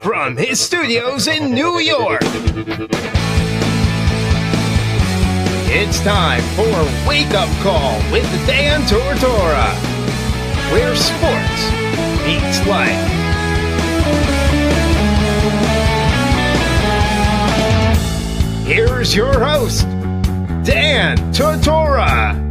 From his studios in New York, it's time for Wake Up Call with Dan Tortora, where sports meets life. Here's your host, Dan Tortora.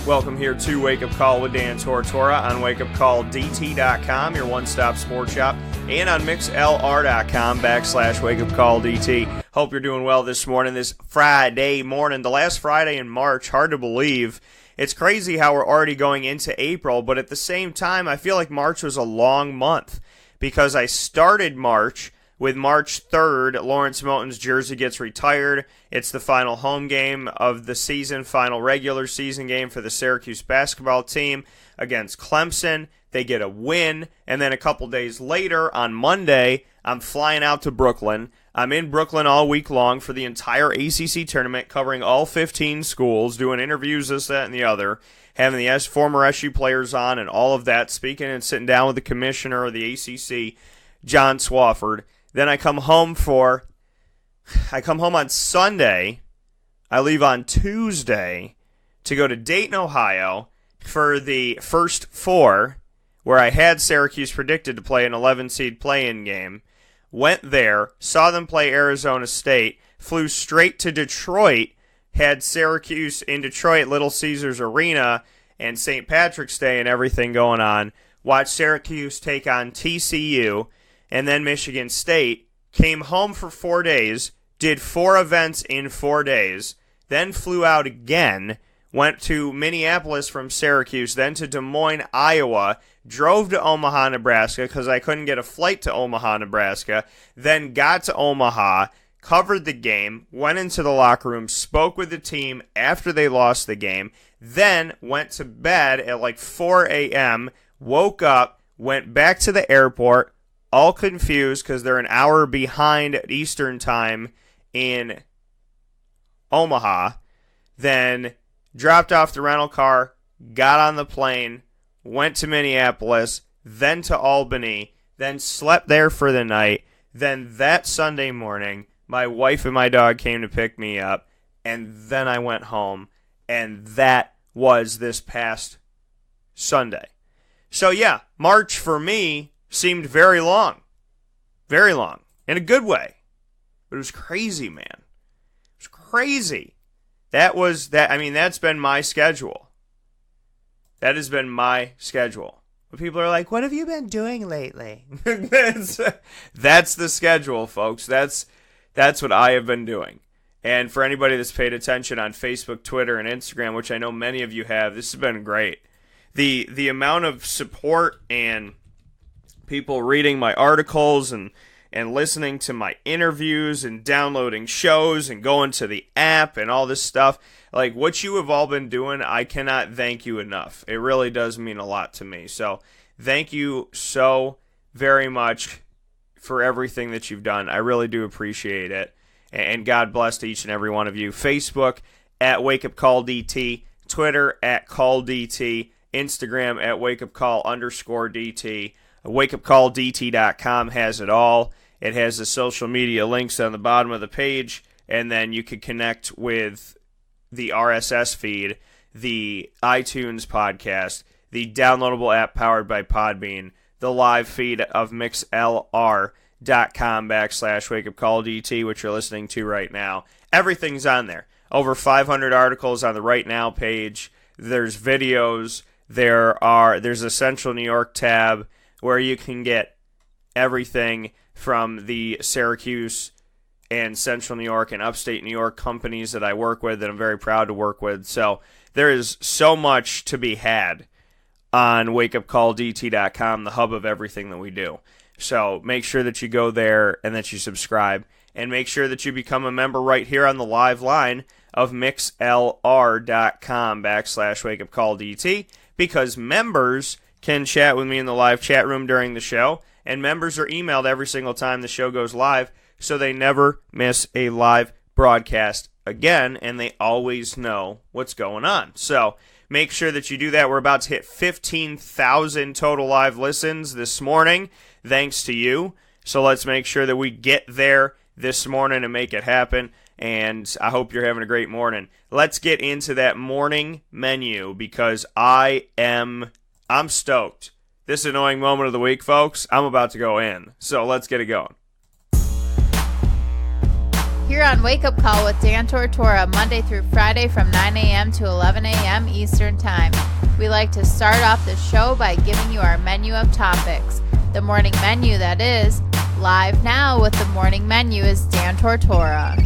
Welcome here to Wake Up Call with Dan Tortora on wakeupcalldt.com, your one-stop sports shop, and on mixlr.com/wakeupcalldt. Hope you're doing well this morning, this Friday morning, the last Friday in March. Hard to believe. It's crazy how we're already going into April, but at the same time, I feel like March was a long month because I started March with March 3rd, Lawrence Moten's jersey gets retired. It's the final home game of the season, final regular season game for the Syracuse basketball team against Clemson. They get a win, and then a couple days later, on Monday, I'm flying out to Brooklyn. I'm in Brooklyn all week long for the entire ACC tournament, covering all 15 schools, doing interviews, this, that, and the other, having the former SU players on and all of that, speaking and sitting down with the commissioner of the ACC, John Swofford. Then I come home on Sunday. I leave on Tuesday to go to Dayton, Ohio for the first four, where I had Syracuse predicted to play an 11-seed play-in game. Went there, saw them play Arizona State, flew straight to Detroit, had Syracuse in Detroit, Little Caesars Arena, and St. Patrick's Day and everything going on. Watched Syracuse take on TCU, and then Michigan State. Came home for 4 days, did 4 events in 4 days, then flew out again, went to Minneapolis from Syracuse, then to Des Moines, Iowa, drove to Omaha, Nebraska, because I couldn't get a flight to Omaha, Nebraska, then got to Omaha, covered the game, went into the locker room, spoke with the team after they lost the game, then went to bed at like 4 a.m., woke up, went back to the airport, all confused because they're an hour behind Eastern time in Omaha. Then dropped off the rental car, got on the plane, went to Minneapolis, then to Albany, then slept there for the night. Then that Sunday morning, my wife and my dog came to pick me up, and then I went home, and that was this past Sunday. So yeah, March for me seemed very long, in a good way. But it was crazy, man. It was crazy. That's been my schedule. That has been my schedule. But people are like, what have you been doing lately? That's the schedule, folks. That's what I have been doing. And for anybody that's paid attention on Facebook, Twitter, and Instagram, which I know many of you have, this has been great. The amount of support and people reading my articles and listening to my interviews and downloading shows and going to the app and all this stuff. Like, what you have all been doing, I cannot thank you enough. It really does mean a lot to me. So thank you so very much for everything that you've done. I really do appreciate it. And God bless to each and every one of you. Facebook at WakeUpCallDT, Twitter at CallDT, Instagram at WakeUpCall_DT. WakeUpCallDT.com has it all. It has the social media links on the bottom of the page, and then you can connect with the RSS feed, the iTunes podcast, the downloadable app powered by Podbean, the live feed of mixlr.com/WakeUpCallDT, which you're listening to right now. Everything's on there. Over 500 articles on the Right Now page. There's videos. There's a Central New York tab where you can get everything from the Syracuse and Central New York and Upstate New York companies that I work with, that I'm very proud to work with. So there is so much to be had on WakeUpCallDT.com, the hub of everything that we do. So make sure that you go there and that you subscribe, and make sure that you become a member right here on the live line of mixlr.com/WakeUpCallDT, because members can chat with me in the live chat room during the show, and members are emailed every single time the show goes live, so they never miss a live broadcast again, and they always know what's going on. So Make sure that you do that. We're about to hit 15,000 total live listens this morning, thanks to you. So let's make sure that we get there this morning and make it happen. And I hope you're having a great morning. Let's get into that morning menu because I'm stoked. This annoying moment of the week, folks, I'm about to go in. So let's get it going. Here on Wake Up Call with Dan Tortora, Monday through Friday from 9 a.m. to 11 a.m. Eastern Time. We like to start off the show by giving you our menu of topics. The morning menu, that is. Live now with the morning menu is Dan Tortora.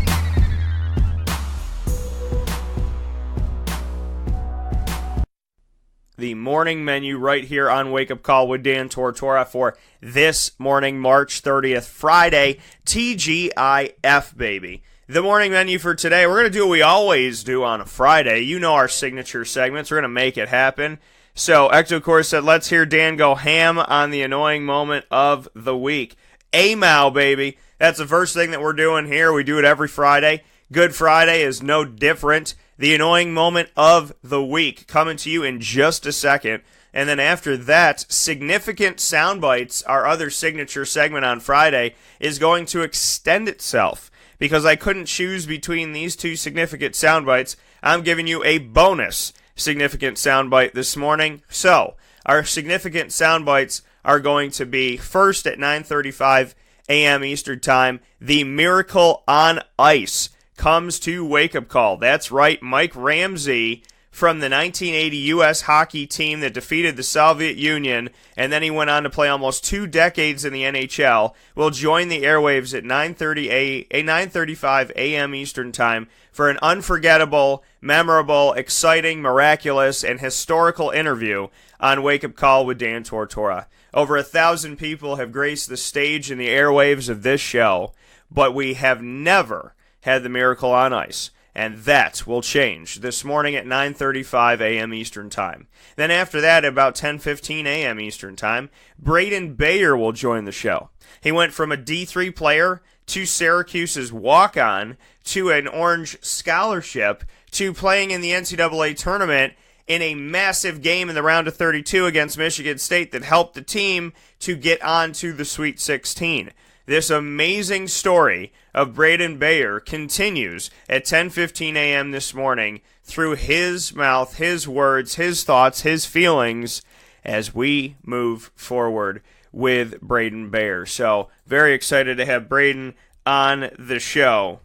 The morning menu right here on Wake Up Call with Dan Tortora for this morning, March 30th, Friday, TGIF, baby. The morning menu for today, we're going to do what we always do on a Friday. You know our signature segments. We're going to make it happen. So, Ectocore said, let's hear Dan go ham on the annoying moment of the week. AMOW, baby. That's the first thing that we're doing here. We do it every Friday. Good Friday is no different. The annoying moment of the week coming to you in just a second. And then after that, Significant Soundbites, our other signature segment on Friday, is going to extend itself. Because I couldn't choose between these two significant soundbites, I'm giving you a bonus significant soundbite this morning. So, our significant soundbites are going to be first at 9:35 a.m. Eastern Time, the Miracle on Ice comes to Wake Up Call. That's right, Mike Ramsey from the 1980 U.S. hockey team that defeated the Soviet Union, and then he went on to play almost 2 decades in the NHL, will join the airwaves at 9:35 a.m. Eastern Time for an unforgettable, memorable, exciting, miraculous, and historical interview on Wake Up Call with Dan Tortora. Over 1,000 people have graced the stage and the airwaves of this show, but we have never had the Miracle on Ice, and that will change this morning at 9:35 a.m. Eastern Time. Then after that, at about 10:15 a.m. Eastern Time, Braedon Bayer will join the show. He went from a D-III player to Syracuse's walk-on to an Orange scholarship to playing in the NCAA Tournament in a massive game in the round of 32 against Michigan State that helped the team to get on to the Sweet 16. This amazing story of Braedon Bayer continues at 10:15 a.m. this morning through his mouth, his words, his thoughts, his feelings as we move forward with Braedon Bayer. So, very excited to have Braedon on the show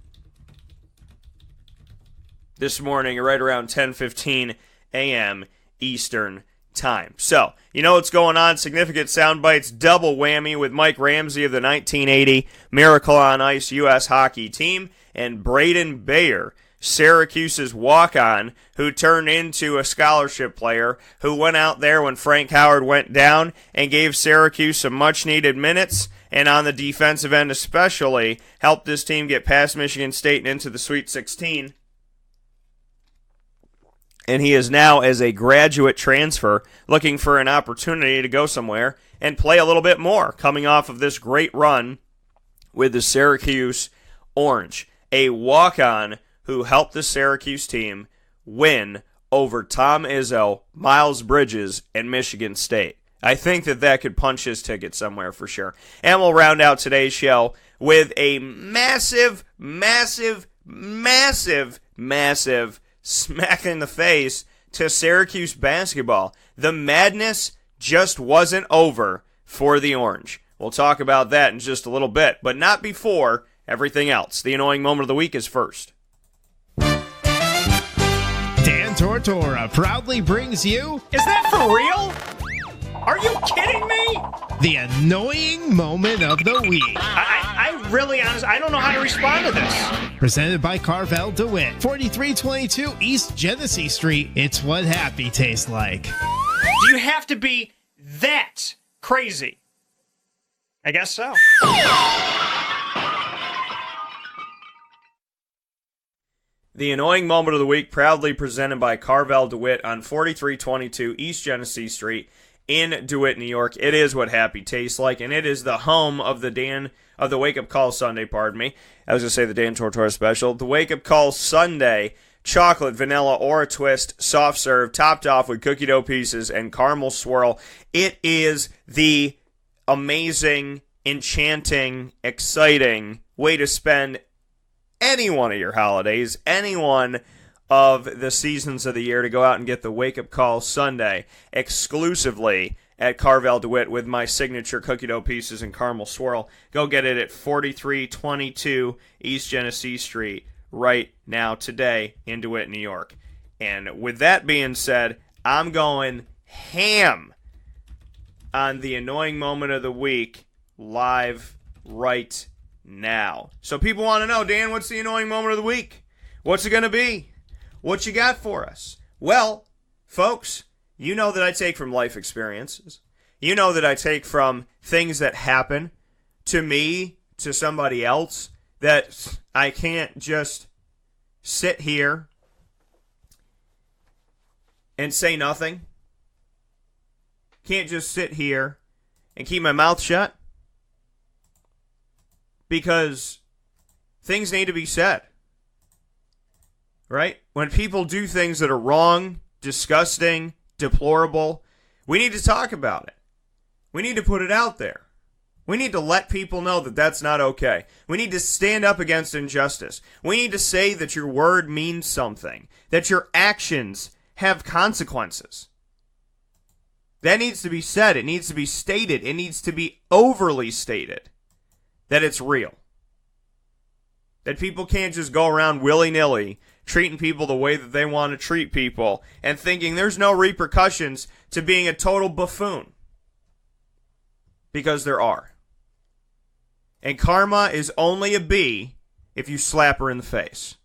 this morning right around 10:15 a.m. Eastern Time. So, you know what's going on. Significant Soundbites double whammy with Mike Ramsey of the 1980 Miracle on Ice U.S. hockey team and Braedon Bayer, Syracuse's walk-on, who turned into a scholarship player, who went out there when Frank Howard went down and gave Syracuse some much-needed minutes, and on the defensive end especially, helped this team get past Michigan State and into the Sweet 16. And he is now, as a graduate transfer, looking for an opportunity to go somewhere and play a little bit more, coming off of this great run with the Syracuse Orange. A walk-on who helped the Syracuse team win over Tom Izzo, Miles Bridges, and Michigan State. I think that could punch his ticket somewhere for sure. And we'll round out today's show with a massive smack in the face to Syracuse basketball. The madness just wasn't over for the Orange. We'll talk about that in just a little bit, but not before everything else. The annoying moment of the week is first. Dan Tortora proudly brings you... Is that for real? Are you kidding me? The annoying moment of the week. I really, honestly, I don't know how to respond to this. Presented by Carvel DeWitt, 4322 East Genesee Street. It's what happy tastes like. Do you have to be that crazy? I guess so. The annoying moment of the week, proudly presented by Carvel DeWitt on 4322 East Genesee Street in DeWitt, New York. It is what happy tastes like, and it is the home of the Wake Up Call Sunday, pardon me. I was going to say the Dan Tortora special. The Wake Up Call Sunday chocolate, vanilla, or a twist, soft serve, topped off with cookie dough pieces and caramel swirl. It is the amazing, enchanting, exciting way to spend any one of your holidays, any one of the seasons of the year, to go out and get the wake-up call Sunday exclusively at Carvel DeWitt with my signature cookie dough pieces and caramel swirl. Go get it at 4322 East Genesee Street right now today in DeWitt, New York. And with that being said, I'm going ham on the annoying moment of the week live right now. So people want to know, Dan, what's the annoying moment of the week? What's it going to be? What you got for us? Well, folks, you know that I take from life experiences. You know that I take from things that happen to me, to somebody else, that I can't just sit here and say nothing. Can't just sit here and keep my mouth shut. Because things need to be said. Right? When people do things that are wrong, disgusting, deplorable, we need to talk about it. We need to put it out there. We need to let people know that that's not okay. We need to stand up against injustice. We need to say that your word means something, that your actions have consequences. That needs to be said. It needs to be stated. It needs to be overly stated that it's real. That people can't just go around willy-nilly treating people the way that they want to treat people and thinking there's no repercussions to being a total buffoon. Because there are. And karma is only a B if you slap her in the face.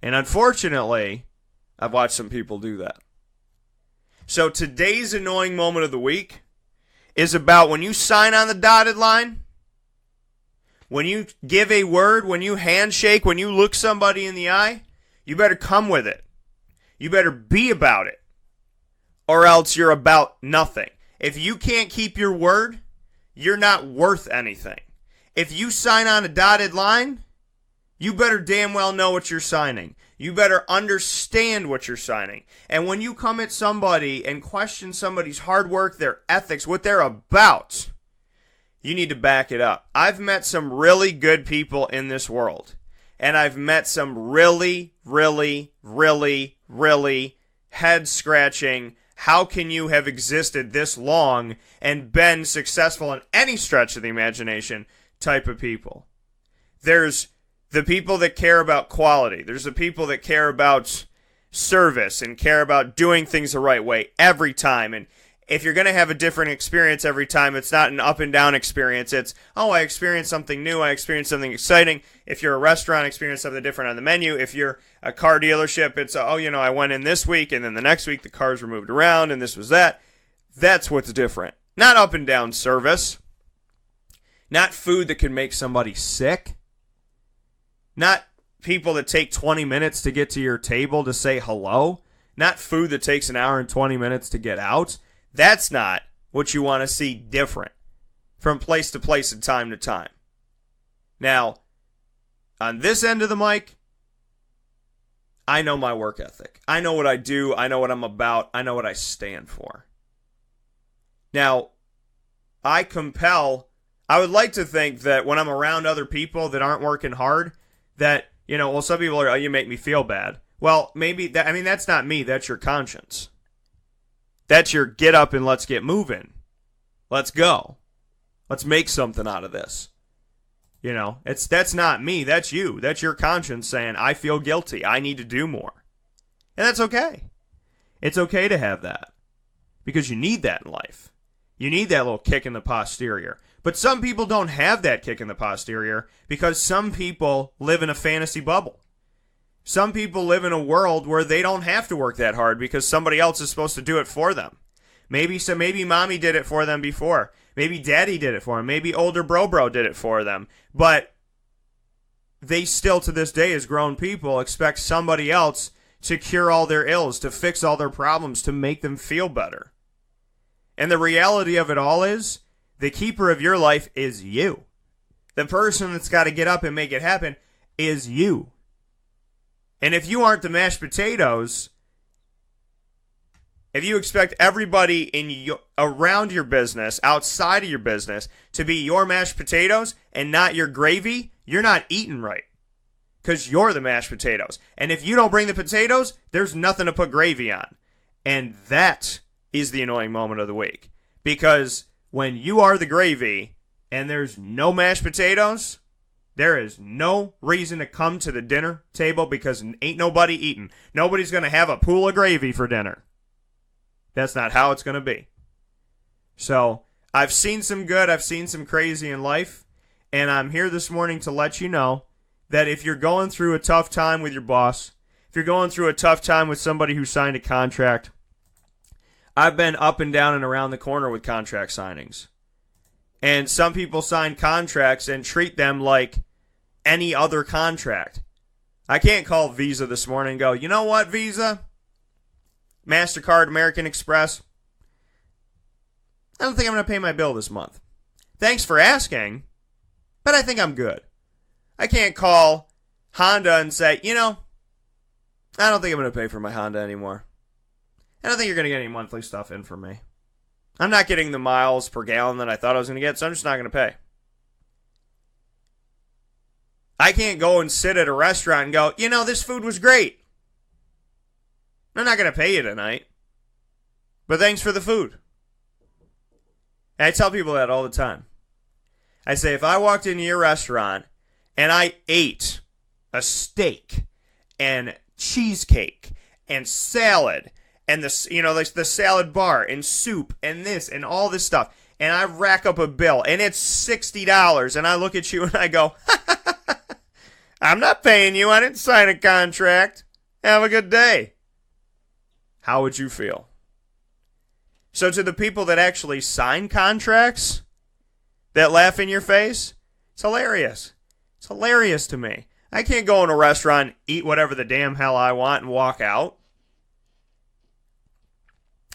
And unfortunately, I've watched some people do that. So today's annoying moment of the week is about when you sign on the dotted line, when you give a word, when you handshake, when you look somebody in the eye, you better come with it. You better be about it. Or else you're about nothing. If you can't keep your word, you're not worth anything. If you sign on a dotted line, you better damn well know what you're signing. You better understand what you're signing. And when you come at somebody and question somebody's hard work, their ethics, what they're about, you need to back it up. I've met some really good people in this world. And I've met some really, really, really, really head-scratching, how can you have existed this long and been successful in any stretch of the imagination type of people. There's the people that care about quality. There's the people that care about service and care about doing things the right way every time. And if you're going to have a different experience every time, it's not an up and down experience. It's, oh, I experienced something new. I experienced something exciting. If you're a restaurant, experience something different on the menu. If you're a car dealership, it's, oh, you know, I went in this week and then the next week the cars were moved around and this was that. That's what's different. Not up and down service. Not food that can make somebody sick. Not people that take 20 minutes to get to your table to say hello. Not food that takes an hour and 20 minutes to get out. That's not what you want to see different from place to place and time to time. Now, on this end of the mic, I know my work ethic. I know what I do. I know what I'm about. I know what I stand for. Now, I would like to think that when I'm around other people that aren't working hard, that, you know, well, some people are, oh, you make me feel bad. Well, maybe, that's not me. That's your conscience. That's your get up and let's get moving. Let's go. Let's make something out of this. You know, that's not me. That's you. That's your conscience saying, I feel guilty. I need to do more. And that's okay. It's okay to have that. Because you need that in life. You need that little kick in the posterior. But some people don't have that kick in the posterior because some people live in a fantasy bubble. Some people live in a world where they don't have to work that hard because somebody else is supposed to do it for them. Maybe mommy did it for them before. Maybe daddy did it for them. Maybe older bro did it for them. But they still, to this day, as grown people, expect somebody else to cure all their ills, to fix all their problems, to make them feel better. And the reality of it all is, the keeper of your life is you. The person that's got to get up and make it happen is you. And if you aren't the mashed potatoes, if you expect everybody around your business, outside of your business, to be your mashed potatoes and not your gravy, you're not eating right. Because you're the mashed potatoes. And if you don't bring the potatoes, there's nothing to put gravy on. And that is the annoying moment of the week. Because when you are the gravy and there's no mashed potatoes, there is no reason to come to the dinner table because ain't nobody eating. Nobody's going to have a pool of gravy for dinner. That's not how it's going to be. So, I've seen some good, I've seen some crazy in life, and I'm here this morning to let you know that if you're going through a tough time with your boss, if you're going through a tough time with somebody who signed a contract, I've been up and down and around the corner with contract signings. And some people sign contracts and treat them like any other contract. I can't call Visa this morning and go, you know what, Visa? MasterCard, American Express, I don't think I'm going to pay my bill this month. Thanks for asking, but I think I'm good. I can't call Honda and say, I don't think I'm going to pay for my Honda anymore. I don't think you're going to get any monthly stuff in from me. I'm not getting the miles per gallon that I thought I was going to get, so I'm just not going to pay. I can't go and sit at a restaurant and go, this food was great. I'm not going to pay you tonight, but thanks for the food. And I tell people that all the time. I say, if I walked into your restaurant and I ate a steak and cheesecake and salad and the salad bar and soup and this and all this stuff, and I rack up a bill and it's $60, and I look at you and I go, I'm not paying you. I didn't sign a contract. Have a good day. How would you feel? So to the people that actually sign contracts, that laugh in your face, it's hilarious. It's hilarious to me. I can't go in a restaurant, eat whatever the damn hell I want, and walk out.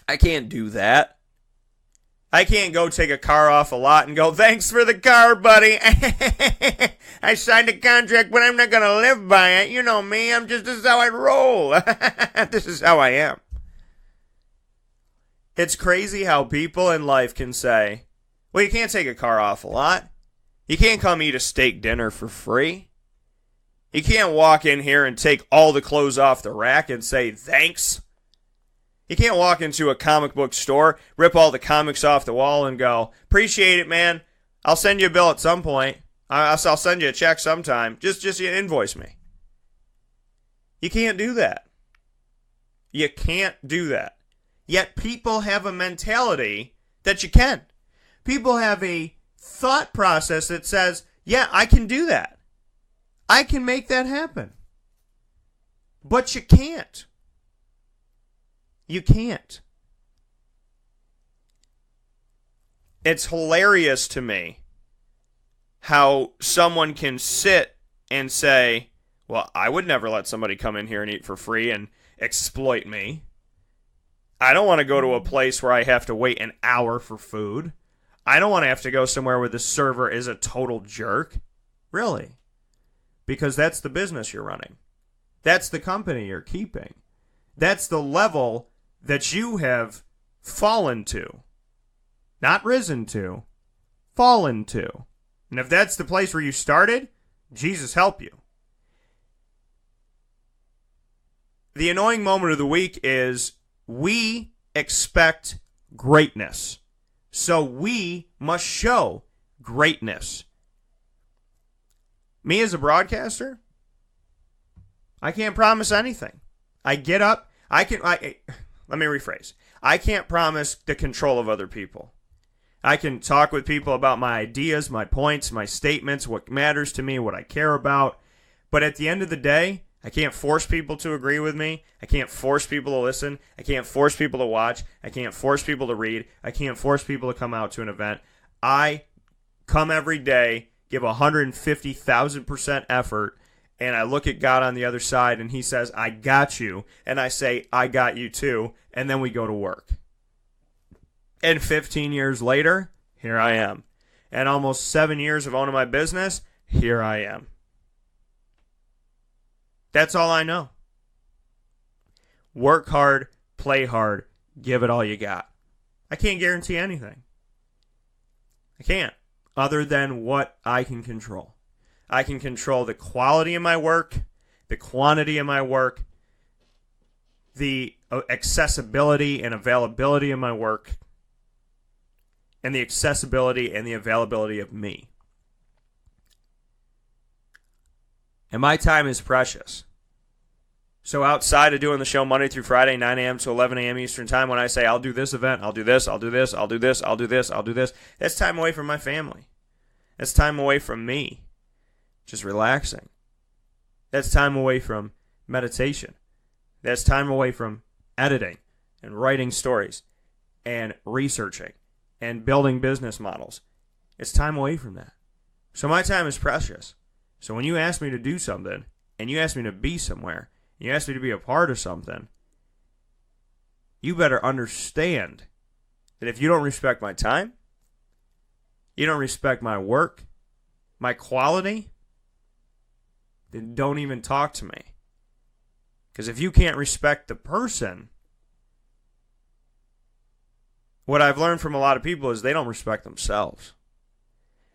I can't do that. I can't go take a car off a lot and go, thanks for the car, buddy. I signed a contract, but I'm not going to live by it. You know me. This is how I roll. This is how I am. It's crazy how people in life can say, well, you can't take a car off a lot. You can't come eat a steak dinner for free. You can't walk in here and take all the clothes off the rack and say thanks. You can't walk into a comic book store, rip all the comics off the wall and go, appreciate it, man. I'll send you a bill at some point. I'll send you a check sometime. Just invoice me. You can't do that. You can't do that. Yet people have a mentality that you can. People have a thought process that says, yeah, I can do that. I can make that happen. But you can't. You can't. It's hilarious to me how someone can sit and say, well, I would never let somebody come in here and eat for free and exploit me. I don't want to go to a place where I have to wait an hour for food. I don't want to have to go somewhere where the server is a total jerk. Really? Because that's the business you're running. That's the company you're keeping. That's the level that you have fallen to. Not risen to. Fallen to. And if that's the place where you started, Jesus help you. The annoying moment of the week is we expect greatness. So we must show greatness. Me as a broadcaster, I can't promise anything. I get up, let me rephrase. I can't promise the control of other people. I can talk with people about my ideas, my points, my statements, what matters to me, what I care about. But at the end of the day, I can't force people to agree with me. I can't force people to listen. I can't force people to watch. I can't force people to read. I can't force people to come out to an event. I come every day, give 150,000% effort, and I look at God on the other side, and he says, I got you. And I say, I got you too. And then we go to work. And 15 years later, here I am. And almost 7 years of owning my business, here I am. That's all I know. work hard, play hard, give it all you got. I can't guarantee anything. I can't, other than what I can control. I can control the quality of my work, the quantity of my work, the accessibility and availability of my work, and the accessibility and the availability of me. And my time is precious. So outside of doing the show Monday through Friday, 9 a.m. to 11 a.m. Eastern Time, when I say I'll do this event, I'll do this, I'll do this, I'll do this, I'll do this, I'll do this, that's time away from my family. That's time away from me, just relaxing. That's time away from meditation. That's time away from editing and writing stories and researching and building business models. It's time away from that. So my time is precious. So when you ask me to do something, and you ask me to be somewhere, you ask me to be a part of something, you better understand that if you don't respect my time, you don't respect my work, my quality, then don't even talk to me. Because if you can't respect the person, what I've learned from a lot of people is they don't respect themselves.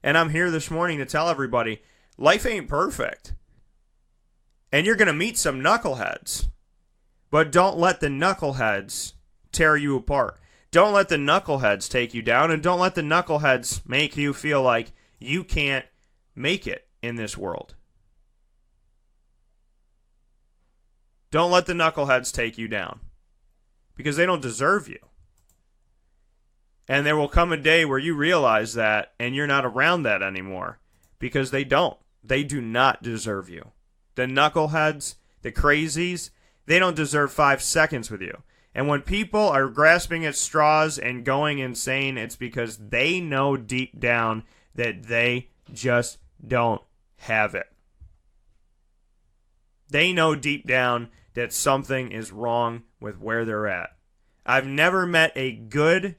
And I'm here this morning to tell everybody, life ain't perfect. And you're going to meet some knuckleheads. But don't let the knuckleheads tear you apart. Don't let the knuckleheads take you down. And don't let the knuckleheads make you feel like you can't make it in this world. Don't let the knuckleheads take you down. Because they don't deserve you. And there will come a day where you realize that and you're not around that anymore. Because they don't. They do not deserve you. The knuckleheads, the crazies, they don't deserve 5 seconds with you. And when people are grasping at straws and going insane, it's because they know deep down that they just don't have it. They know deep down that something is wrong with where they're at. I've never met a good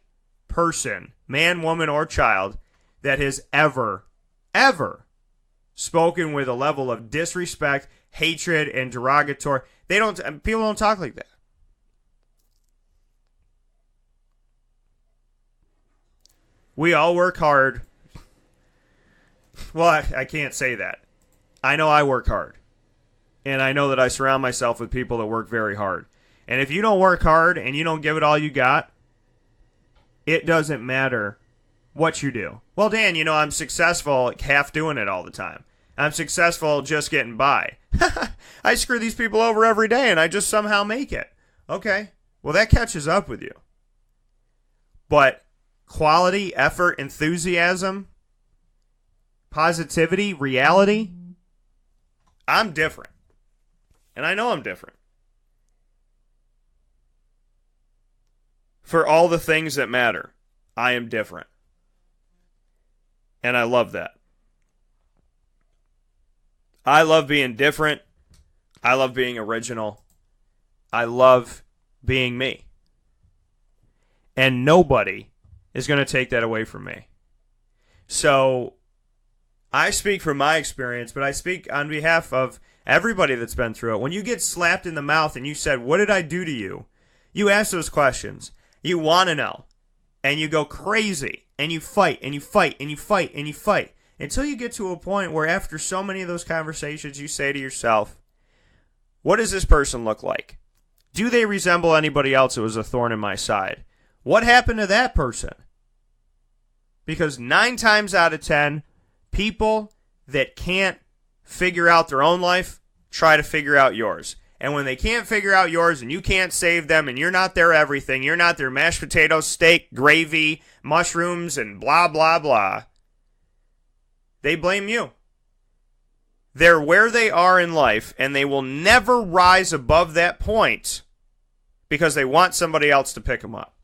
person, man, woman, or child, that has ever spoken with a level of disrespect, hatred, and derogatory. People don't talk like that. We all work hard. Well, I can't say that. I know I work hard. And I know that I surround myself with people that work very hard. And if you don't work hard and you don't give it all you got, it doesn't matter what you do. Well, Dan, I'm successful half doing it all the time. I'm successful just getting by. I screw these people over every day and I just somehow make it. Okay, well, that catches up with you. But quality, effort, enthusiasm, positivity, reality, I'm different. And I know I'm different. For all the things that matter, I am different. And I love that. I love being different. I love being original. I love being me. And nobody is going to take that away from me. So I speak from my experience, but I speak on behalf of everybody that's been through it. When you get slapped in the mouth and you said, "What did I do to you?" You ask those questions. You want to know. And you go crazy. And you fight, and you fight, and you fight, and you fight. Until you get to a point where after so many of those conversations, you say to yourself, what does this person look like? Do they resemble anybody else that was a thorn in my side? What happened to that person? Because 9 times out of 10, people that can't figure out their own life try to figure out yours. And when they can't figure out yours and you can't save them and you're not their everything, you're not their mashed potatoes, steak, gravy, mushrooms, and blah, blah, blah, they blame you. They're where they are in life and they will never rise above that point because they want somebody else to pick them up.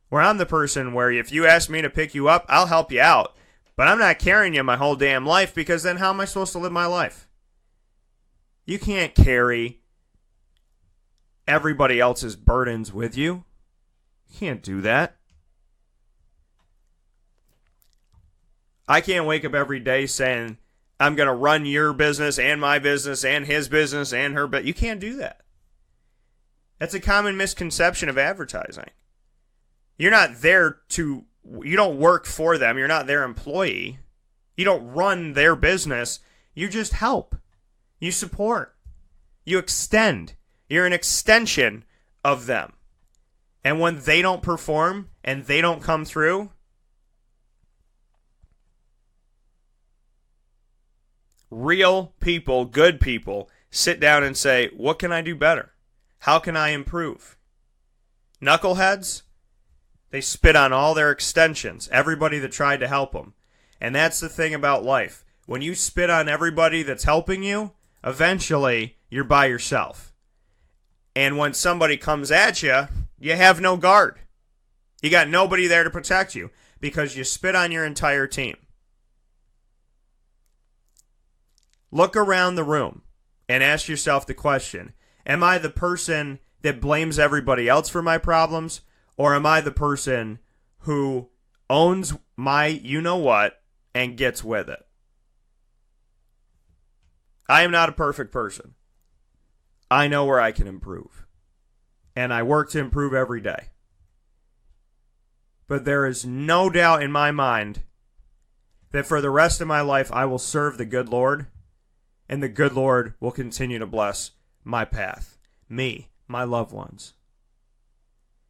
Where I'm the person where if you ask me to pick you up, I'll help you out. But I'm not carrying you my whole damn life because then how am I supposed to live my life? You can't carry everybody else's burdens with you. You can't do that. I can't wake up every day saying, I'm going to run your business and my business and his business and her business. You can't do that. That's a common misconception of advertising. You don't work for them. You're not their employee. You don't run their business. You just help. You support. You extend. You're an extension of them. And when they don't perform and they don't come through, real people, good people, sit down and say, what can I do better? How can I improve? Knuckleheads, they spit on all their extensions, everybody that tried to help them. And that's the thing about life. When you spit on everybody that's helping you, eventually you're by yourself. And when somebody comes at you, you have no guard. You got nobody there to protect you because you spit on your entire team. Look around the room and ask yourself the question, am I the person that blames everybody else for my problems, or am I the person who owns my you-know-what and gets with it? I am not a perfect person. I know where I can improve, and I work to improve every day. But there is no doubt in my mind that for the rest of my life I will serve the good Lord, and the good Lord will continue to bless my path, me, my loved ones.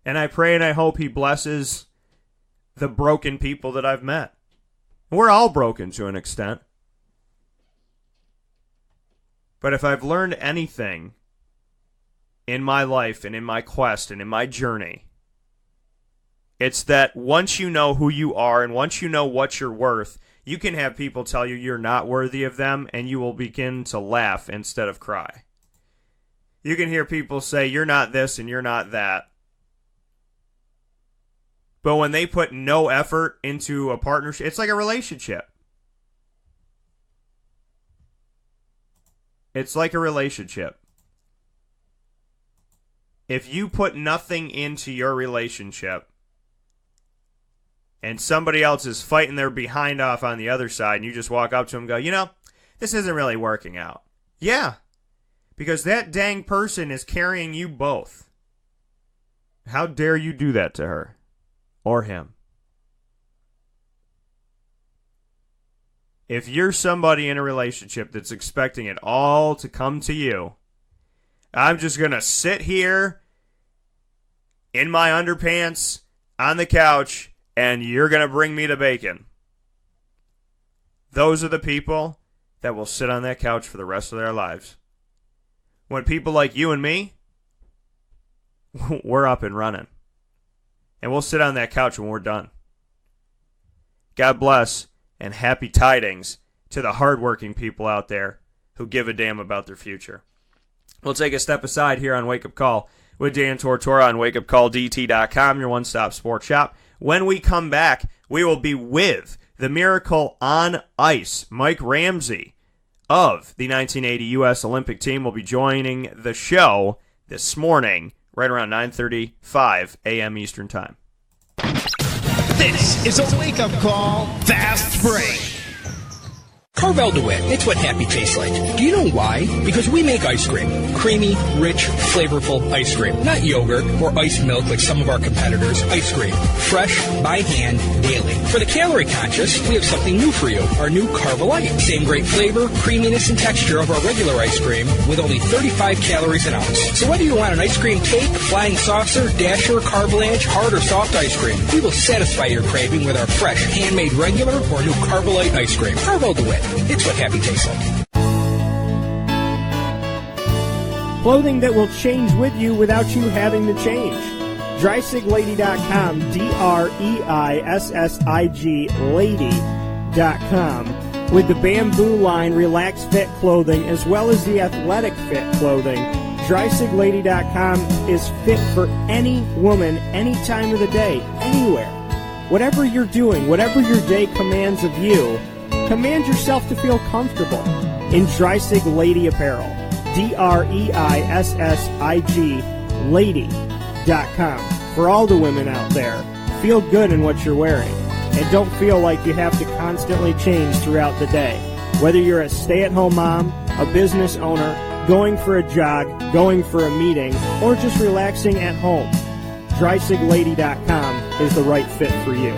And I pray and I hope he blesses the broken people that I've met. We're all broken to an extent. But if I've learned anything in my life and in my quest and in my journey, it's that once you know who you are and once you know what you're worth, you can have people tell you you're not worthy of them, and you will begin to laugh instead of cry. You can hear people say, you're not this and you're not that. But when they put no effort into a partnership, it's like a relationship. It's like a relationship. If you put nothing into your relationship, and somebody else is fighting their behind off on the other side, and you just walk up to them and go, you know, this isn't really working out. Yeah, because that dang person is carrying you both. How dare you do that to her or him? If you're somebody in a relationship that's expecting it all to come to you, I'm just going to sit here in my underpants on the couch and you're going to bring me the bacon. Those are the people that will sit on that couch for the rest of their lives. When people like you and me, we're up and running. And we'll sit on that couch when we're done. God bless and happy tidings to the hardworking people out there who give a damn about their future. We'll take a step aside here on Wake Up Call with Dan Tortora on wakeupcalldt.com, your one-stop sports shop. When we come back, we will be with the Miracle on Ice. Mike Ramsey of the 1980 U.S. Olympic team will be joining the show this morning, right around 9:35 a.m. Eastern Time. This is a wake-up call, fast break. Carvel DeWitt, it's what happy tastes like. Do you know why? Because we make ice cream. Creamy, rich, flavorful ice cream. Not yogurt or ice milk like some of our competitors. Ice cream. Fresh, by hand, daily. For the calorie conscious, we have something new for you. Our new Carvel Ice. Same great flavor, creaminess, and texture of our regular ice cream with only 35 calories an ounce. So whether you want an ice cream cake, flying saucer, dasher, carvelange, hard or soft ice cream, we will satisfy your craving with our fresh, handmade regular or new Carvelite ice cream. Carvel DeWitt. It's what happy tastes like. Clothing that will change with you without you having to change. DrySigLady.com, DREISSIG Lady.com. With the Bamboo line Relax Fit clothing as well as the Athletic Fit clothing, DrySigLady.com is fit for any woman, any time of the day, anywhere. Whatever you're doing, whatever your day commands of you, command yourself to feel comfortable in Drysig Lady Apparel. DREISSIG Lady.com. For all the women out there, feel good in what you're wearing. And don't feel like you have to constantly change throughout the day. Whether you're a stay-at-home mom, a business owner, going for a jog, going for a meeting, or just relaxing at home, DreissigLady.com is the right fit for you.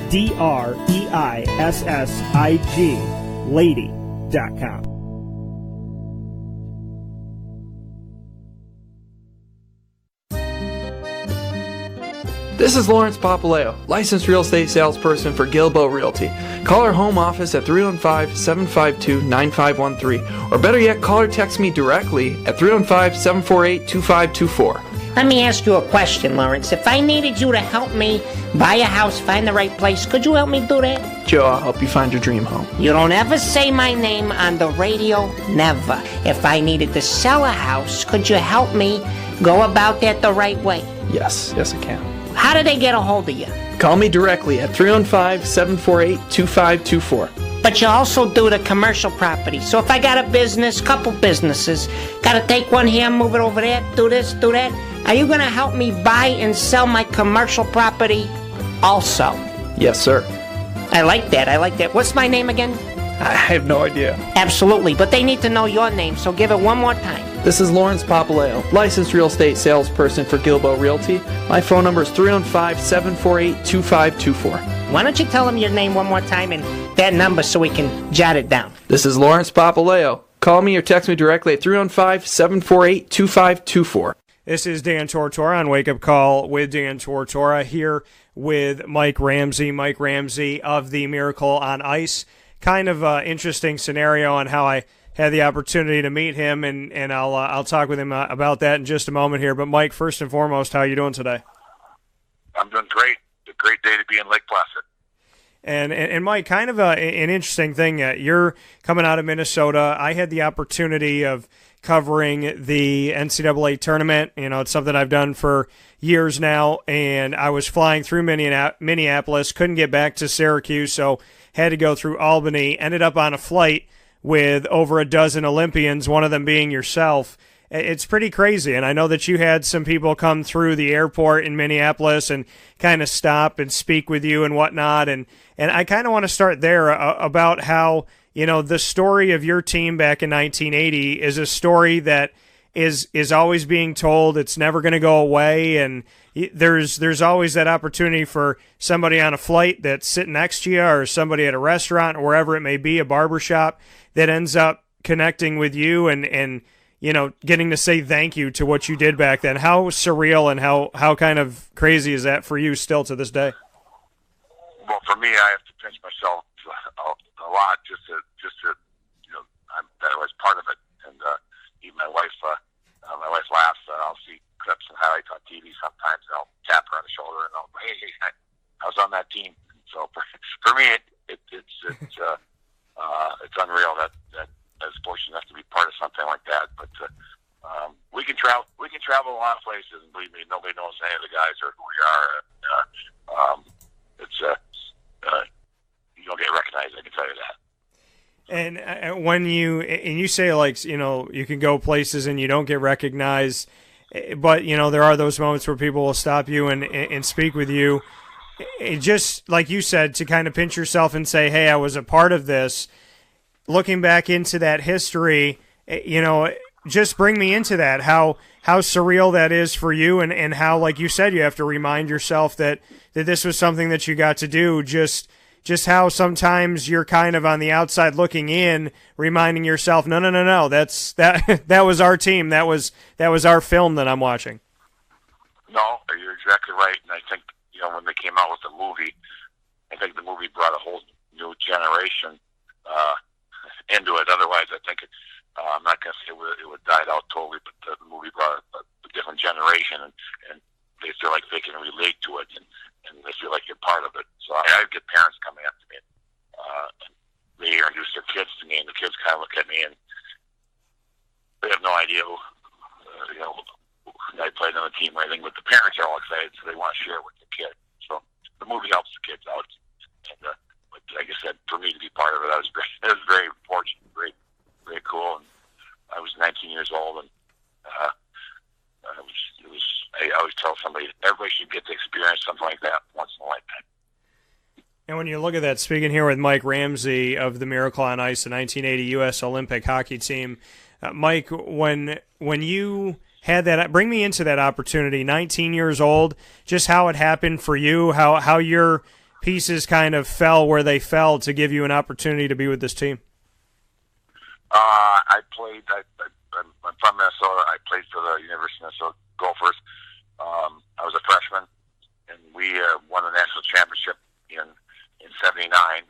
DREISSIG lady.com. This is Lawrence Papaleo, licensed real estate salesperson for Gilbo Realty. Call our home office at 315-752-9513, or better yet, call or text me directly at 315-748-2524. Let me ask you a question, Lawrence. If I needed you to help me buy a house, find the right place, could you help me do that? Joe, I'll help you find your dream home. You don't ever say my name on the radio, never. If I needed to sell a house, could you help me go about that the right way? Yes, I can. How do they get a hold of you? Call me directly at 315-748-2524. But you also do the commercial property. So if I got a business, couple businesses, got to take one here, move it over there, do this, do that, are you going to help me buy and sell my commercial property also? Yes, sir. I like that. What's my name again? I have no idea. Absolutely, but they need to know your name, so give it one more time. This is Lawrence Papaleo, licensed real estate salesperson for Gilbo Realty. My phone number is 315-748-2524. Why don't you tell them your name one more time and that number so we can jot it down? This is Lawrence Papaleo. Call me or text me directly at 315-748-2524. This is Dan Tortora on Wake Up Call with Dan Tortora, here with Mike Ramsey. Mike Ramsey of the Miracle on Ice. Kind of an interesting scenario on how I had the opportunity to meet him, and I'll talk with him about that in just a moment here. But Mike, first and foremost, how are you doing today? I'm doing great. It's a great day to be in Lake Placid. And Mike, kind of an interesting thing. You're coming out of Minnesota. I had the opportunity of covering the NCAA Tournament. You know, it's something I've done for years now, and I was flying through Minneapolis, couldn't get back to Syracuse, so had to go through Albany, ended up on a flight with over a dozen Olympians, one of them being yourself. It's pretty crazy, and I know that you had some people come through the airport in Minneapolis and kind of stop and speak with you and whatnot, and I kind of want to start there about how, you know, the story of your team back in 1980 is a story that is always being told. It's never going to go away, and there's always that opportunity for somebody on a flight that's sitting next to you, or somebody at a restaurant, or wherever it may be, a barbershop, that ends up connecting with you and you know, getting to say thank you to what you did back then. How surreal and how kind of crazy is that for you still to this day? Well, for me, I have to pinch myself a lot just to you know, that I was part of it. And even my wife laughs. I'll see clips and highlights on TV sometimes, and I'll tap her on the shoulder and I'll, hey, I was on that team. And so for me, it's unreal that I was fortunate enough to be part of something like that. But we can travel a lot of places, and believe me, nobody knows any of the guys or who we are. You don't get recognized, I can tell you that. And when you say, like, you know, you can go places and you don't get recognized, but, you know, there are those moments where people will stop you and speak with you. It just, like you said, to kind of pinch yourself and say, hey, I was a part of this. Looking back into that history, you know, just bring me into that, how surreal that is for you, and how, like you said, you have to remind yourself that this was something that you got to do. Just how sometimes you're kind of on the outside looking in, reminding yourself, no, that was our team, that was our film that I'm watching. No, you're exactly right, and I think, you know, when they came out with the movie, I think the movie brought a whole new generation into it. Otherwise, I think I'm not going to say it would died out totally, but the movie brought a different generation, and they feel like they can relate to it, and they feel like you're part of it. So I get parents coming up to me, and they introduce their kids to me, and the kids kind of look at me, and they have no idea who, you know, I played on the team or anything, but the parents are all excited, so they want to share it with the kid. So the movie helps the kids out, and but like I said, for me to be part of it, I was great. It was very fortunate, very cool. And I was 19 years old, and I always tell somebody, everybody should get to experience something like that once in a lifetime. And when you look at that, speaking here with Mike Ramsey of the Miracle on Ice, the 1980 U.S. Olympic hockey team, Mike, when you had that, bring me into that opportunity, 19 years old, just how it happened for you, how your pieces kind of fell where they fell to give you an opportunity to be with this team. I'm from Minnesota. I played for the University of Minnesota Gophers. I was a freshman, and we won the national championship in '79.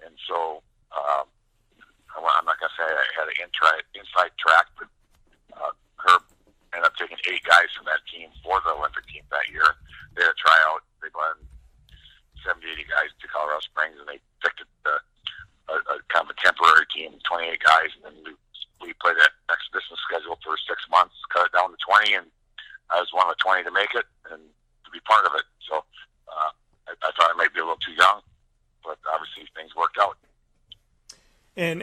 And so I'm not going to say I had an inside track, but Herb ended up taking 8 guys from that team for the Olympic team that year. They had a tryout. They brought in 70, 80 guys to Colorado Springs, and they picked a kind of a temporary team, 28 guys, and then we played that exhibition schedule for 6 months, cut it down to 20, and I was one of the 20 to make it and to be part of it. So I thought I might be a little too young, but obviously things worked out. And,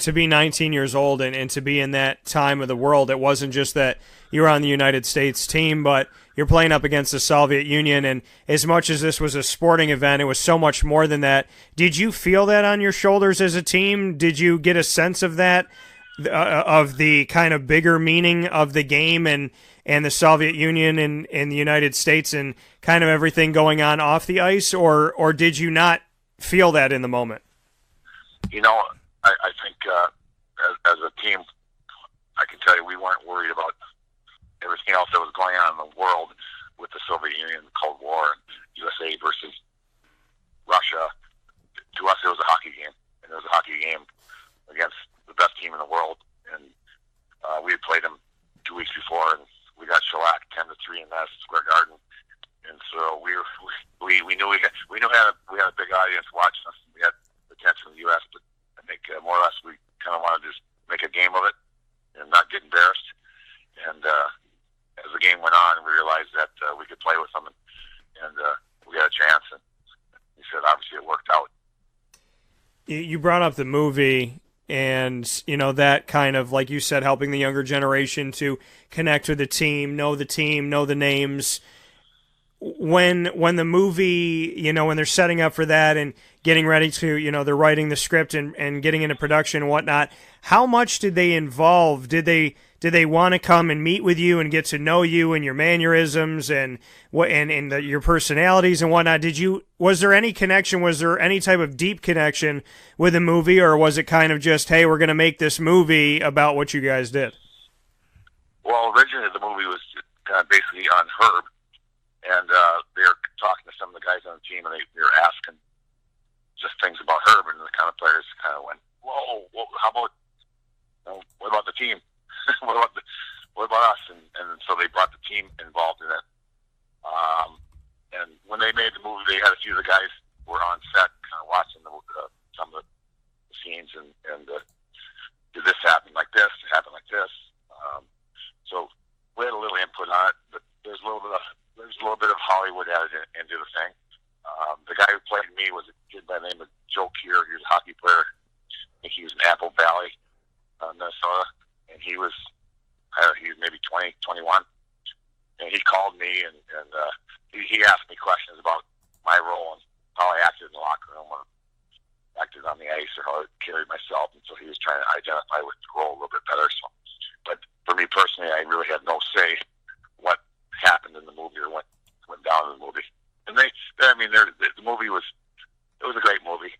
to be 19 years old and to be in that time of the world, it wasn't just that you were on the United States team, but you're playing up against the Soviet Union. And as much as this was a sporting event, it was so much more than that. Did you feel that on your shoulders as a team? Did you get a sense of that, of the kind of bigger meaning of the game and the Soviet Union and the United States and kind of everything going on off the ice? Or did you not feel that in the moment? I think as a team, I can tell you we weren't worried about everything else that was going on in the world with the Soviet Union, the Cold War, and U.S.A. versus Russia. To us, it was a hockey game, and it was a hockey game against the best team in the world. And we had played them 2 weeks before, and we got shellacked 10-3 in Madison Square Garden. And so we knew we had a big audience watching us. We had attention from the U.S., but I think more or less we kind of wanted to just make a game of it and not get embarrassed. And as the game went on, we realized that we could play with them, and we had a chance. And he said, obviously, it worked out. You brought up the movie, and that kind of, like you said, helping the younger generation to connect with the team, know the names. When the movie, when they're setting up for that and getting ready to, they're writing the script and getting into production and whatnot, how much did they involve? Did they want to come and meet with you and get to know you and your mannerisms and your personalities and whatnot? Was there any connection? Was there any type of deep connection with the movie, or was it kind of just, hey, we're going to make this movie about what you guys did? Well, originally the movie was kind of basically on Herb. And they were talking to some of the guys on the team, and they were asking just things about Herb, and the kind of players kind of went, "Whoa, how about what about the team? what about us?" And so they brought the team involved in it. And when they made the movie, they had a few of the guys were on set, kind of watching some of the scenes, and did this happen like this? It happened like this. So we had a little input on it, but there's a little bit of Hollywood added into the thing. The guy who played me was a kid by the name of Joe Keir. He was a hockey player. I think he was in Apple Valley, Minnesota, and he was maybe 20, 21. And he called me and he asked me questions about my role and how I acted in the locker room or acted on the ice or how I carried myself. And so he was trying to identify with the role a little bit better. So, but for me personally, I really had no say what happened in the movie or what went down in the movie. And the movie was a great movie.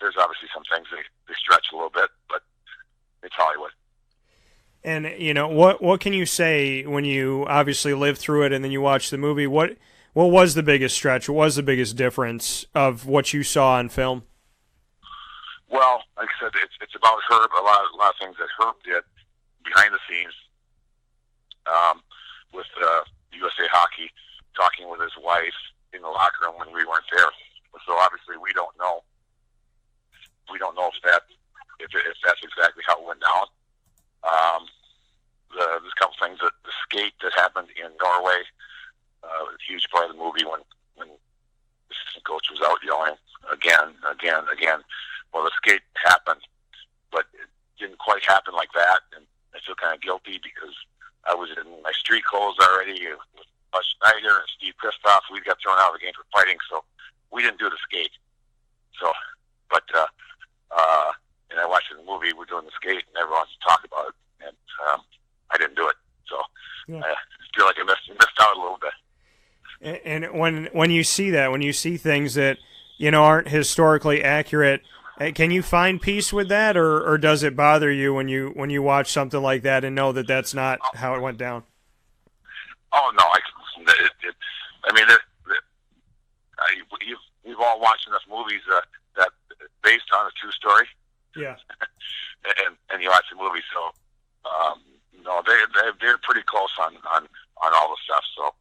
There's obviously some things they stretch a little bit, but it's Hollywood. And what can you say when you obviously lived through it and then you watch the movie? What was the biggest stretch? What was the biggest difference of what you saw on film? Well, like I said, it's about Herb. A lot of things that Herb did behind the scenes. With U.S.A. Hockey, talking with his wife in the locker room when we weren't there. So obviously we don't know if that's exactly how it went down. There's a couple things, that the skate that happened in Norway, was a huge part of the movie when the assistant coach was out yelling again. Well, the skate happened, but it didn't quite happen like that, and I feel kind of guilty because I was in my street clothes already with Buzz Schneider and Steve Kristoff. We got thrown out of the game for fighting, so we didn't do the skate. So, but and I watched the movie. We're doing the skate, and everyone wants to talk about it. when you see that, when you see things that aren't historically accurate, can you find peace with that, or does it bother you when you watch something like that and know that that's not how it went down? Oh no, we've all watched enough movies that based on a true story. Yeah. and you watch the movie, so no, they're pretty close on all the stuff. So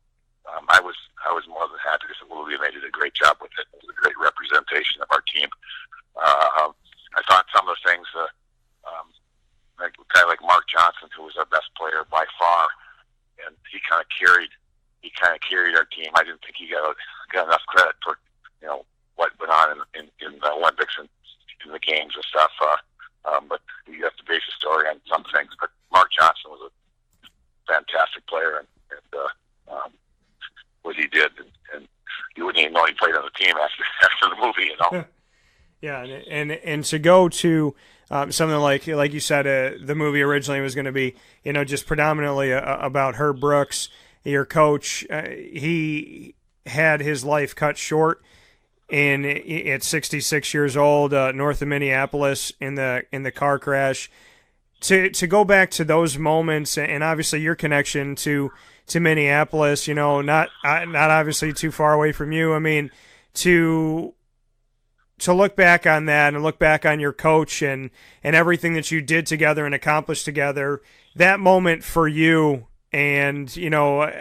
I was more than happy with the movie, and they did a great job with it. It was a great representation of our team. I thought some of the things, like a guy like Mark Johnson, who was our best player by far, and he kind of carried our team. I didn't think he got enough credit for what went on in the Olympics and in the games and stuff. But you have to base the story on some things. But Mark Johnson was a fantastic player, and what he did, and you wouldn't even know he played on the team after the movie, Yeah, and to go to something like you said, the movie originally was going to be just predominantly about Herb Brooks, your coach. He had his life cut short at 66 years old, north of Minneapolis in the car crash. To go back to those moments, and obviously your connection to Minneapolis, not obviously too far away from you. I mean, to look back on that and look back on your coach and everything that you did together and accomplished together, that moment for you, and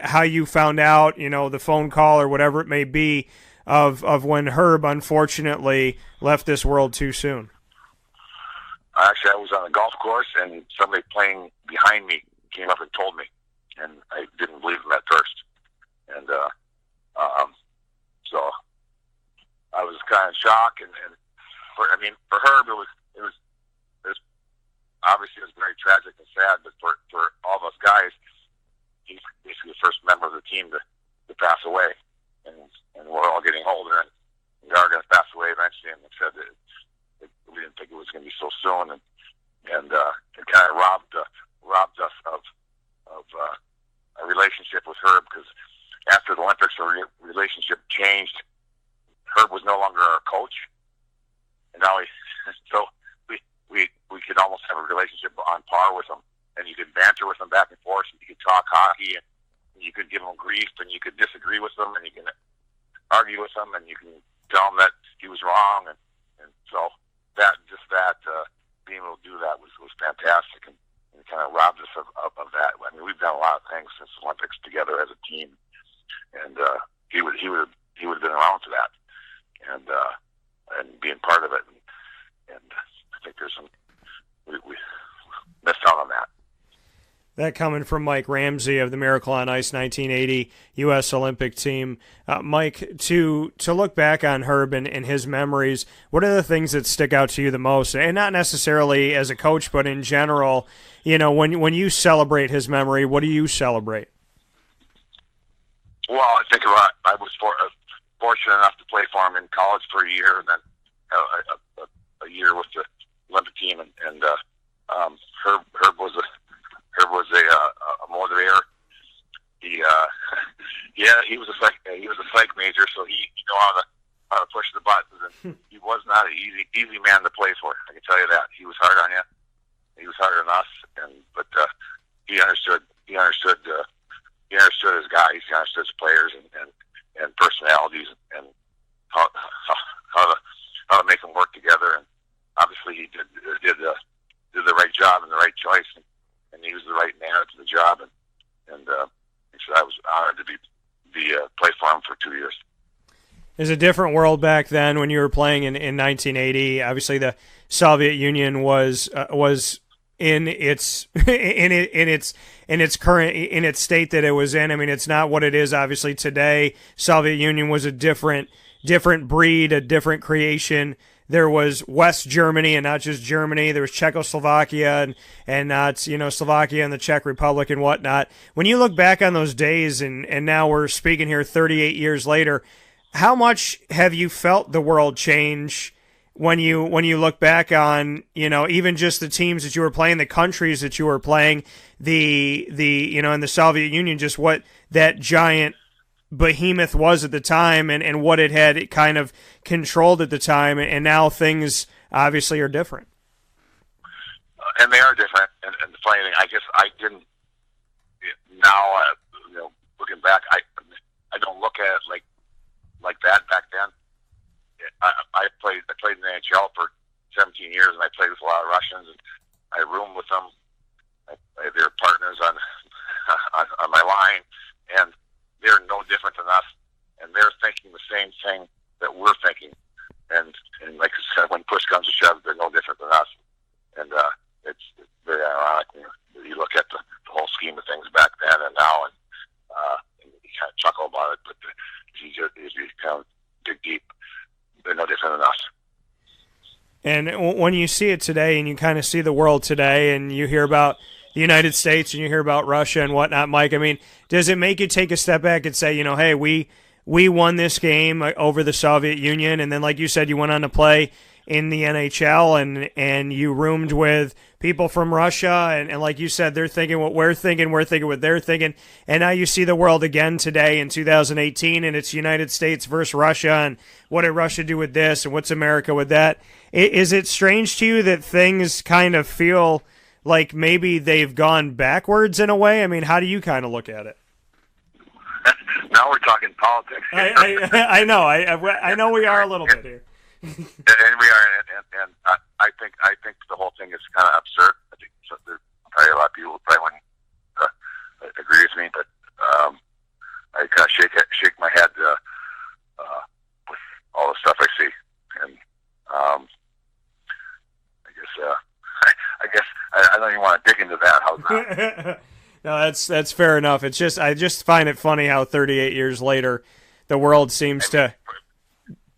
how you found out, the phone call or whatever it may be of when Herb unfortunately left this world too soon. Actually, I was on a golf course, and somebody playing behind me came up and told me, and I didn't believe him at first. And so I was kind of shocked. And for Herb, it was obviously it was very tragic and sad. But for all those guys, he's basically the first member of the team to pass away, and we're all getting older, and we are going to pass away eventually. And they said that we didn't think it was going to be so soon, and it kind of robbed us of a relationship with Herb, because after the Olympics, the relationship changed. Herb was no longer our coach, and now we could almost have a relationship on par with him, and you could banter with him back and forth, and you could talk hockey, and you could give him grief, and you could disagree with him, and you can argue with him, and you can tell him that he was wrong, and so that being able to do that was fantastic, and it kind of robbed us of that. I mean, we've done a lot of things since the Olympics together as a team, and he would have been around for that, and being part of it, and I think we missed out on that. That coming from Mike Ramsey of the Miracle on Ice 1980 U.S. Olympic team. Mike, to look back on Herb and his memories, what are the things that stick out to you the most? And not necessarily as a coach, but in general, when you celebrate his memory, what do you celebrate? Well, I think I was fortunate enough to play for him in college for a year, and then a year with the Olympic team, and Herb was a motivator. He was a psych major, so he knew how to push the buttons, and he was not an easy man to play for. I can tell you that. He was hard on you. He was harder on us, but he understood his guys, he understood his players, and personalities, and how to make them work together. And obviously, he did the right job and the right choice, and he was the right man to the job, and so I was honored to be play for him for 2 years. There's a different world back then when you were playing in 1980. Obviously, the Soviet Union was in its current state that it was in. I mean, it's not what it is obviously today. Soviet Union was a different breed, a different creation. There was West Germany, and not just Germany. There was Czechoslovakia and not, Slovakia and the Czech Republic and whatnot. When you look back on those days, and now we're speaking here 38 years later, how much have you felt the world change when you look back on, even just the teams that you were playing, the countries that you were playing, in the Soviet Union, just what that giant behemoth was at the time and what it had kind of controlled at the time, and now things obviously are different. And they are different. And the funny thing, I guess I didn't. Now, looking back, I don't look at it like that back then. I played in the NHL for 17 years, and I played with a lot of Russians, and I roomed with them. They were partners on my line, and they're no different than us, and they're thinking the same thing that we're thinking. And like I said, when push comes to shove, they're no different than us. And it's very ironic when you look at the whole scheme of things back then and now, and you kind of chuckle about it, but if you kind of dig deep, they're no different than us. And when you see it today and you kind of see the world today and you hear about the United States and you hear about Russia and whatnot, Mike, I mean, does it make you take a step back and say, hey, we won this game over the Soviet Union, and then like you said, you went on to play in the NHL and you roomed with people from Russia, and like you said, they're thinking what we're thinking what they're thinking, and now you see the world again today in 2018, and it's United States versus Russia, and what did Russia do with this, and what's America with that? Is it strange to you that things kind of feel like maybe they've gone backwards in a way? I mean, how do you kind of look at it? Now we're talking politics. I know. I know we are a little bit here. And we are, and I think the whole thing is kind of absurd. I think there's probably a lot of people who probably wouldn't agree with me, but I kind of shake my head with all the stuff I see, and I guess I don't even want to dig into that. How's that? No, that's fair enough. It's just I just find it funny how 38 years later, the world seems to.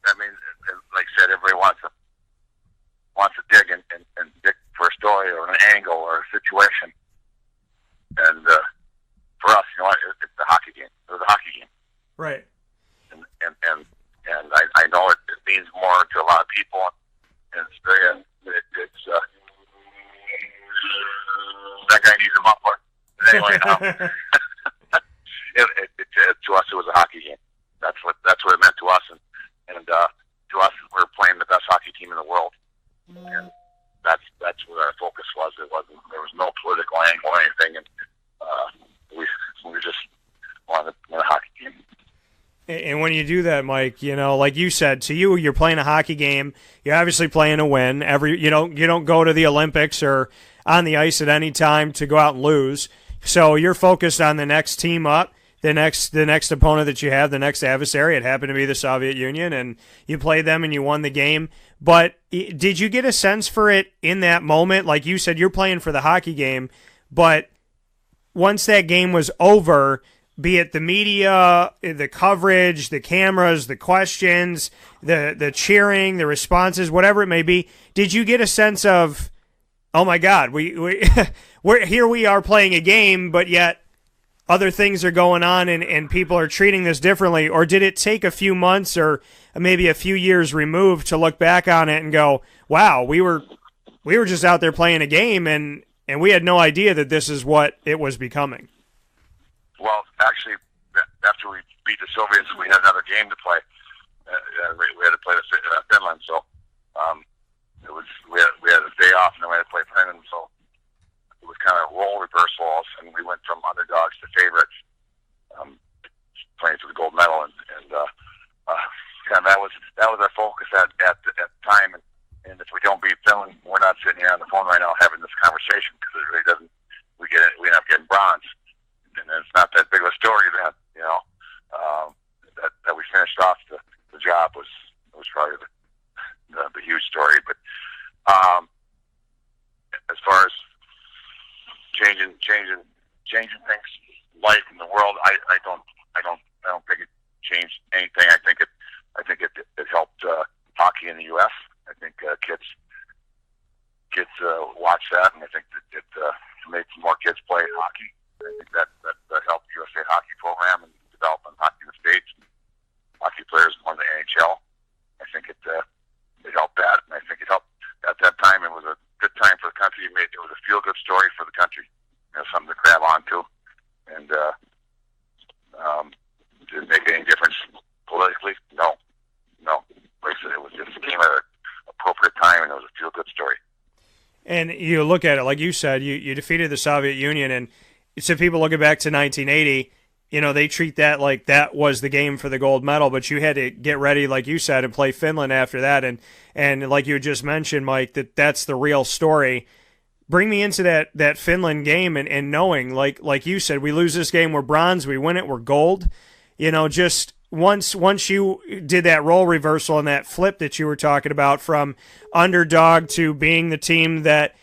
I mean, like I said, everybody wants to dig and dig for a story or an angle or a situation. And for us, it's the hockey game. It was a hockey game, right? And I know it means more to a lot of people, and it's very it's that guy needs a muffler. But anyway, to us, it was a hockey game. That's what it meant to us, and to us, we're playing the best hockey team in the world, and that's where our focus was. There was no political angle or anything, and we just wanted to win a hockey game. And when you do that, Mike, like you said, to you, you're playing a hockey game. You're obviously playing to win. You don't go to the Olympics or on the ice at any time to go out and lose. So you're focused on the next team up, the next opponent that you have, the next adversary. It happened to be the Soviet Union, and you played them and you won the game. But did you get a sense for it in that moment? Like you said, you're playing for the hockey game, but once that game was over, be it the media, the coverage, the cameras, the questions, the cheering, the responses, whatever it may be, did you get a sense of, oh my God, we're here, we are playing a game, but yet other things are going on and people are treating this differently? Or did it take a few months or maybe a few years removed to look back on it and go, wow, we were just out there playing a game and we had no idea that this is what it was becoming? Well, actually, after we beat the Soviets, we had another game to play. We had to play Finland, so we had a day off, and then we had to play Finland. So it was kind of role reversals, and we went from underdogs to favorites, playing for the gold medal, and kind of that was our focus at the time. And if we don't beat Finland, we're not sitting here on the phone right now having this conversation, because it really doesn't. We end up getting bronze. And it's not that big of a story that that we finished off the job was probably the huge story. But as far as changing things, life in the world, I don't think it changed anything. I think it helped hockey in the U.S. I think kids watch that, and I think that it made some more kids play hockey. I think that helped the U.S.A. hockey program and development hockey in the States. Hockey players won the NHL. I think it helped that, and I think it helped at that time. It was a good time for the country. It was a feel-good story for the country. Something to grab onto, and to make And you look at it, like you said, you defeated the Soviet Union, and so people looking back to 1980, they treat that like that was the game for the gold medal, but you had to get ready, like you said, and play Finland after that. And like you just mentioned, Mike, that's the real story. Bring me into that Finland game and knowing, like you said, we lose this game, we're bronze, we win it, we're gold. Just once you did that role reversal and that flip that you were talking about from underdog to being the team that,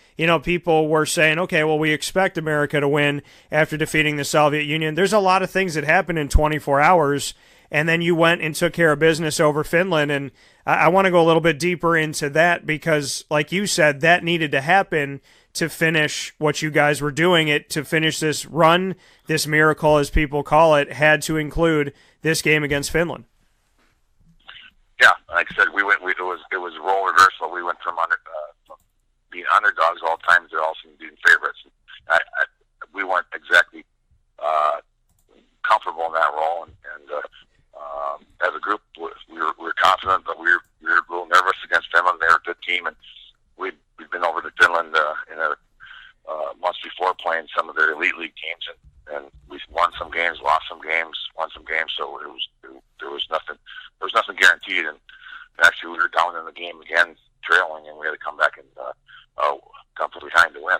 people were saying, okay, well, we expect America to win after defeating the Soviet Union. There's a lot of things that happened in 24 hours, and then you went and took care of business over Finland. And I want to go a little bit deeper into that because, like you said, that needed to happen to finish what you guys were doing. To finish this run, this miracle, as people call it, had to include this game against Finland. Yeah, like I said, it was role reversal. We went from being underdogs all the time to also being favorites. We weren't exactly comfortable in that role, and as a group, we were confident, but we were a little nervous against Finland. They're a good team, and we'd been over to Finland in months before playing some of their elite league games, and we won some games, lost some games, won some games. So there was nothing guaranteed, and actually we were down in the game again, trailing, and we had to come back and come from behind to win.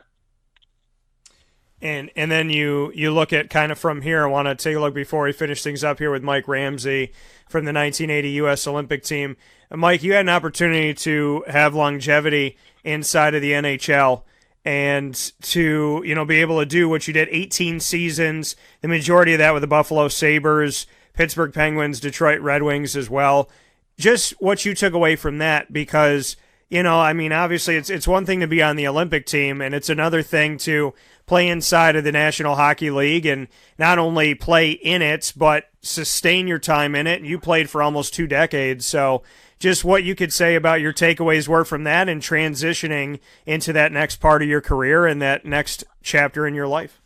And then you look at kind of from here. I want to take a look before we finish things up here with Mike Ramsey from the 1980 U.S. Olympic team. Mike, you had an opportunity to have longevity inside of the NHL and to be able to do what you did, 18 seasons, the majority of that with the Buffalo Sabres, Pittsburgh Penguins, Detroit Red Wings as well. Just what you took away from that, because obviously it's one thing to be on the Olympic team, and it's another thing to play inside of the National Hockey League and not only play in it, but sustain your time in it. And you played for almost 2 decades. So just what you could say about your takeaways were from that and transitioning into that next part of your career and that next chapter in your life.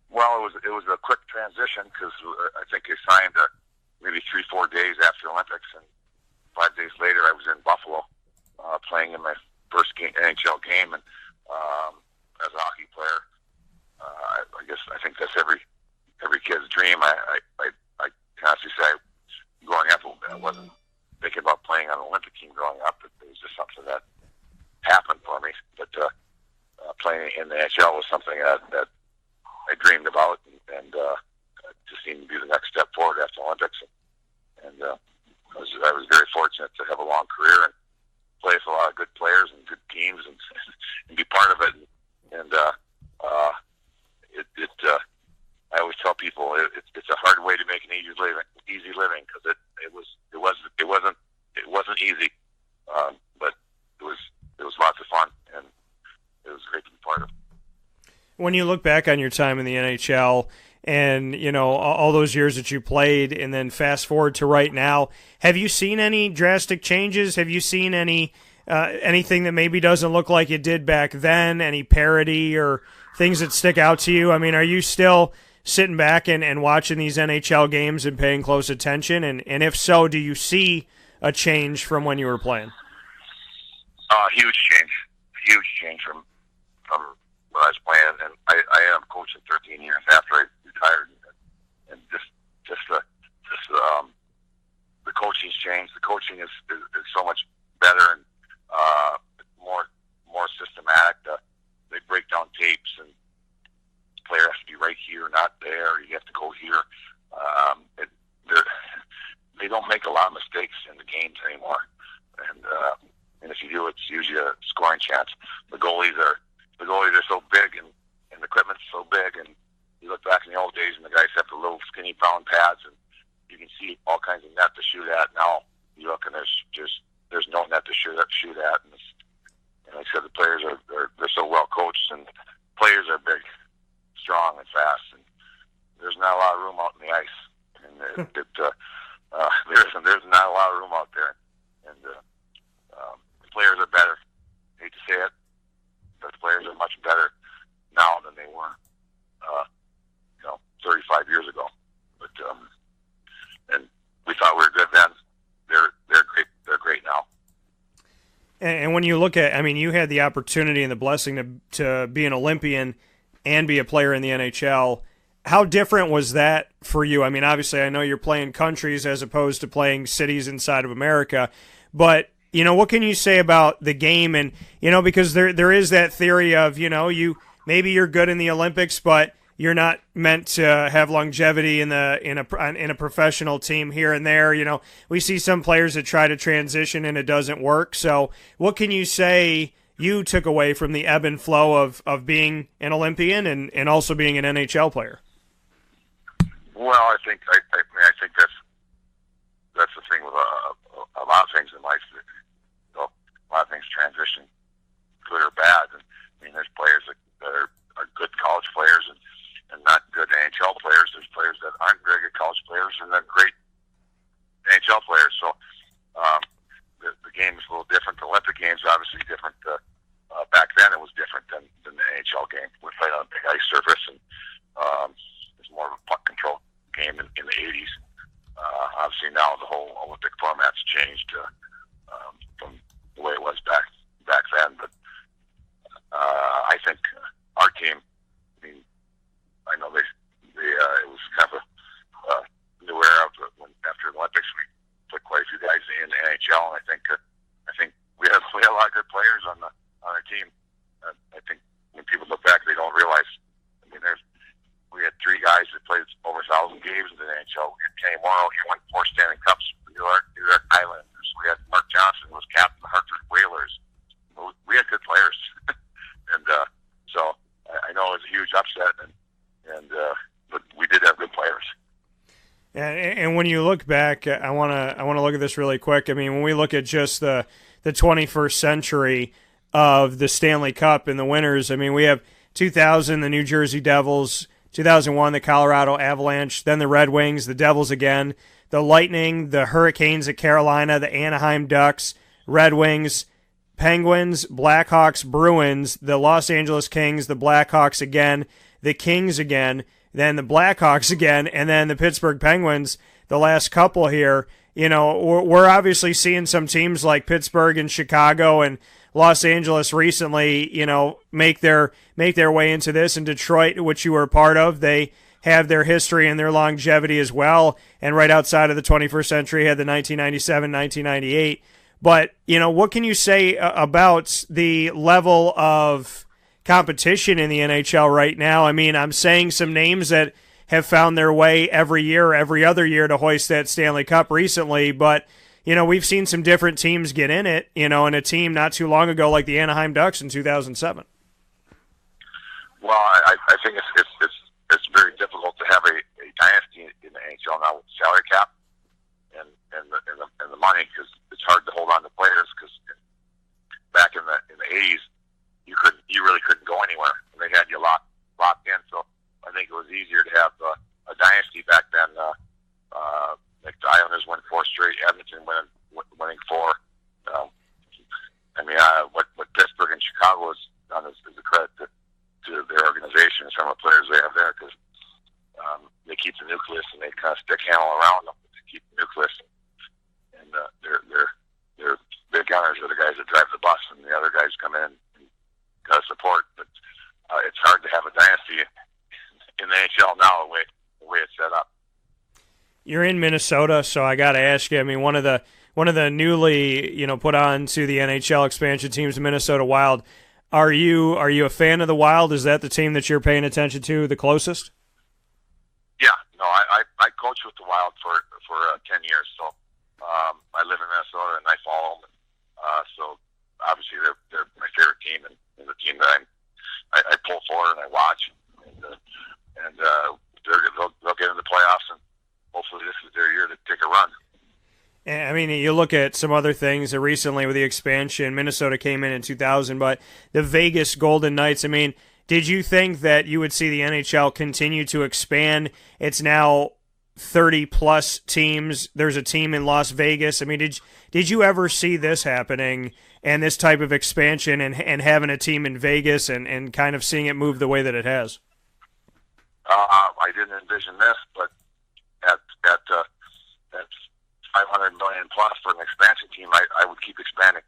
Well, it was a quick transition because I think I signed maybe 3-4 days after the Olympics, and 5 days later I was in Buffalo playing in my first NHL game, and as a hockey player, I think that's every kid's dream. I honestly say, growing up, I wasn't thinking about playing on an Olympic team growing up. It was just something that happened for me. But playing in the NHL was something that I dreamed about, and just seemed to be the next step forward after the Olympics. And I was very fortunate to have a long career and play with a lot of good players and good teams and be part of it. And I always tell people it's a hard way to make an easy living because it wasn't easy, but it was lots of fun, and it was great to be part of. When you look back on your time in the NHL and all those years that you played, and then fast forward to right now, have you seen any drastic changes? Have you seen anything that maybe doesn't look like it did back then? Any parity or things that stick out to you? I mean, are you still sitting back and watching these NHL games and paying close attention? And if so, do you see a change from when you were playing? Huge change from when I was playing, and I am coaching 13 years after I retired, and just the coaching's changed. The coaching is so much better and more systematic. They break down tapes, and the player has to be right here, not there. You have to go here. They don't make a lot of mistakes in the games anymore, and if you do, it's usually a scoring chance. The goalies are so big, and the equipment's so big, and you look back in the old days and the guys have the little skinny brown pads, and you can see all kinds of net to shoot at. Now you look and there's no net to shoot at, and like I said, the players they're so well coached, and players are big, strong, and fast, and there's not a lot of room out in the ice, and there's not a lot of room out there, and the players are better. I hate to say it, but the players are much better now than they were 35 years ago. But and we thought we were good then. They're great. They're great now. And when you look at, I mean, you had the opportunity and the blessing to be an Olympian and be a player in the NHL. How different was that for you? I mean, obviously, I know you're playing countries as opposed to playing cities inside of America, but what can you say about the game? And because there is that theory of maybe you're good in the Olympics, but you're not meant to have longevity in a professional team here and there. We see some players that try to transition and it doesn't work. So, what can you say you took away from the ebb and flow of being an Olympian and also being an NHL player? Well, I think that's the thing with a lot of things in life. A lot of things transition, good or bad. And I mean, there's players that are good college players and not good NHL players. There's players that aren't very good college players and then great NHL players. So the game is a little different. The Olympic games obviously different. Back then, it was different than the NHL game. We played on a big ice surface, and it's more of a puck control game in the 80s. Obviously, now the whole Olympic format's changed from the way it was back then. But I think our team. I mean, I know it was kind of a new era when after the Olympics we put quite a few guys in the NHL, and I think we had a lot of good players on our team. I think when people look back, they don't realize. I mean, we had 3 guys that played over 1,000 games in the NHL. We had Kenny Morrow, he won 4 Stanley Cups for New York Islanders. We had Mark Johnson, who was captain of the Hartford Whalers. We had good players, and so I know it was a huge upset, but we did have good players. And when you look back, I want to look at this really quick. I mean, when we look at just the 21st century of the Stanley Cup and the winners, I mean, we have 2000, the New Jersey Devils, 2001, the Colorado Avalanche, then the Red Wings, the Devils again, the Lightning, the Hurricanes of Carolina, the Anaheim Ducks, Red Wings, Penguins, Blackhawks, Bruins, the Los Angeles Kings, the Blackhawks again, the Kings again, then the Blackhawks again, and then the Pittsburgh Penguins, the last couple here. We're obviously seeing some teams like Pittsburgh and Chicago and Los Angeles recently, make their way into this. And Detroit, which you were a part of, they have their history and their longevity as well. And right outside of the 21st century, had the 1997, 1998. But, what can you say about the level of competition in the NHL right now? I mean, I'm saying some names that have found their way every other year to hoist that Stanley Cup recently, but we've seen some different teams get in it, and a team not too long ago like the Anaheim Ducks in 2007. Well, I think it's very difficult to have a dynasty in the NHL now with the salary cap and the money, because it's hard to hold on to players, because back in the 80s you really couldn't go anywhere, and they had you locked in. So I think it was easier to have a dynasty back then. Like the Islanders won 4 straight, Edmonton winning 4. What Pittsburgh and Chicago has done is a credit to their organization and some of the players they have there, because they keep the nucleus and they kind of stick handle around them to keep the nucleus. And they're big gunners are the guys that drive the bus, and the other guys come in and kind of support. But it's hard to have a dynasty in the NHL now, the way it's set up. You're in Minnesota, so I got to ask you. I mean, one of the newly put on to the NHL expansion teams, the Minnesota Wild. Are you a fan of the Wild? Is that the team that you're paying attention to the closest? Yeah, no, I coached with the Wild for 10 years, so I live in Minnesota and I follow them. So obviously they're my favorite team and the team that I pull for and I watch, and they'll get in the playoffs, and hopefully this is their year to take a run. I mean, you look at some other things recently with the expansion. Minnesota came in 2000, but the Vegas Golden Knights, I mean, did you think that you would see the NHL continue to expand? It's now 30-plus teams. There's a team in Las Vegas. I mean, did you ever see this happening and this type of expansion and having a team in Vegas and kind of seeing it move the way that it has? I didn't envision this, but at 500 million plus for an expansion team, I would keep expanding.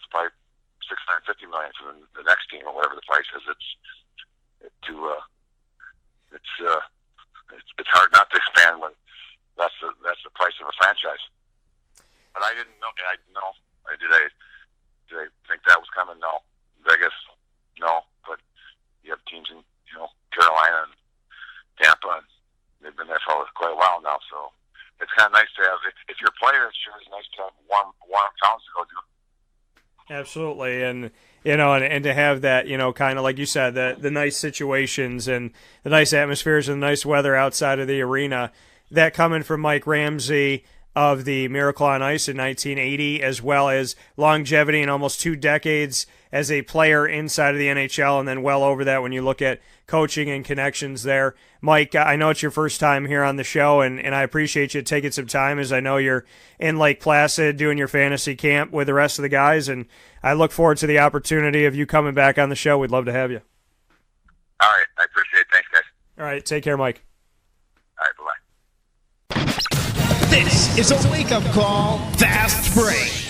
it's probably $650 million for the next team or whatever the price is. It's hard not to expand when that's the price of a franchise. But I didn't know. Did I think that was coming? No. Vegas, no. But you have teams in Carolina and Tampa, and they've been there for quite a while now. So it's kind of nice to have. If you're a player, it sure is nice to have warm towns to go to. Absolutely, and and to have that, kind of like you said, the nice situations and the nice atmospheres and the nice weather outside of the arena. That coming from Mike Ramsey of the Miracle on Ice in 1980, as well as longevity in almost 2 decades as a player inside of the NHL, and then well over that when you look at coaching and connections there. Mike, I know it's your first time here on the show, and I appreciate you taking some time, as I know you're in Lake Placid doing your fantasy camp with the rest of the guys, and I look forward to the opportunity of you coming back on the show. We'd love to have you. All right. I appreciate it. Thanks, guys. All right. Take care, Mike. All right. Bye-bye. This is a wake-up call, fast break.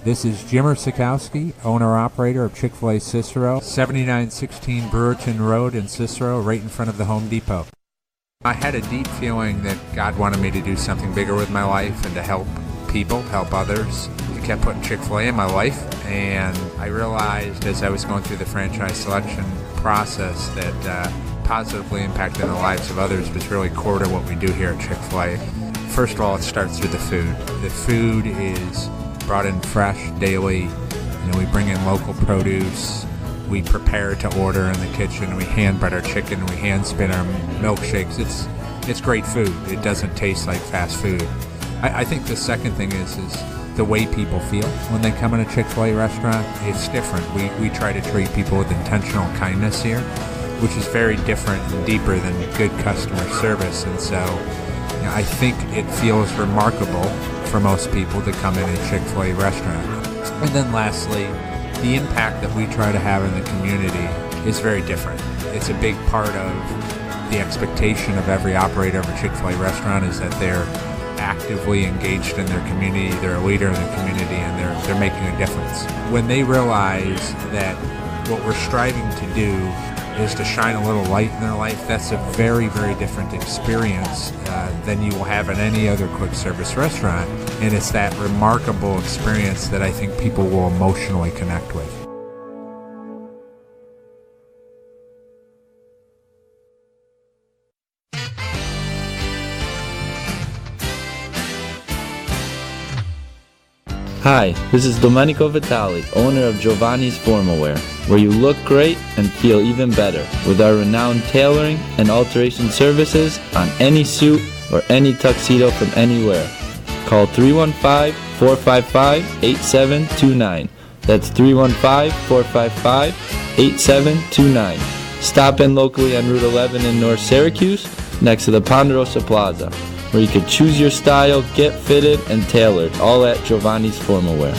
This is Jimmer Sikowski, owner-operator of Chick-fil-A Cicero, 7916 Brewerton Road in Cicero, right in front of the Home Depot. I had a deep feeling that God wanted me to do something bigger with my life and to help people, help others. He kept putting Chick-fil-A in my life, and I realized as I was going through the franchise selection process that positively impacting the lives of others was really core to what we do here at Chick-fil-A. First of all, it starts with the food. The food is brought in fresh daily. We bring in local produce. We prepare to order in the kitchen. We hand bread our chicken. We hand spin our milkshakes. It's great food. It doesn't taste like fast food. I think the second thing is the way people feel when they come in a Chick-fil-A restaurant. It's different. We try to treat people with intentional kindness here, which is very different and deeper than good customer service. And so I think it feels remarkable for most people to come in a Chick-fil-A restaurant. And then lastly, the impact that we try to have in the community is very different. It's a big part of the expectation of every operator of a Chick-fil-A restaurant is that they're actively engaged in their community, they're a leader in the community, and they're making a difference. When they realize that what we're striving to do is to shine a little light in their life, that's a very, very different experience than you will have in any other quick service restaurant. And it's that remarkable experience that I think people will emotionally connect with. Hi, this is Domenico Vitali, owner of Giovanni's Formal Wear, where you look great and feel even better with our renowned tailoring and alteration services on any suit or any tuxedo from anywhere. Call 315-455-8729. That's 315-455-8729. Stop in locally on Route 11 in North Syracuse, next to the Ponderosa Plaza, where you can choose your style, get fitted, and tailored, all at Giovanni's Formal Wear.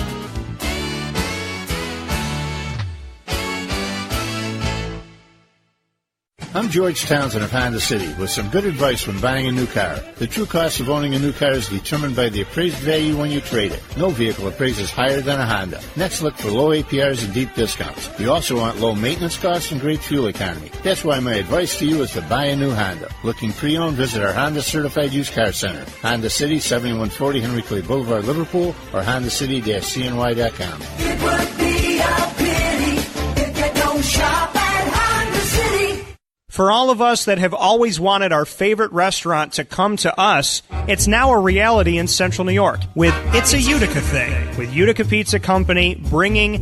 I'm George Townsend of Honda City with some good advice when buying a new car. The true cost of owning a new car is determined by the appraised value when you trade it. No vehicle appraises higher than a Honda. Next, look for low APRs and deep discounts. You also want low maintenance costs and great fuel economy. That's why my advice to you is to buy a new Honda. Looking pre-owned, visit our Honda Certified Used Car Center. Honda City, 7140 Henry Clay Boulevard, Liverpool, or HondaCity-CNY.com. It would be a pity if you don't shop at Honda City. For all of us that have always wanted our favorite restaurant to come to us, it's now a reality in Central New York with It's a Utica Thing, with Utica Pizza Company bringing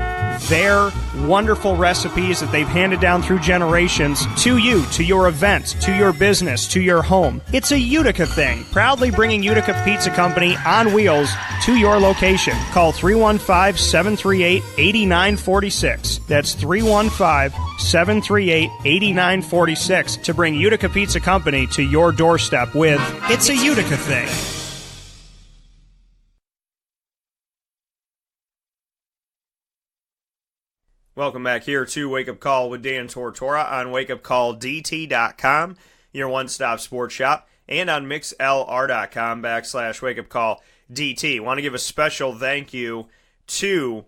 their wonderful recipes that they've handed down through generations to you, to your event, to your business, to your home. It's a Utica Thing, proudly bringing Utica Pizza Company on wheels to your location. Call 315-738-8946. That's 315-738-8946 to bring Utica Pizza Company to your doorstep with It's a Utica Thing. Welcome back here to Wake Up Call with Dan Tortora on wakeupcalldt.com, your one-stop sports shop, and on mixlr.com /wakeupcalldt. Want to give a special thank you to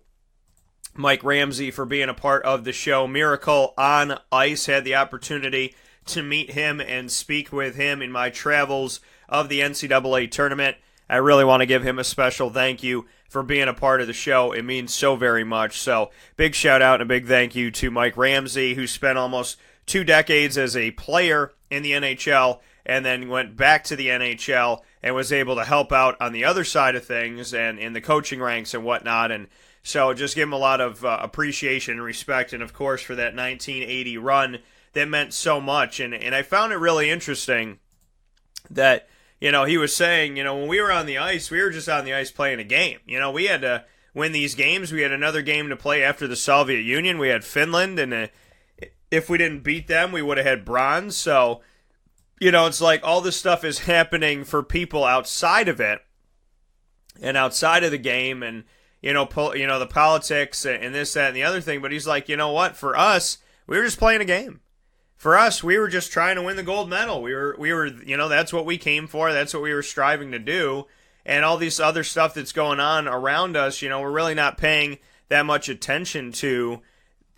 Mike Ramsey for being a part of the show. Miracle on Ice, had the opportunity to meet him and speak with him in my travels of the NCAA tournament. I really want to give him a special thank you for being a part of the show. It means so very much. So big shout out and a big thank you to Mike Ramsey, who spent almost 2 decades as a player in the NHL and then went back to the NHL and was able to help out on the other side of things and in the coaching ranks and whatnot. And so just give him a lot of appreciation and respect, and of course for that 1980 run that meant so much. And I found it really interesting that, he was saying, when we were on the ice, we were just on the ice playing a game. We had to win these games. We had another game to play after the Soviet Union. We had Finland, and if we didn't beat them, we would have had bronze. So, it's like all this stuff is happening for people outside of it and outside of the game and, the politics and this, that, and the other thing. But he's like, what? For us, we were just playing a game. For us, we were just trying to win the gold medal. We were, that's what we came for. That's what we were striving to do. And all this other stuff that's going on around us, we're really not paying that much attention to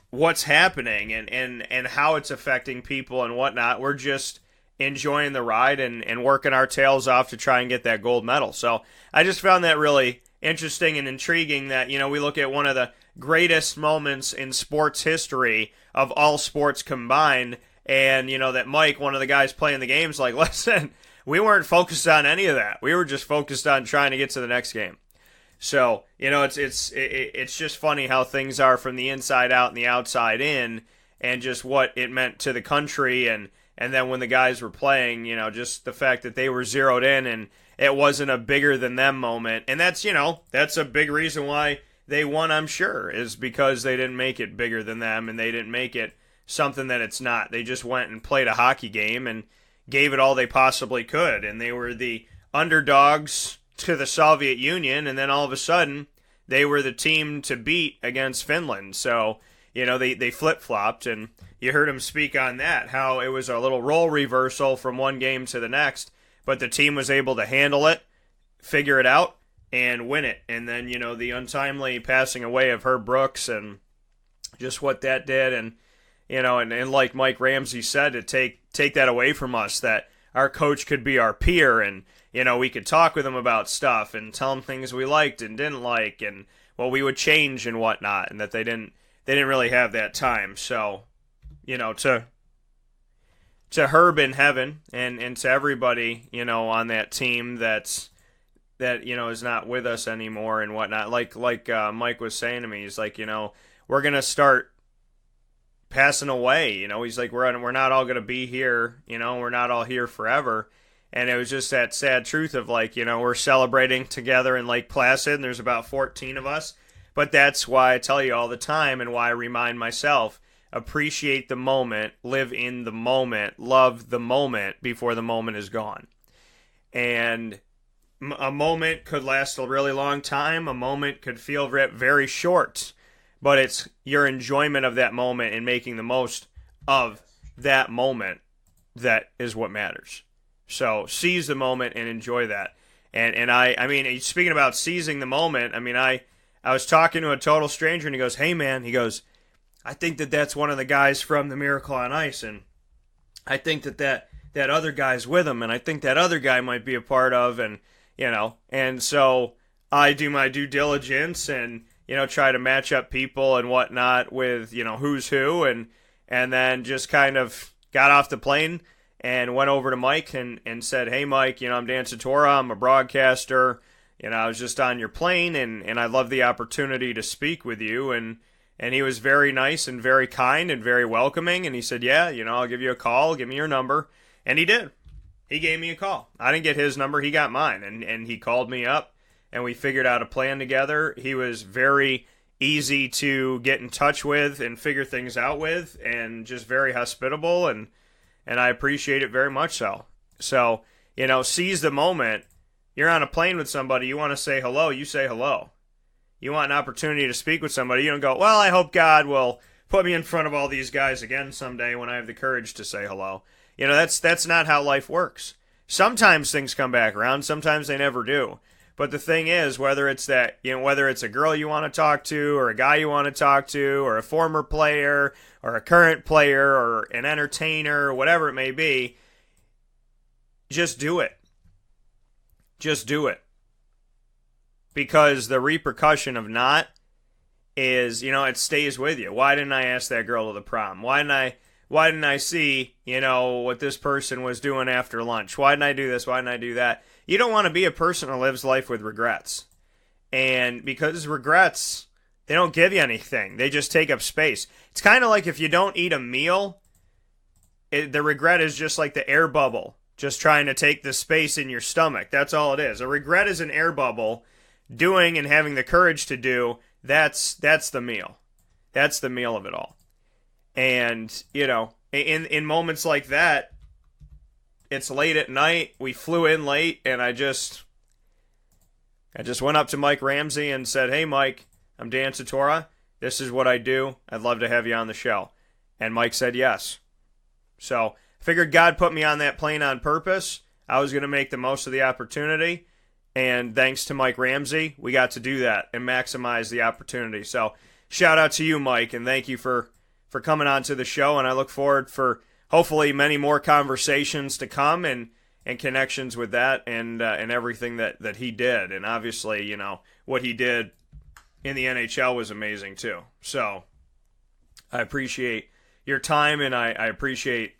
what's happening and how it's affecting people and whatnot. We're just enjoying the ride and working our tails off to try and get that gold medal. So I just found that really interesting and intriguing that, we look at one of the greatest moments in sports history of all sports combined. And, that Mike, one of the guys playing the game's like, listen, we weren't focused on any of that. We were just focused on trying to get to the next game. So, it's just funny how things are from the inside out and the outside in, and just what it meant to the country. And then when the guys were playing, just the fact that they were zeroed in and it wasn't a bigger than them moment. And that's, that's a big reason why they won, I'm sure, is because they didn't make it bigger than them and they didn't make it something that it's not. They just went and played a hockey game and gave it all they possibly could. And they were the underdogs to the Soviet Union, and then all of a sudden they were the team to beat against Finland. So, they flip-flopped, and you heard him speak on that, how it was a little role reversal from one game to the next, but the team was able to handle it, figure it out, and win it. And then, the untimely passing away of Herb Brooks and just what that did, and and like Mike Ramsey said, to take that away from us, that our coach could be our peer, and we could talk with him about stuff and tell him things we liked and didn't like, and what we would change and whatnot, and that they didn't really have that time. So, to Herb in heaven and to everybody, on that team that is not with us anymore and whatnot. Like Mike was saying to me, he's like, we're gonna start passing away. He's like, we're not all gonna be here. We're not all here forever. And it was just that sad truth of like, we're celebrating together in Lake Placid, and there's about 14 of us. But that's why I tell you all the time, and why I remind myself, appreciate the moment, live in the moment, love the moment before the moment is gone. And a moment could last a really long time. A moment could feel very short. But it's your enjoyment of that moment and making the most of that moment that is what matters. So seize the moment and enjoy that. And I mean, speaking about seizing the moment, I mean, I was talking to a total stranger, and he goes, hey, man, he goes, I think that's one of the guys from the Miracle on Ice, and I think that other guy's with him, and I think that other guy might be a part of, and, and so I do my due diligence and, try to match up people and whatnot with, who's who, and then just kind of got off the plane and went over to Mike and said, hey, Mike, I'm Dan Tortora, I'm a broadcaster, I was just on your plane, and I love the opportunity to speak with you, and he was very nice and very kind and very welcoming, and he said, yeah, I'll give you a call, give me your number, and he did. He gave me a call. I didn't get his number, he got mine, and he called me up, and we figured out a plan together. He was very easy to get in touch with and figure things out with, and just very hospitable, and I appreciate it very much so. So, seize the moment. You're on a plane with somebody, you want to say hello, you say hello. You want an opportunity to speak with somebody, you don't go, well, I hope God will put me in front of all these guys again someday when I have the courage to say hello. That's not how life works. Sometimes things come back around, sometimes they never do. But the thing is, whether it's that, whether it's a girl you want to talk to, or a guy you want to talk to, or a former player, or a current player, or an entertainer, or whatever it may be, just do it. Just do it. Because the repercussion of not is, it stays with you. Why didn't I ask that girl to the prom? Why didn't I see, what this person was doing after lunch? Why didn't I do this? Why didn't I do that? You don't want to be a person who lives life with regrets. And because regrets, they don't give you anything. They just take up space. It's kind of like if you don't eat a meal, the regret is just like the air bubble, just trying to take the space in your stomach. That's all it is. A regret is an air bubble. Doing and having the courage to do, that's the meal. That's the meal of it all. And, in moments like that, it's late at night. We flew in late, and I just went up to Mike Ramsey and said, "Hey, Mike, I'm Dan Tortora. This is what I do. I'd love to have you on the show." And Mike said yes. So I figured God put me on that plane on purpose. I was going to make the most of the opportunity. And thanks to Mike Ramsey, we got to do that and maximize the opportunity. So shout out to you, Mike, and thank you for coming on to the show. And I look forward for hopefully many more conversations to come and connections with that and everything that he did. And obviously, what he did in the NHL was amazing too. So I appreciate your time, and I appreciate,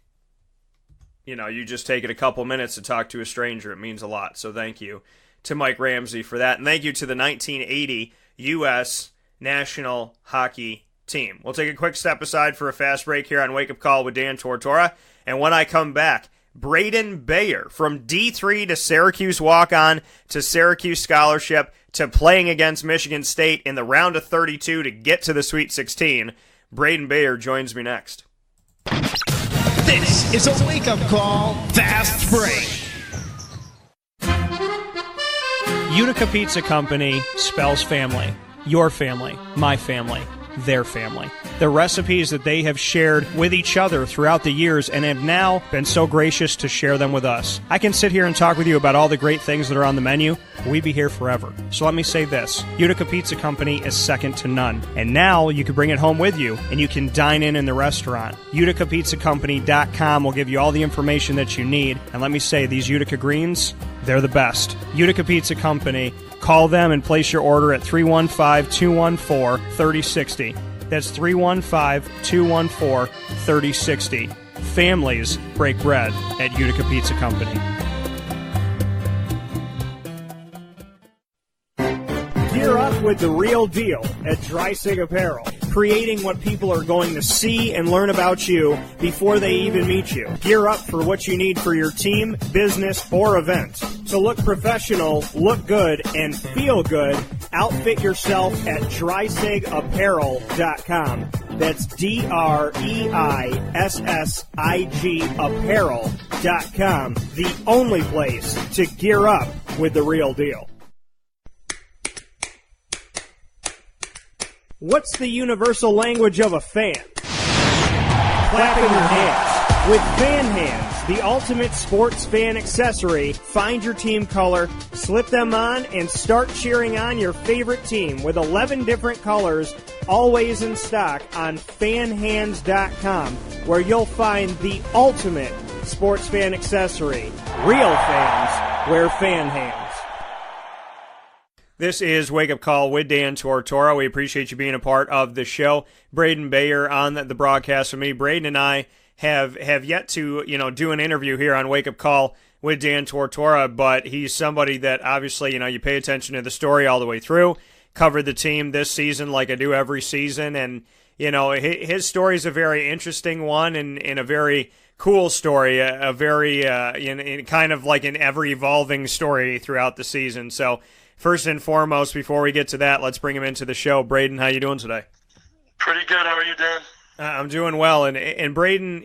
you just taking a couple minutes to talk to a stranger. It means a lot. So thank you to Mike Ramsey for that. And thank you to the 1980 U.S. National Hockey Team. We'll take a quick step aside for a fast break here on Wake Up Call with Dan Tortora. And when I come back, Braedon Bayer, from D3 to Syracuse walk-on to Syracuse scholarship to playing against Michigan State in the round of 32 to get to the Sweet 16. Braedon Bayer joins me next. This is a Wake Up Call Fast Break. Utica Pizza Company spells family. Your family, my family, their family. The recipes that they have shared with each other throughout the years and have now been so gracious to share them with us. I can sit here and talk with you about all the great things that are on the menu, but we'd be here forever. So let me say this. Utica Pizza Company is second to none. And now you can bring it home with you and you can dine in the restaurant. UticaPizzaCompany.com will give you all the information that you need. And let me say, these Utica greens, they're the best. Utica Pizza Company. Call them and place your order at 315-214-3060. That's 315-214-3060. Families break bread at Utica Pizza Company. Gear up with the real deal at Dreisig Apparel, creating what people are going to see and learn about you before they even meet you. Gear up for what you need for your team, business, or event. To look professional, look good, and feel good, outfit yourself at DreisigApparel.com. That's DREISSIG Apparel.com. The only place to gear up with the real deal. What's the universal language of a fan? Clapping your hands. With Fan Hands, the ultimate sports fan accessory, find your team color, slip them on, and start cheering on your favorite team with 11 different colors, always in stock on fanhands.com, where you'll find the ultimate sports fan accessory. Real fans wear Fan Hands. This is Wake Up Call with Dan Tortora. We appreciate you being a part of the show. Braedon Bayer on the broadcast with me. Braedon and I have yet to, do an interview here on Wake Up Call with Dan Tortora, but he's somebody that obviously, you pay attention to the story all the way through, covered the team this season like I do every season, and, his story is a very interesting one and a very cool story, a very, kind of like an ever-evolving story throughout the season. So, first and foremost, before we get to that, let's bring him into the show. Braedon, how you doing today? Pretty good. How are you, Dan? I'm doing well. And Braedon,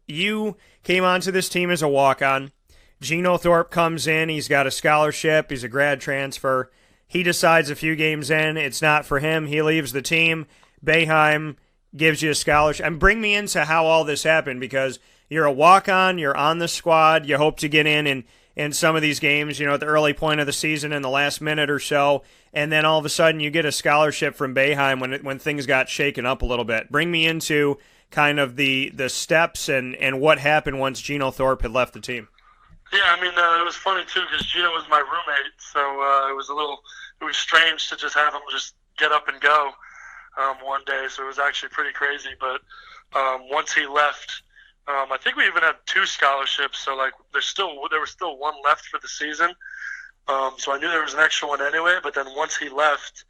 you came onto this team as a walk-on. Gino Thorpe comes in. He's got a scholarship. He's a grad transfer. He decides a few games in it's not for him. He leaves the team. Boeheim gives you a scholarship. And bring me into how all this happened, because you're a walk-on. You're on the squad. You hope to get in in some of these games, at the early point of the season in the last minute or so, and then all of a sudden you get a scholarship from Boeheim when things got shaken up a little bit. Bring me into kind of the steps and what happened once Gino Thorpe had left the team. Yeah, I mean, it was funny, too, because Gino was my roommate, so it was strange to just have him just get up and go one day, so it was actually pretty crazy. But once he left, I think we even had 2 scholarships, so like there was still one left for the season. So I knew there was an extra one anyway, but then once he left,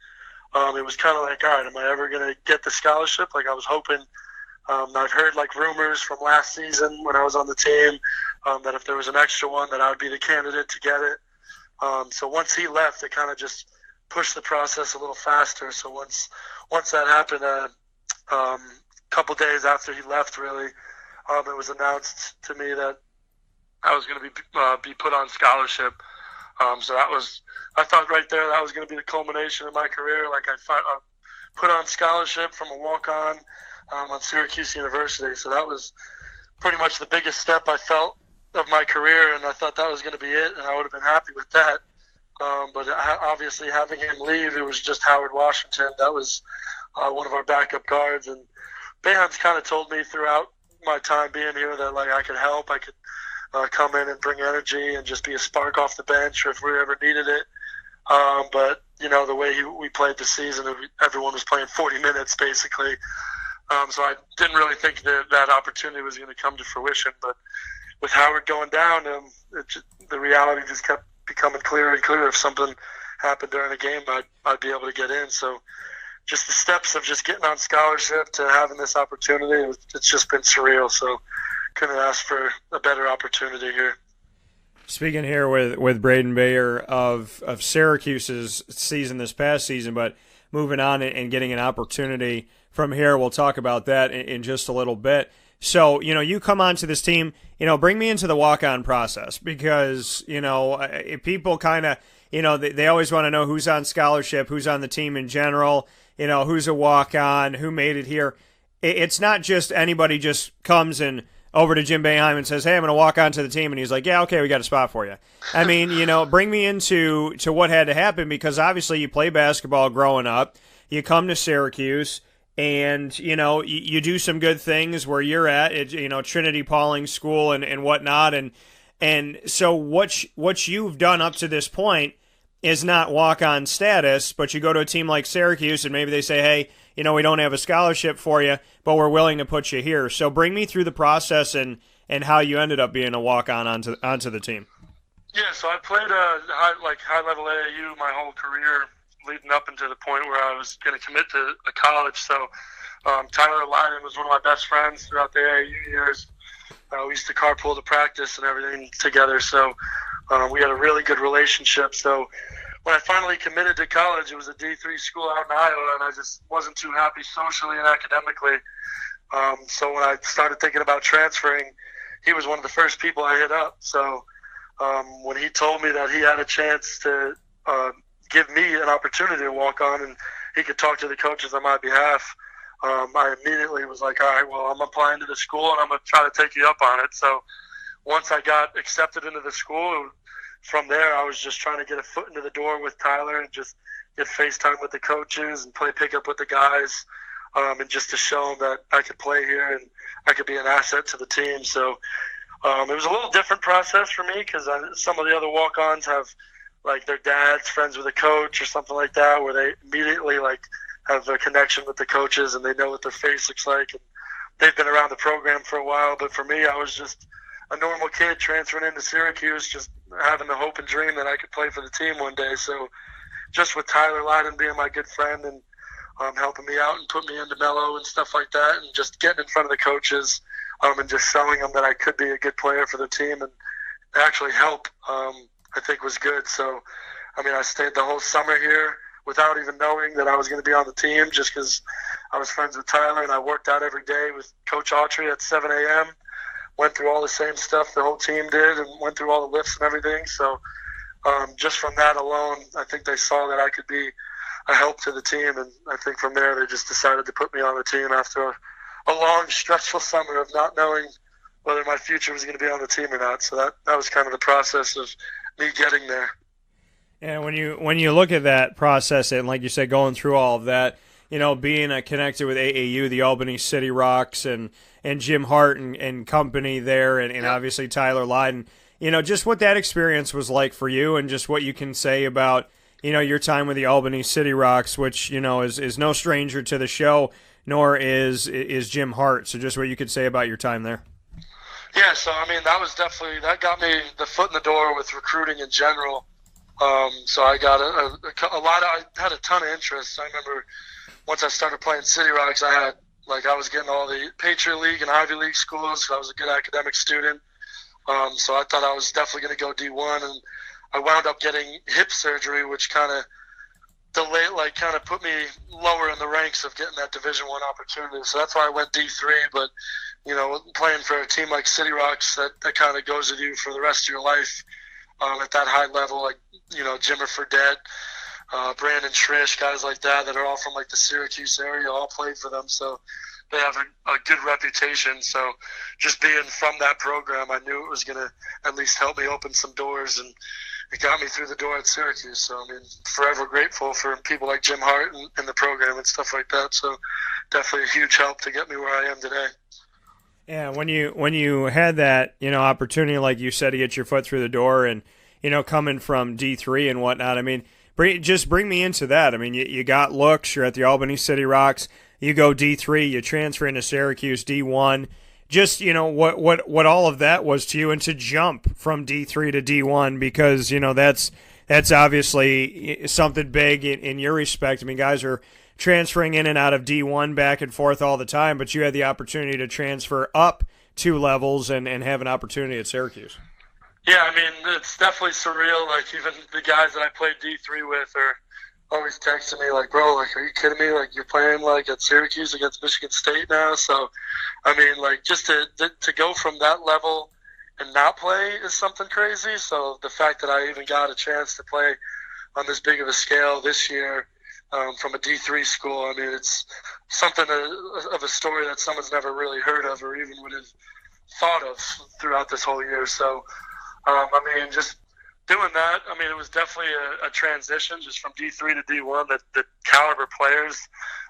it was kind of like, all right, am I ever going to get the scholarship? Like I was hoping. I've heard like rumors from last season when I was on the team that if there was an extra one that I would be the candidate to get it. So once he left, it kind of just pushed the process a little faster. So once that happened, a couple days after he left, really, it was announced to me that I was going to be put on scholarship. So I thought right there that was going to be the culmination of my career. Like I put on scholarship from a walk-on on Syracuse University. So that was pretty much the biggest step I felt of my career, and I thought that was going to be it, and I would have been happy with that. But obviously having him leave, it was just Howard Washington. That was one of our backup guards, and Boeheim's kind of told me throughout my time being here that like I could help. I could come in and bring energy and just be a spark off the bench or if we ever needed it. But, the way we played the season, everyone was playing 40 minutes basically. So I didn't really think that opportunity was going to come to fruition. But with Howard going down, the reality just kept becoming clearer and clearer. If something happened during a game, I'd be able to get in. So just the steps of just getting on scholarship to having this opportunity, it's just been surreal. So couldn't ask for a better opportunity here. Speaking here with Braedon Bayer of Syracuse's season this past season, but moving on and getting an opportunity from here, we'll talk about that in just a little bit. So, you come onto this team, bring me into the walk-on process because, people kind of, they always want to know who's on scholarship, who's on the team in general, who's a walk-on, who made it here. It's not just anybody just comes and over to Jim Boeheim and says, hey, I'm going to walk onto the team. And he's like, yeah, okay, we got a spot for you. I mean, bring me into what had to happen because obviously you play basketball growing up. You come to Syracuse and, you do some good things where you're at, Trinity Pauling School and whatnot. And so what you've done up to this point is not walk-on status, but you go to a team like Syracuse and maybe they say, hey, we don't have a scholarship for you, but we're willing to put you here. So bring me through the process and how you ended up being a walk-on onto the team. Yeah, so I played high-level AAU my whole career leading up into the point where I was going to commit to a college. So Tyler Lydon was one of my best friends throughout the AAU years. We used to carpool to practice and everything together. So we had a really good relationship. So when I finally committed to college, it was a D-III school out in Iowa, and I just wasn't too happy socially and academically. So when I started thinking about transferring, he was one of the first people I hit up. So when he told me that he had a chance to give me an opportunity to walk on and he could talk to the coaches on my behalf, I immediately was like, all right, well, I'm applying to the school, and I'm going to try to take you up on it. So once I got accepted into the school, from there, I was just trying to get a foot into the door with Tyler and just get FaceTime with the coaches and play pickup with the guys, and just to show them that I could play here and I could be an asset to the team. So it was a little different process for me because some of the other walk-ons have like their dad's friends with a coach or something like that, where they immediately like have a connection with the coaches and they know what their face looks like and they've been around the program for a while. But for me, I was just a normal kid transferring into Syracuse, just having the hope and dream that I could play for the team one day. So just with Tyler Lydon being my good friend and helping me out and put me into Mello and stuff like that, and just getting in front of the coaches and just showing them that I could be a good player for the team and actually help, I think was good. So, I mean, I stayed the whole summer here without even knowing that I was going to be on the team, just because I was friends with Tyler and I worked out every day with Coach Autry at 7 a.m., went through all the same stuff the whole team did and went through all the lifts and everything. So just from that alone, I think they saw that I could be a help to the team. And I think from there, they just decided to put me on the team after a long, stressful summer of not knowing whether my future was going to be on the team or not. So that was kind of the process of me getting there. And when you look at that process and, like you said, going through all of that, being connected with AAU, the Albany City Rocks, and Jim Hart and company there, and obviously Tyler Lydon, just what that experience was like for you, and just what you can say about your time with the Albany City Rocks, which is no stranger to the show, nor is Jim Hart. So just what you could say about your time there. Yeah, so I mean that got me the foot in the door with recruiting in general. So I got I had a ton of interest. I remember once I started playing City Rocks, I was getting all the Patriot League and Ivy League schools. So I was a good academic student. So I thought I was definitely going to go D1, and I wound up getting hip surgery, which kind of put me lower in the ranks of getting that Division I opportunity. So that's why I went D3. But playing for a team like City Rocks, that kind of goes with you for the rest of your life. At that high level, like, Jimmer Fredette, Brandon Trish, guys like that are all from, like, the Syracuse area, all played for them. So they have a good reputation. So just being from that program, I knew it was going to at least help me open some doors, and it got me through the door at Syracuse. So, I mean, forever grateful for people like Jim Hart and the program and stuff like that. So definitely a huge help to get me where I am today. Yeah, when you had that, opportunity, like you said, to get your foot through the door and, coming from D3 and whatnot, I mean, just bring me into that. I mean, you got looks, you're at the Albany City Rocks, you go D3, you transfer into Syracuse D1. Just, what all of that was to you, and to jump from D3 to D1, because, that's obviously something big in your respect. I mean, guys are transferring in and out of D1 back and forth all the time, but you had the opportunity to transfer up 2 levels and have an opportunity at Syracuse. Yeah, I mean, it's definitely surreal. Like, even the guys that I played D3 with are always texting me, like, bro, like, are you kidding me? Like, you're playing, like, at Syracuse against Michigan State now? So, I mean, like, just to go from that level and not play is something crazy. So the fact that I even got a chance to play on this big of a scale this year, from a D3 school, I mean, it's something of a story that someone's never really heard of or even would have thought of throughout this whole year. So, I mean, just doing that, I mean, it was definitely a transition just from D3 to D1, the caliber players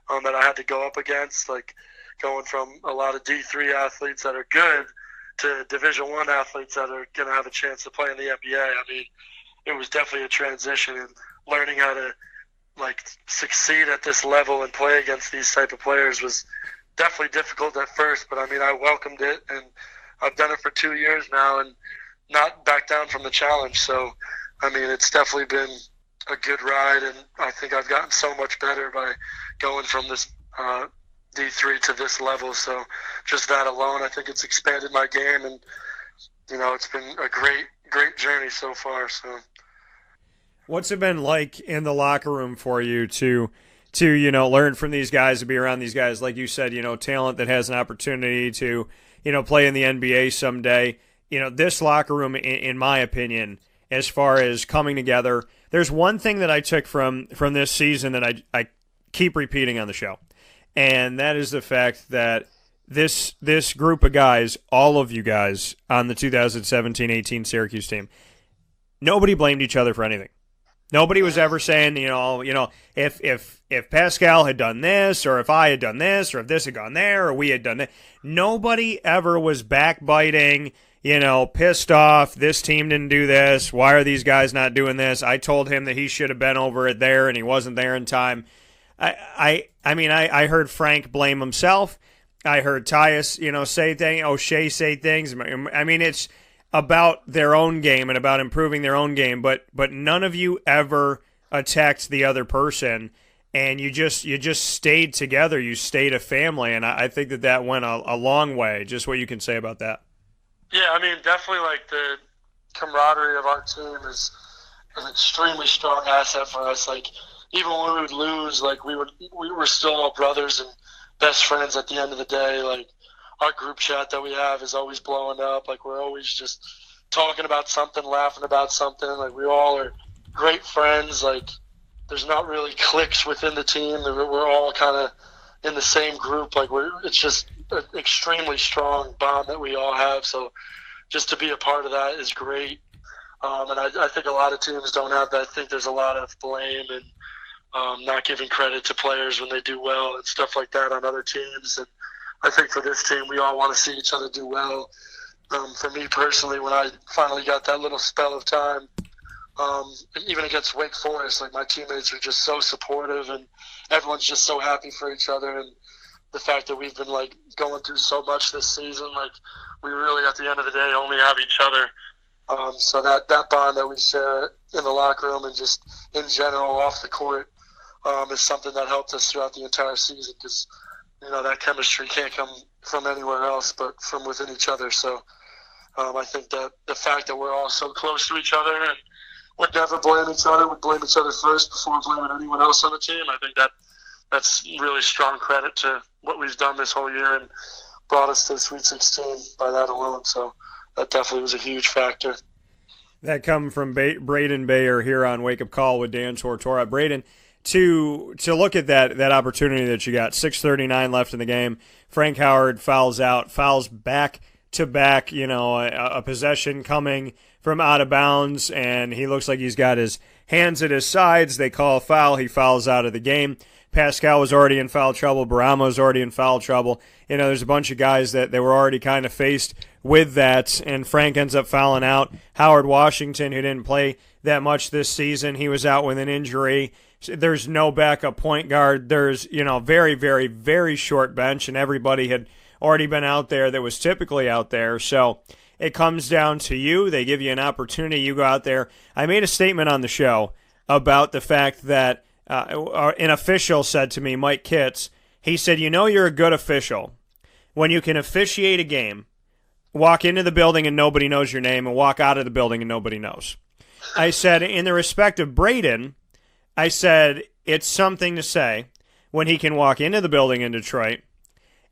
that I had to go up against, like going from a lot of D3 athletes that are good to Division I athletes that are going to have a chance to play in the NBA. I mean, it was definitely a transition, and learning how to succeed at this level and play against these type of players was definitely difficult at first, but I mean, I welcomed it, and I've done it for 2 years now and not back down from the challenge. So, I mean, it's definitely been a good ride, and I think I've gotten so much better by going from this D3 to this level. So just that alone, I think it's expanded my game, and, it's been a great journey so far. So. What's it been like in the locker room for you to learn from these guys, to be around these guys, like you said, talent that has an opportunity to, play in the NBA someday? This locker room, in my opinion, as far as coming together, there's one thing that I took from this season that I keep repeating on the show, and that is the fact that this group of guys, all of you guys on the 2017-18 Syracuse team, nobody blamed each other for anything. Nobody was ever saying, if Pascal had done this, or if I had done this, or if this had gone there, or we had done that. Nobody ever was backbiting, pissed off, this team didn't do this, why are these guys not doing this? I told him that he should have been over it there, and he wasn't there in time. I heard Frank blame himself. I heard Tyus, say things, O'Shea say things. I mean, it's about their own game and about improving their own game, but none of you ever attacked the other person, and you just stayed together. You stayed a family, and I think that went a long way. Just what you can say about that. Yeah, I mean, definitely, the camaraderie of our team is an extremely strong asset for us. Even when we would lose, we were still all brothers and best friends at the end of the day. Our group chat that we have is always blowing up. We're always just talking about something, laughing about something. We all are great friends. There's not really cliques within the team. We're all kind of in the same group. It's just an extremely strong bond that we all have. So just to be a part of that is great. And I think a lot of teams don't have that. I think there's a lot of blame and not giving credit to players when they do well and stuff like that on other teams. And I think for this team, we all want to see each other do well. For me personally, when I finally got that little spell of time, even against Wake Forest, like my teammates are just so supportive and everyone's just so happy for each other. And the fact that we've been like going through so much this season, like we really at the end of the day only have each other. So that bond that we share in the locker room and just in general off the court is something that helped us throughout the entire season, because that chemistry can't come from anywhere else but from within each other. So I think that the fact that we're all so close to each other and would never blame each other, would blame each other first before blaming anyone else on the team, I think that's really strong credit to what we've done this whole year and brought us to the Sweet 16 by that alone. So that definitely was a huge factor. That come from Braedon Bayer here on Wake Up Call with Dan Tortora. Braedon, to look at that opportunity that you got, 6:39 left in the game, Frank Howard fouls back-to-back, a possession coming from out of bounds, and he looks like he's got his hands at his sides. They call a foul. He fouls out of the game. Pascal was already in foul trouble. Barama was already in foul trouble. There's a bunch of guys that they were already kind of faced with that, and Frank ends up fouling out. Howard Washington, who didn't play that much this season, he was out with an injury. There's no backup point guard. There's, very, very, very short bench, and everybody had already been out there that was typically out there. So it comes down to you. They give you an opportunity. You go out there. I made a statement on the show about the fact that an official said to me, Mike Kitts, he said, you're a good official when you can officiate a game, walk into the building and nobody knows your name, and walk out of the building and nobody knows. I said, in the respect of Braedon, I said, it's something to say when he can walk into the building in Detroit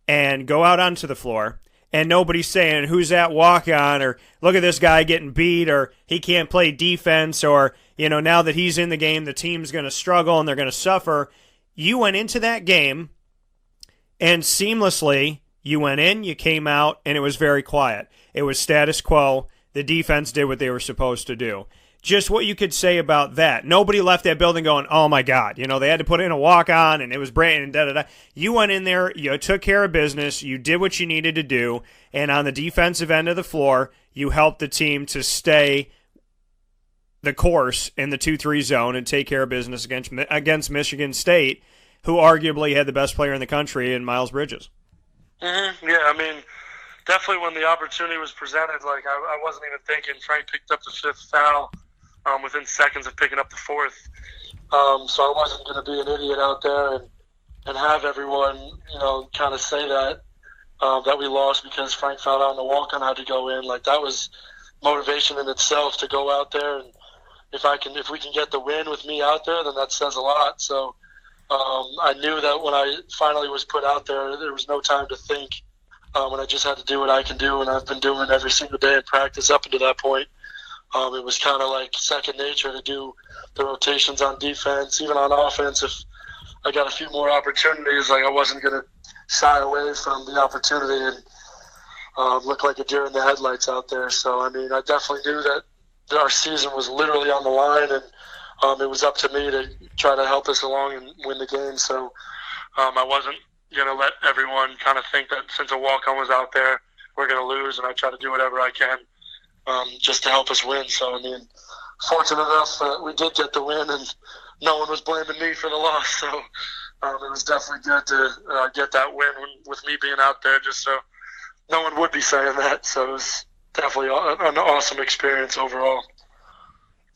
and go out onto the floor and nobody's saying, who's that walk-on, or look at this guy getting beat, or he can't play defense, or, now that he's in the game, the team's going to struggle and they're going to suffer. You went into that game and seamlessly you went in, you came out, and it was very quiet. It was status quo. The defense did what they were supposed to do. Just what you could say about that. Nobody left that building going, oh, my God. They had to put in a walk-on, and it was Braedon, and da-da-da. You went in there, you took care of business, you did what you needed to do, and on the defensive end of the floor, you helped the team to stay the course in the 2-3 zone and take care of business against Michigan State, who arguably had the best player in the country in Miles Bridges. Mm-hmm. Yeah, definitely when the opportunity was presented, I wasn't even thinking. Frank picked up the fifth foul within seconds of picking up the fourth. So I wasn't going to be an idiot out there and have everyone, kind of say that we lost because Frank fouled out on the walk-on, had to go in. That was motivation in itself to go out there. And if we can get the win with me out there, then that says a lot. So I knew that when I finally was put out there was no time to think. When I just had to do what I can do, and I've been doing every single day in practice up until that point. It was kind of like second nature to do the rotations on defense, even on offense. If I got a few more opportunities, I wasn't going to shy away from the opportunity and look like a deer in the headlights out there. So, I definitely knew that our season was literally on the line, and it was up to me to try to help us along and win the game. So I wasn't going to let everyone kind of think that since a walk-on was out there, we're going to lose, and I try to do whatever I can just to help us win. So, fortunate enough that we did get the win, and no one was blaming me for the loss. So it was definitely good to get that win with me being out there, just so no one would be saying that. So it was definitely an awesome experience overall.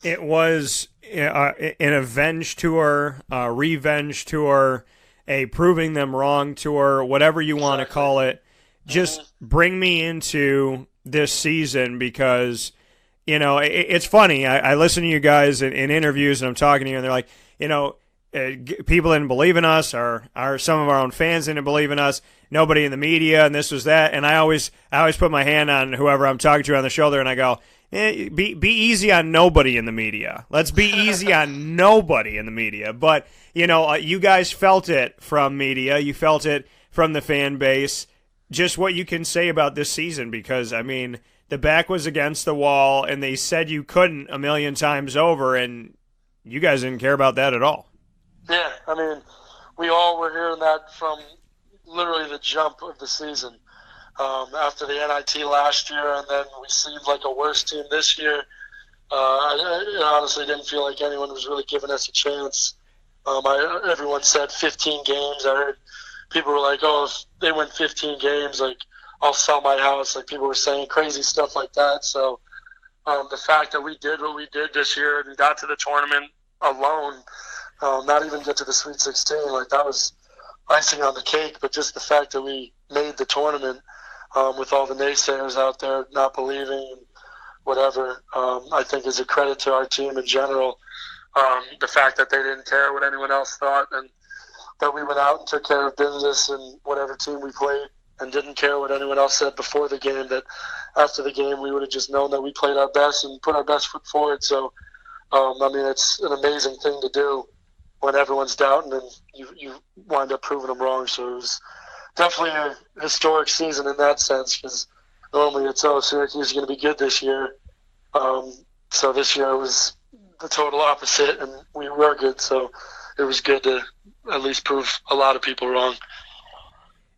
It was an avenge tour, a revenge tour, a proving them wrong tour, whatever you want to call it. Just bring me into this season because, it's funny. I listen to you guys in interviews and I'm talking to you and they're like, people didn't believe in us or some of our own fans didn't believe in us. Nobody in the media and this was that. And I always put my hand on whoever I'm talking to on the shoulder and I go, be easy on nobody in the media. Let's be easy on nobody in the media. But, you guys felt it from media. You felt it from the fan base. just what you can say about this season, because, I mean, the back was against the wall, and they said you couldn't a million times over, and you guys didn't care about that at all. Yeah, I mean, we all were hearing that from literally the jump of the season. After the NIT last year, and then we seemed like a worse team this year. I honestly didn't feel like anyone was really giving us a chance. Everyone said 15 games. I heard people were like, oh, if they win 15 games, like, I'll sell my house. Like, people were saying crazy stuff like that. So the fact that we did what we did this year and got to the tournament alone, not even get to the Sweet 16, like, that was icing on the cake. But just the fact that we made the tournament with all the naysayers out there not believing and whatever, I think is a credit to our team in general. The fact that they didn't care what anyone else thought, and that we went out and took care of business in whatever team we played, and didn't care what anyone else said before the game, that after the game we would have just known that we played our best and put our best foot forward. So, I mean, it's an amazing thing to do when everyone's doubting and you wind up proving them wrong. So it was definitely a historic season in that sense, because normally it's, Syracuse is going to be good this year. So this year was the total opposite, and we were good. So it was good to at least prove a lot of people wrong.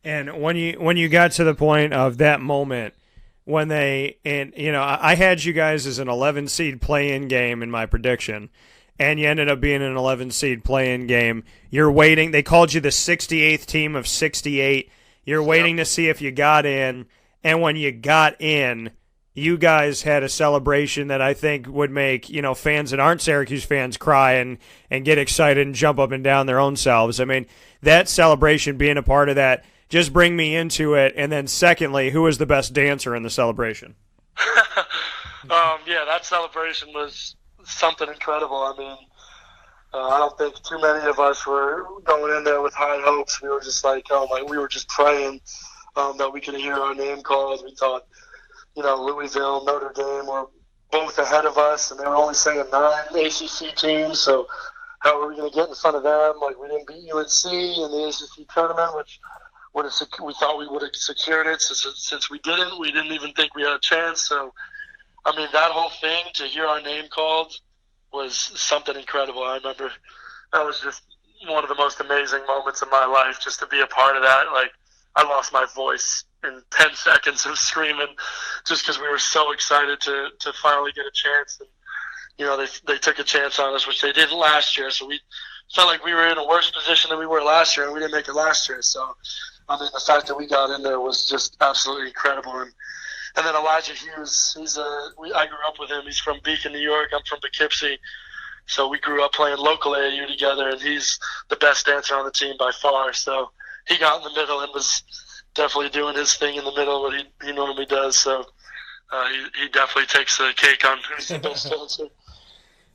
And when you got to the point of that moment, when I had you guys as an 11 seed play-in game in my prediction, and you ended up being an 11 seed play-in game. You're waiting. They called you the 68th team of 68. You're waiting to see if you got in, and when you got in, you guys had a celebration that I think would make, fans that aren't Syracuse fans cry and get excited and jump up and down their own selves. I mean, that celebration, being a part of that, just bring me into it. And then secondly, who was the best dancer in the celebration? Yeah, that celebration was something incredible. I mean, I don't think too many of us were going in there with high hopes. We were just like, we were just praying that we could hear our name called. We thought, Louisville, Notre Dame were both ahead of us, and they were only saying 9 ACC teams. So how are we going to get in front of them? Like, we didn't beat UNC in the ACC tournament, which we thought we would have secured it. Since we didn't even think we had a chance. So, I mean, that whole thing, to hear our name called, was something incredible. I remember that was just one of the most amazing moments of my life, just to be a part of that. Like, I lost my voice in 10 seconds of screaming just because we were so excited to finally get a chance. And, they took a chance on us, which they didn't last year. So we felt like we were in a worse position than we were last year, and we didn't make it last year. So, I mean, the fact that we got in there was just absolutely incredible. And then Elijah Hughes, I grew up with him. He's from Beacon, New York. I'm from Poughkeepsie. So we grew up playing local AAU together, and he's the best dancer on the team by far. So he got in the middle and was definitely doing his thing in the middle, what he normally does. So he definitely takes the cake on who's the best dancer.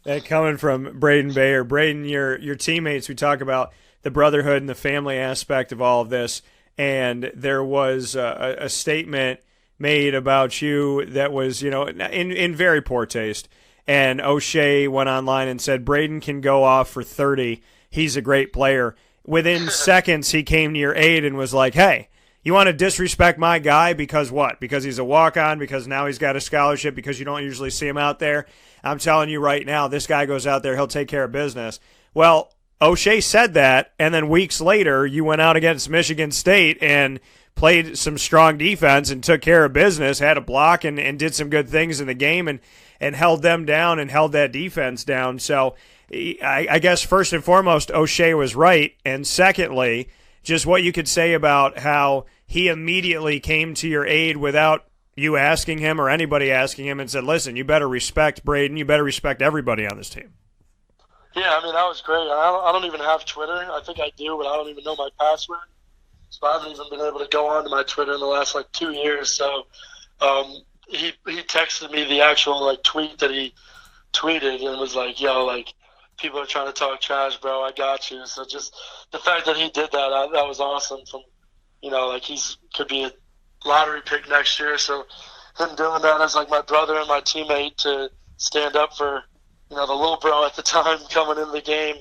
That coming from Braedon Bayer. Braedon, your teammates, we talk about the brotherhood and the family aspect of all of this, and there was a statement made about you that was, in very poor taste. And O'Shea went online and said, Braedon can go off for 30. He's a great player. Within seconds, he came to your aid and was like, hey, you want to disrespect my guy because what? Because he's a walk-on, because now he's got a scholarship, because you don't usually see him out there? I'm telling you right now, this guy goes out there, he'll take care of business. Well, O'Shea said that, and then weeks later, you went out against Michigan State and played some strong defense and took care of business, had a block and did some good things in the game and held them down and held that defense down. So I guess first and foremost, O'Shea was right. And secondly, just what you could say about how he immediately came to your aid without you asking him or anybody asking him and said, listen, you better respect Braedon. You better respect everybody on this team. Yeah, I mean, that was great. I don't even have Twitter. I think I do, but I don't even know my password. So I haven't even been able to go on to my Twitter in the last, 2 years. So he texted me the actual, tweet that he tweeted and was like, yo, people are trying to talk trash, bro. I got you. So just the fact that he did that, that was awesome. From, he's could be a lottery pick next year. So him doing that as, my brother and my teammate to stand up for, the little bro at the time coming in the game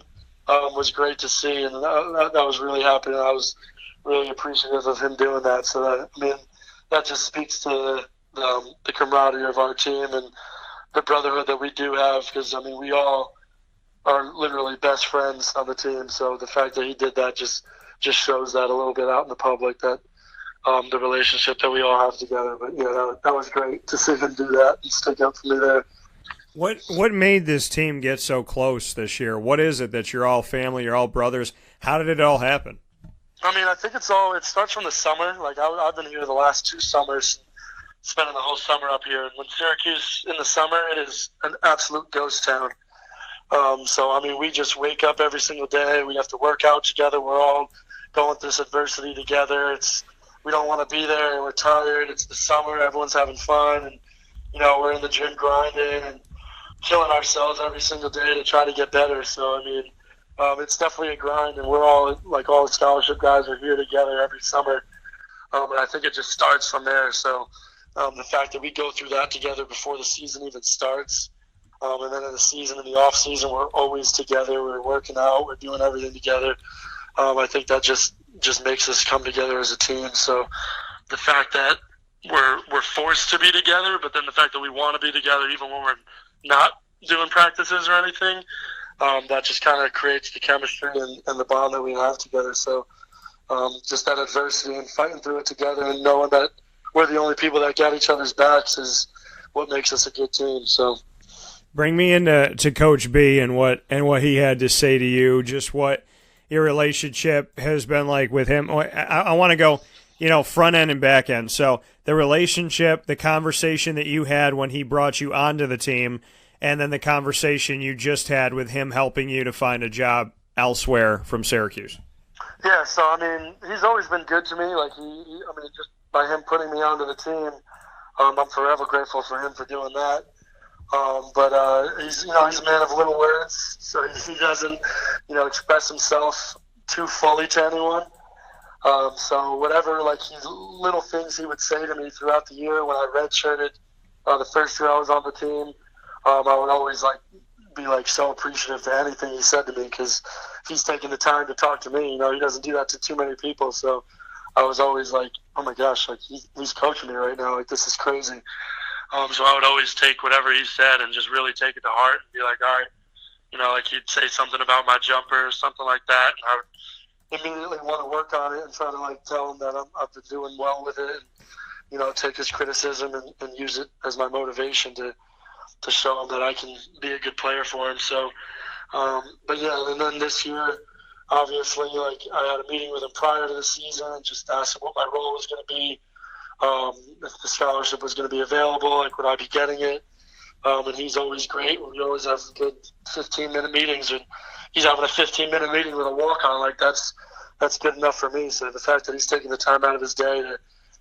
was great to see. And that was really happening. I was really appreciative of him doing that. So, that just speaks to the camaraderie of our team and the brotherhood that we do have, because, we all are literally best friends on the team. So the fact that he did that just shows that a little bit out in the public, that the relationship that we all have together. But, that was great to see him do that and stick up for me there. What made this team get so close this year? What is it that you're all family, you're all brothers? How did it all happen? I think it starts from the summer. Like, I've been here the last 2 summers, spending the whole summer up here. And when Syracuse in the summer, it is an absolute ghost town. We just wake up every single day. We have to work out together. We're all going through this adversity together. We don't want to be there, and we're tired. It's the summer. Everyone's having fun. And, we're in the gym grinding and killing ourselves every single day to try to get better. So, it's definitely a grind, and we're all, like all the scholarship guys, are here together every summer. And I think it just starts from there. So the fact that we go through that together before the season even starts, and then in the season, in the off season, we're always together. We're working out. We're doing everything together. I think that just makes us come together as a team. So the fact that we're forced to be together, but then the fact that we want to be together even when we're not doing practices or anything, that just kind of creates the chemistry and the bond that we have together. So just that adversity and fighting through it together and knowing that we're the only people that got each other's backs is what makes us a good team. So bring me into Coach B and what he had to say to you, just what your relationship has been like with him. I want to go, front end and back end. So the relationship, the conversation that you had when he brought you onto the team, and then the conversation you just had with him helping you to find a job elsewhere from Syracuse. Yeah, so, he's always been good to me. Like, just by him putting me onto the team, I'm forever grateful for him for doing that. But he's a man of little words, so he doesn't, express himself too fully to anyone. So whatever, little things he would say to me throughout the year when I redshirted the first year I was on the team, I would always be so appreciative to anything he said to me, because he's taking the time to talk to me. He doesn't do that to too many people. So I was always like, oh my gosh, he's coaching me right now. This is crazy. So I would always take whatever he said and just really take it to heart and be like, all right, he'd say something about my jumper or something like that, and I would immediately want to work on it and try to tell him that I've been doing well with it, and take his criticism and use it as my motivation to show him that I can be a good player for him. So, but yeah, and then this year, obviously, I had a meeting with him prior to the season and just asked him what my role was going to be, if the scholarship was going to be available, would I be getting it? And he's always great. We always have good 15-minute meetings, and he's having a 15-minute meeting with a walk-on. That's good enough for me. So the fact that he's taking the time out of his day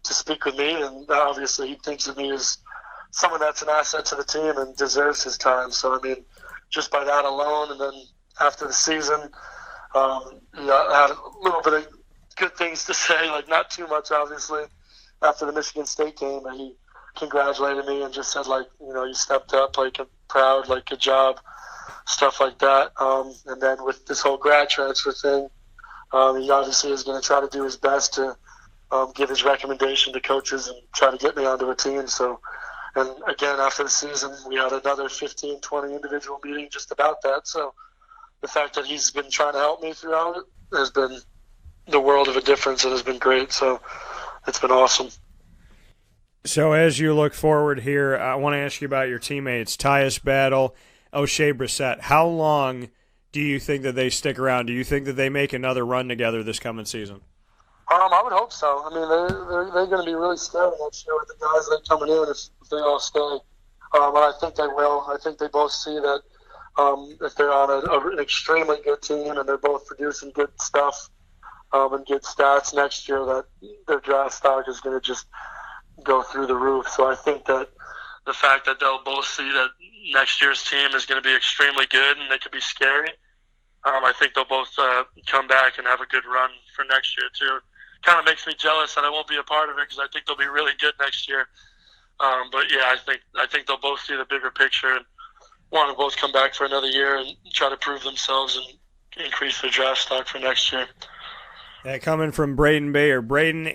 to speak with me, and obviously he thinks of me as someone that's an asset to the team and deserves his time. So, just by that alone, and then after the season, I had a little bit of good things to say, not too much, obviously. After the Michigan State game, and he congratulated me and just said, you stepped up, I'm proud, good job, stuff like that. And then with this whole grad transfer thing, he obviously is going to try to do his best to give his recommendation to coaches and try to get me onto a team. So, and again, after the season, we had another 15, 20 individual meeting just about that. So the fact that he's been trying to help me throughout it has been the world of a difference and has been great. So it's been awesome. So as you look forward here, I want to ask you about your teammates, Tyus Battle, O'Shea Brissett. How long do you think that they stick around? Do you think that they make another run together this coming season? I would hope so. They're going to be really scary next year with the guys that are coming in if they all stay. And I think they will. I think they both see that if they're on an extremely good team and they're both producing good stuff and good stats next year, that their draft stock is going to just go through the roof. So I think that the fact that they'll both see that next year's team is going to be extremely good and they could be scary, I think they'll both come back and have a good run for next year too. Kind of makes me jealous that I won't be a part of it because I think they'll be really good next year. But yeah, I think they'll both see the bigger picture and want to both come back for another year and try to prove themselves and increase their draft stock for next year. Coming from Braedon Bayer. Braedon,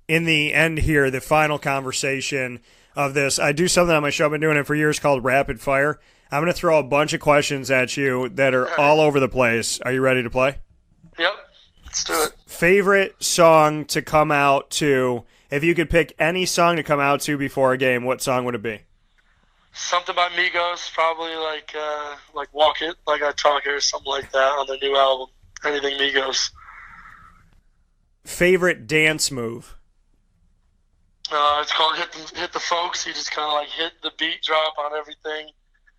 in the end here, the final conversation of this, I do something on my show. I've been doing it for years called Rapid Fire. I'm going to throw a bunch of questions at you that are all over the place. Are you ready to play? Yep, let's do it. Favorite song to come out to, if you could pick any song to come out to before a game, what song would it be? Something by Migos, probably like Walk It, Like I Talk It, or something like that on their new album. Anything Migos. Favorite dance move? It's called Hit the Folks. You just kind of like hit the beat drop on everything.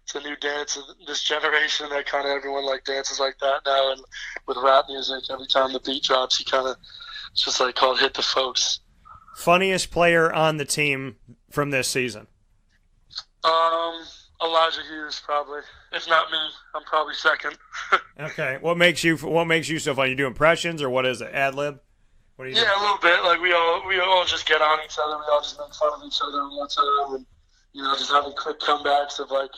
It's a new dance of this generation that kind of everyone like dances like that now. And with rap music, every time the beat drops, it's just like called Hit the Folks. Funniest player on the team from this season? Elijah Hughes, probably. If not me, I'm probably second. Okay. What makes you so funny? You do impressions, or what is it? Ad lib? What do you do? Yeah, a little bit. Like we all just get on each other. We all just make fun of each other all the time, and just having quick comebacks of like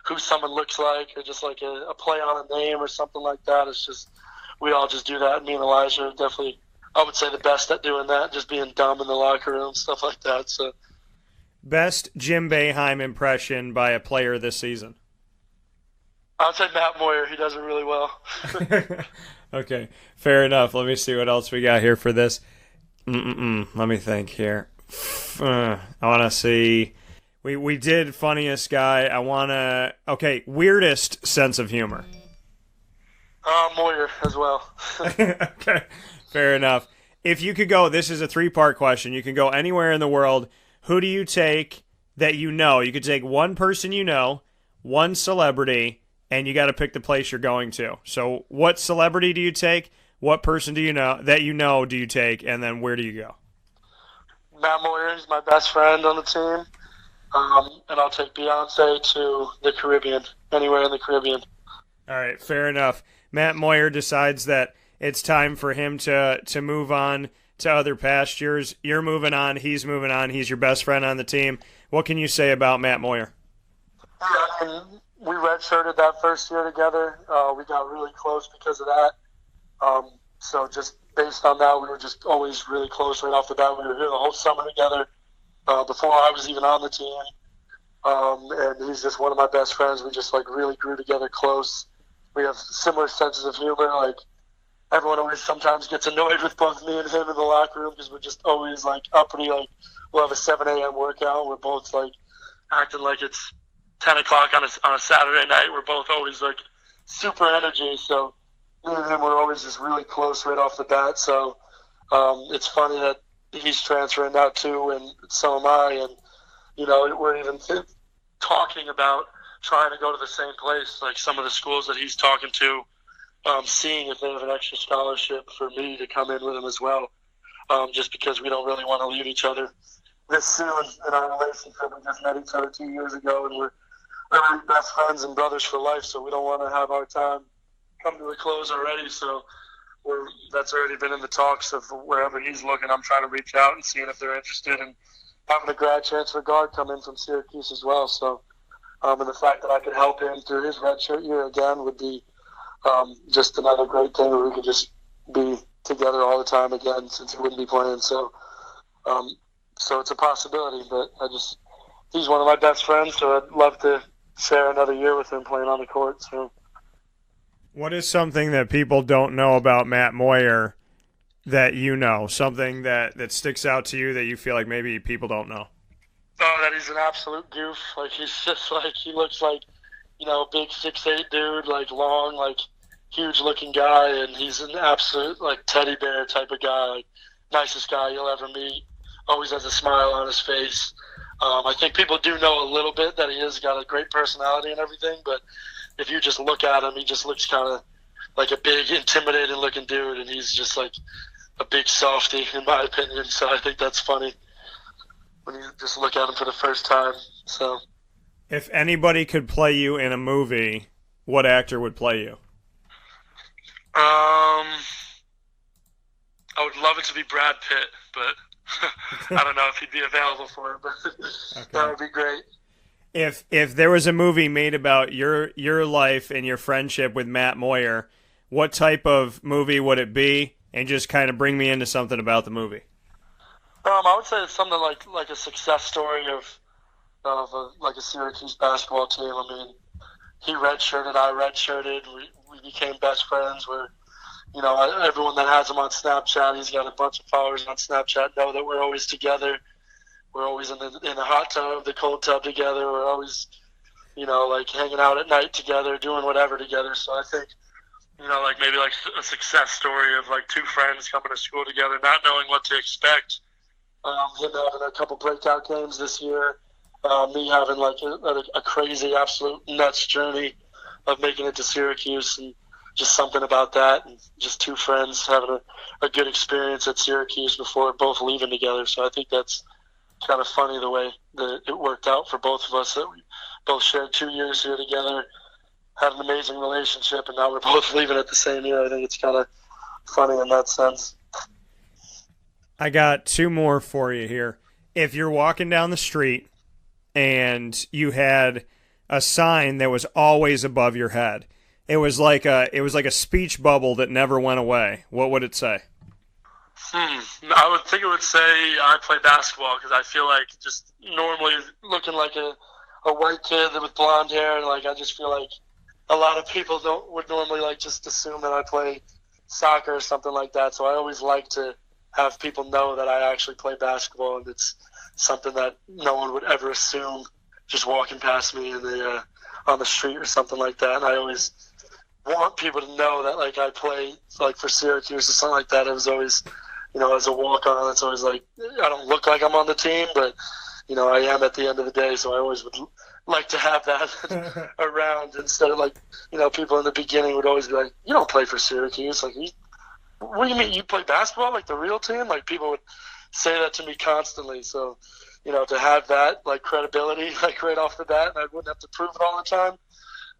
who someone looks like, or just like a play on a name or something like that. It's just we all just do that. Me and Elijah are definitely, I would say, the best at doing that. Just being dumb in the locker room, stuff like that. So. Best Jim Boeheim impression by a player this season? I'll say Matt Moyer. He does it really well. Okay, fair enough. Let me see what else we got here for this. Let me think here. I want to see. We did funniest guy. I want to. Okay, weirdest sense of humor. Moyer as well. Okay, fair enough. If you could go, this is a 3-part question. You can go anywhere in the world. Who do you take that you know? You could take one person you know, one celebrity, and you got to pick the place you're going to. So what celebrity do you take? What person do you know do you take? And then where do you go? Matt Moyer is my best friend on the team. And I'll take Beyonce to the Caribbean, anywhere in the Caribbean. All right, fair enough. Matt Moyer decides that it's time for him to move on to other pastures. You're moving on. He's moving on. He's your best friend on the team. What can you say about Matt Moyer? Yeah, we redshirted that first year together. We got really close because of that. So just based on that, we were just always really close right off the bat. We were here the whole summer together before I was even on the team. And he's just one of my best friends. We just like really grew together close. We have similar senses of humor. Like everyone always sometimes gets annoyed with both me and him in the locker room because we're just always like uppity. Like we'll have a 7 a.m. workout. We're both like acting like it's 10 o'clock on a Saturday night. We're both always like super energy. So me and him were always just really close right off the bat. So it's funny that he's transferring now too, and so am I. And we're even talking about trying to go to the same place, like some of the schools that he's talking to, seeing if they have an extra scholarship for me to come in with him as well, just because we don't really want to leave each other this soon in our relationship. We just met each other 2 years ago, and we're really best friends and brothers for life, so we don't want to have our time come to a close already. So that's already been in the talks of wherever he's looking. I'm trying to reach out and seeing if they're interested in having a grad transfer guard come in from Syracuse as well. So, and the fact that I could help him through his redshirt year again would be just another great thing where we could just be together all the time again since he wouldn't be playing. So, so it's a possibility, but he's one of my best friends, so I'd love to share another year with him playing on the court. So, what is something that people don't know about Matt Moyer that you know? Something that sticks out to you that you feel like maybe people don't know? Oh, that he's an absolute goof. Like, he's just like, he looks like, big 6'8" dude, like long, like huge looking guy, and he's an absolute like teddy bear type of guy, like nicest guy you'll ever meet. Always has a smile on his face. I think people do know a little bit that he has got a great personality and everything, but if you just look at him, he just looks kind of like a big, intimidating looking dude, and he's just like a big softy, in my opinion. So I think that's funny when you just look at him for the first time. So, if anybody could play you in a movie, what actor would play you? I would love it to be Brad Pitt, but I don't know if he'd be available for it, but okay. That would be great. If there was a movie made about your life and your friendship with Matt Moyer, what type of movie would it be, and just kind of bring me into something about the movie. I would say it's something like a success story of a Syracuse basketball team. I mean, he redshirted, I redshirted. We became best friends. Everyone that has him on Snapchat, he's got a bunch of followers on Snapchat, know that we're always together. We're always in the hot tub, the cold tub together. We're always, hanging out at night together, doing whatever together. So I think, maybe a success story of two friends coming to school together, not knowing what to expect. Him having a couple breakout games this year, me having a crazy, absolute nuts journey of making it to Syracuse, and just something about that, and just two friends having a good experience at Syracuse before both leaving together. So I think that's kind of funny the way that it worked out for both of us, that we both shared 2 years here together, had an amazing relationship, and now we're both leaving at the same year. I think it's kind of funny in that sense. I got two more for you here. If you're walking down the street and you had a sign that was always above your head, it was like a speech bubble that never went away, what would it say? I would think it would say I play basketball, because I feel like just normally looking like a white kid with blonde hair, and I just feel like a lot of people would normally just assume that I play soccer or something like that. So I always like to have people know that I actually play basketball, and it's something that no one would ever assume just walking past me on the street or something like that. And I always want people to know that I play for Syracuse or something like that. It was always, as a walk-on, it's always I don't look like I'm on the team, but I am at the end of the day. So I always would like to have that around, instead of people in the beginning would always be like, "You don't play for Syracuse." What do you mean? You play basketball the real team? People would say that to me constantly. So, to have that credibility right off the bat, and I wouldn't have to prove it all the time.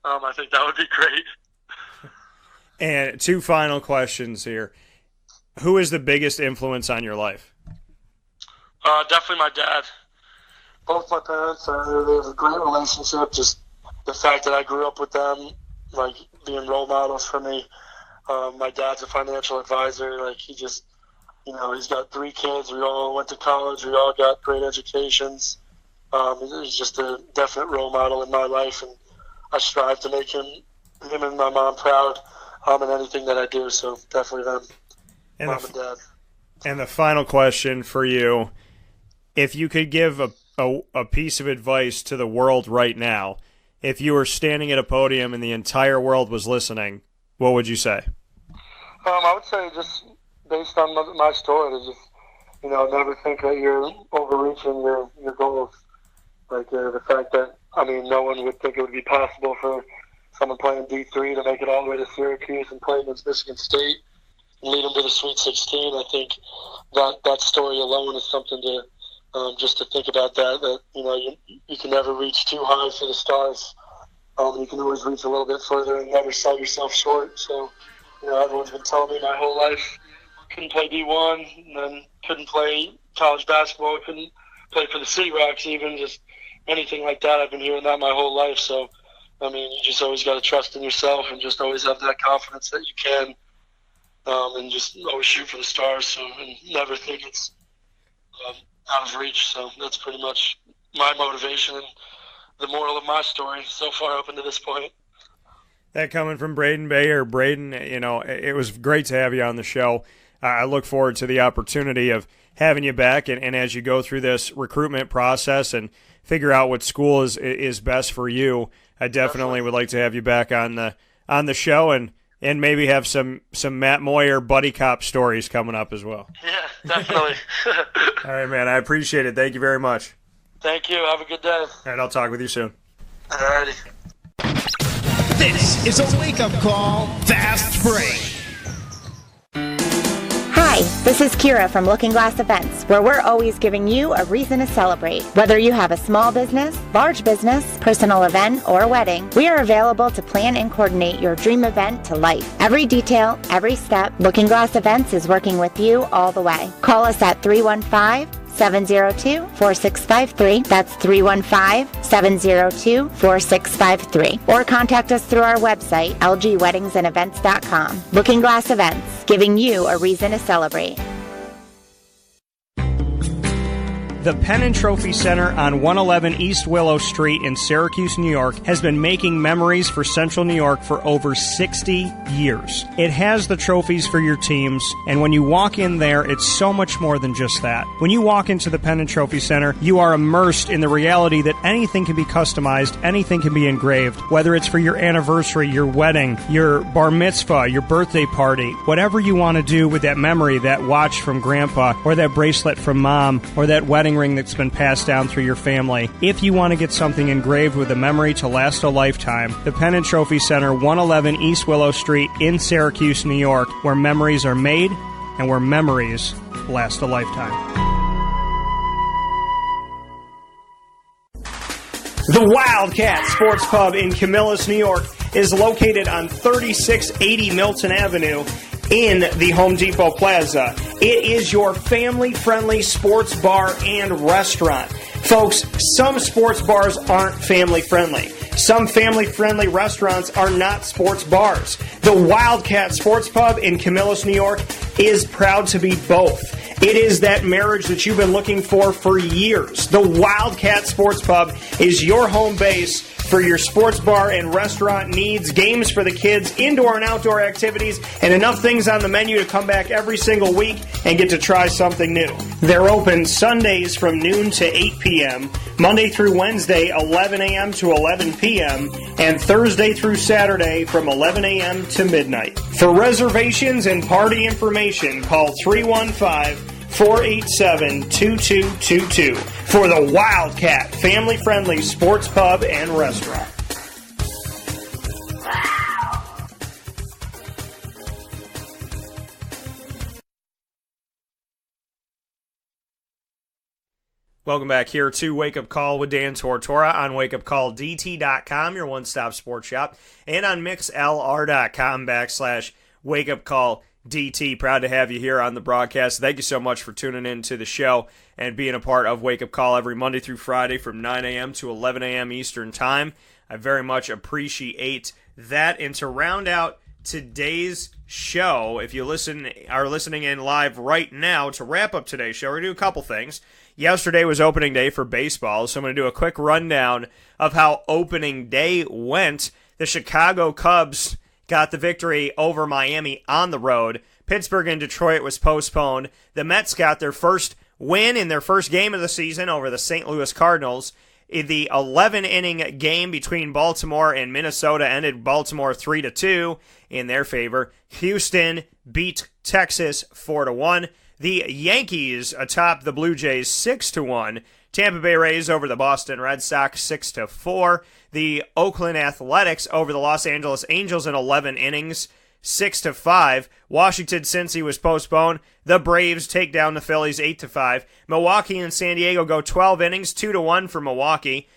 I think that would be great. And two final questions here. Who is the biggest influence on your life? Definitely my dad. Both my parents, they have a great relationship. Just the fact that I grew up with them, being role models for me. My dad's a financial advisor. He just, he's got 3 kids. We all went to college. We all got great educations. He's just a definite role model in my life, and I strive to make him and my mom proud in anything that I do. So definitely them, mom and dad. And the final question for you: if you could give a piece of advice to the world right now, if you were standing at a podium and the entire world was listening, what would you say? I would say, just based on my story, to just, never think that you're overreaching your goals. The fact that, no one would think it would be possible for someone playing D-III to make it all the way to Syracuse and play against Michigan State and lead them to the Sweet 16. I think that story alone is something to just to think about, that you can never reach too high for the stars. You can always reach a little bit further and never sell yourself short. So, everyone's been telling me my whole life, couldn't play D1, and then couldn't play college basketball, couldn't play for the City Rocks even, just anything like that. I've been hearing that my whole life. So, you just always got to trust in yourself and just always have that confidence that you can, and just always shoot for the stars. So, and never think it's out of reach. So that's pretty much my motivation and the moral of my story so far up until this point. That coming from Braedon Bayer. Braedon, it was great to have you on the show. I look forward to the opportunity of having you back, and as you go through this recruitment process and figure out what school is best for you, I definitely would like to have you back on the show, and maybe have some Matt Moyer buddy cop stories coming up as well. Yeah, definitely. All right, man. I appreciate it. Thank you very much. Thank you. Have a good day. All right, I'll talk with you soon. All righty. This is a wake-up call fast break. Hi, this is Kira from Looking Glass Events, where we're always giving you a reason to celebrate. Whether you have a small business, large business, personal event, or wedding, we are available to plan and coordinate your dream event to life. Every detail, every step, Looking Glass Events is working with you all the way. Call us at 315 315-702-4653. That's 315-702-4653. Or contact us through our website, lgweddingsandevents.com. Looking Glass Events, giving you a reason to celebrate. The Penn and Trophy Center on 111 East Willow Street in Syracuse, New York, has been making memories for Central New York for over 60 years. It has the trophies for your teams, and when you walk in there, it's so much more than just that. When you walk into the Penn and Trophy Center, you are immersed in the reality that anything can be customized, anything can be engraved, whether it's for your anniversary, your wedding, your bar mitzvah, your birthday party, whatever you want to do with that memory, that watch from grandpa, or that bracelet from mom, or that wedding ring that's been passed down through your family. If you want to get something engraved with a memory to last a lifetime, the Penn and Trophy Center, 111 East Willow Street in Syracuse, New York, where memories are made and where memories last a lifetime. The Wildcat Sports Pub in Camillus, New York is located on 3680 Milton Avenue in the Home Depot Plaza. It is your family-friendly sports bar and restaurant. Folks, some sports bars aren't family-friendly. Some family-friendly restaurants are not sports bars. The Wildcat Sports Pub in Camillus, New York is proud to be both. It is that marriage that you've been looking for years. The Wildcat Sports Pub is your home base for your sports bar and restaurant needs, games for the kids, indoor and outdoor activities, and enough things on the menu to come back every single week and get to try something new. They're open Sundays from noon to 8 p.m., Monday through Wednesday, 11 a.m. to 11 p.m., and Thursday through Saturday from 11 a.m. to midnight. For reservations and party information, call 315-487-2222 for the Wildcat family-friendly sports pub and restaurant. Welcome back here to Wake Up Call with Dan Tortora on wakeupcalldt.com, your one-stop sports shop, and on mixlr.com/wakeupcalldt. Proud to have you here on the broadcast. Thank you so much for tuning in to the show and being a part of Wake Up Call every Monday through Friday from 9 a.m. to 11 a.m. Eastern Time. I very much appreciate that. And to round out today's show, if you are listening in live right now, to wrap up today's show, we're going to do a couple things. Yesterday was opening day for baseball, so I'm going to do a quick rundown of how opening day went. The Chicago Cubs got the victory over Miami on the road. Pittsburgh and Detroit was postponed. The Mets got their first win in their first game of the season over the St. Louis Cardinals. The 11-inning game between Baltimore and Minnesota ended Baltimore 3-2 in their favor. Houston beat Texas 4-1. The Yankees atop the Blue Jays 6-1. Tampa Bay Rays over the Boston Red Sox 6-4. The Oakland Athletics over the Los Angeles Angels in 11 innings 6-5. Washington Cincy was postponed. The Braves take down the Phillies 8-5. Milwaukee and San Diego go 12 innings 2-1 for Milwaukee.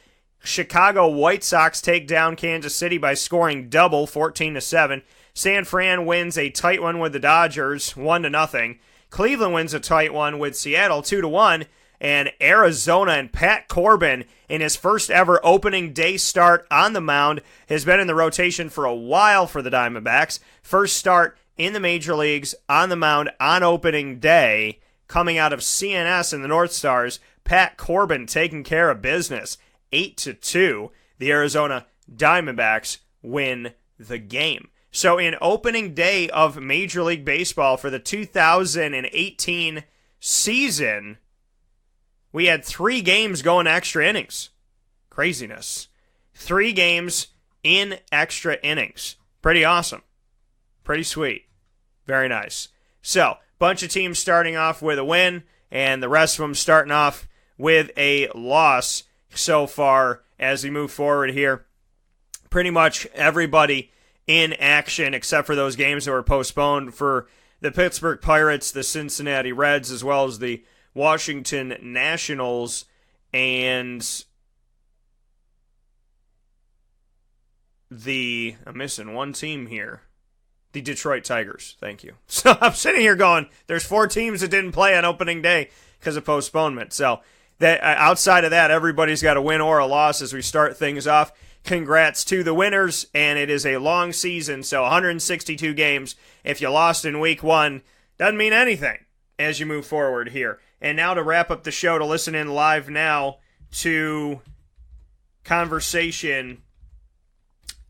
Chicago White Sox take down Kansas City by scoring double 14-7. San Fran wins a tight one with the Dodgers 1-0. Cleveland wins a tight one with Seattle 2-1. And Arizona and Pat Corbin, in his first ever opening day start on the mound, has been in the rotation for a while for the Diamondbacks. First start in the major leagues on the mound on opening day, coming out of CNS and the North Stars. Pat Corbin taking care of business. 8-2. The Arizona Diamondbacks win the game. So in opening day of Major League Baseball for the 2018 season, we had 3 games going extra innings. Craziness. 3 games in extra innings. Pretty awesome. Pretty sweet. Very nice. So, bunch of teams starting off with a win, and the rest of them starting off with a loss so far as we move forward here. Pretty much everybody in action except for those games that were postponed for the Pittsburgh Pirates, the Cincinnati Reds, as well as the Washington Nationals, and I'm missing one team here. The Detroit Tigers. Thank you. So I'm sitting here going, there's 4 teams that didn't play on opening day because of postponement. So that outside of that, everybody's got a win or a loss as we start things off. Congrats to the winners, and it is a long season, so 162 games. If you lost in week 1, doesn't mean anything as you move forward here. And now to wrap up the show, to listen in live now to conversation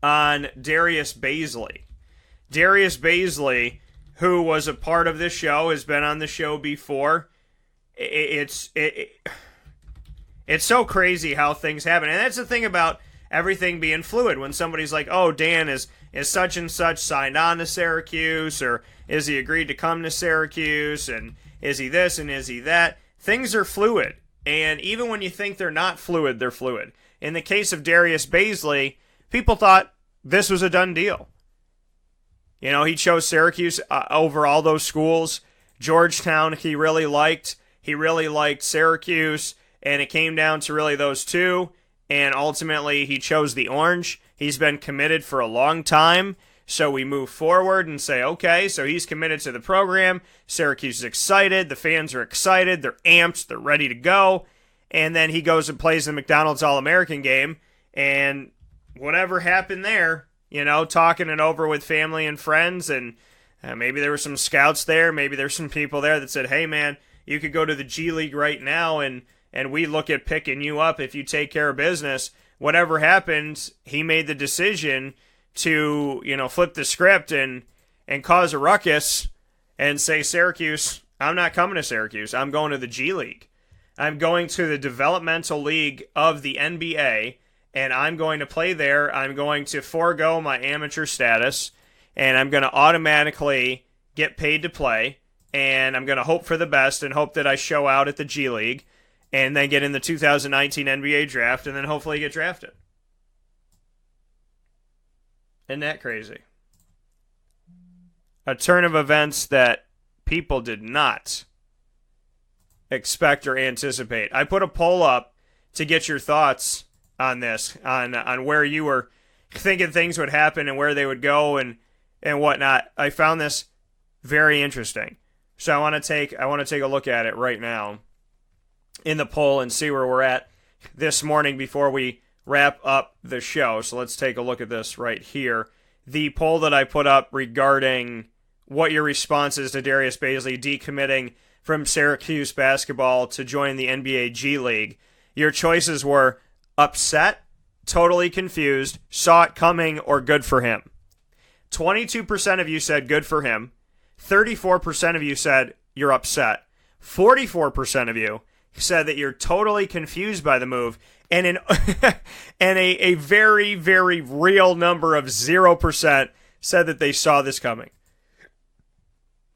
on Darius Bazley. Darius Bazley, who was a part of this show, has been on the show before. It's so crazy how things happen. And that's the thing about everything being fluid. When somebody's like, oh, Dan is such and such signed on to Syracuse, or is he agreed to come to Syracuse, and is he this and is he that? Things are fluid. And even when you think they're not fluid, they're fluid. In the case of Darius Bazley, people thought this was a done deal. You know, he chose Syracuse over all those schools. Georgetown he really liked. He really liked Syracuse, and it came down to really those two, and ultimately he chose the Orange. He's been committed for a long time, so we move forward and say, okay, so he's committed to the program. Syracuse is excited. The fans are excited. They're amped. They're ready to go. And then he goes and plays the McDonald's All-American game, and whatever happened there, you know, talking it over with family and friends, and maybe there were some scouts there, maybe there's some people there that said, hey, man, you could go to the G League right now, and we look at picking you up if you take care of business. Whatever happens, he made the decision to, you know, flip the script and cause a ruckus and say, Syracuse, I'm not coming to Syracuse. I'm going to the G League. I'm going to the developmental league of the NBA, and I'm going to play there. I'm going to forego my amateur status, and I'm going to automatically get paid to play, and I'm going to hope for the best and hope that I show out at the G League and then get in the 2019 NBA draft and then hopefully get drafted. Isn't that crazy? A turn of events that people did not expect or anticipate. I put a poll up to get your thoughts on this, on where you were thinking things would happen and where they would go and whatnot. I found this very interesting. So I want to take a look at it right now in the poll and see where we're at this morning before we wrap up the show. So let's take a look at this right here. The poll that I put up regarding what your response is to Darius Bazley decommitting from Syracuse basketball to join the NBA G League. Your choices were upset, totally confused, saw it coming, or good for him. 22% of you said good for him. 34% of you said you're upset. 44% of you said that you're totally confused by the move. And a very, very real number of 0% said that they saw this coming.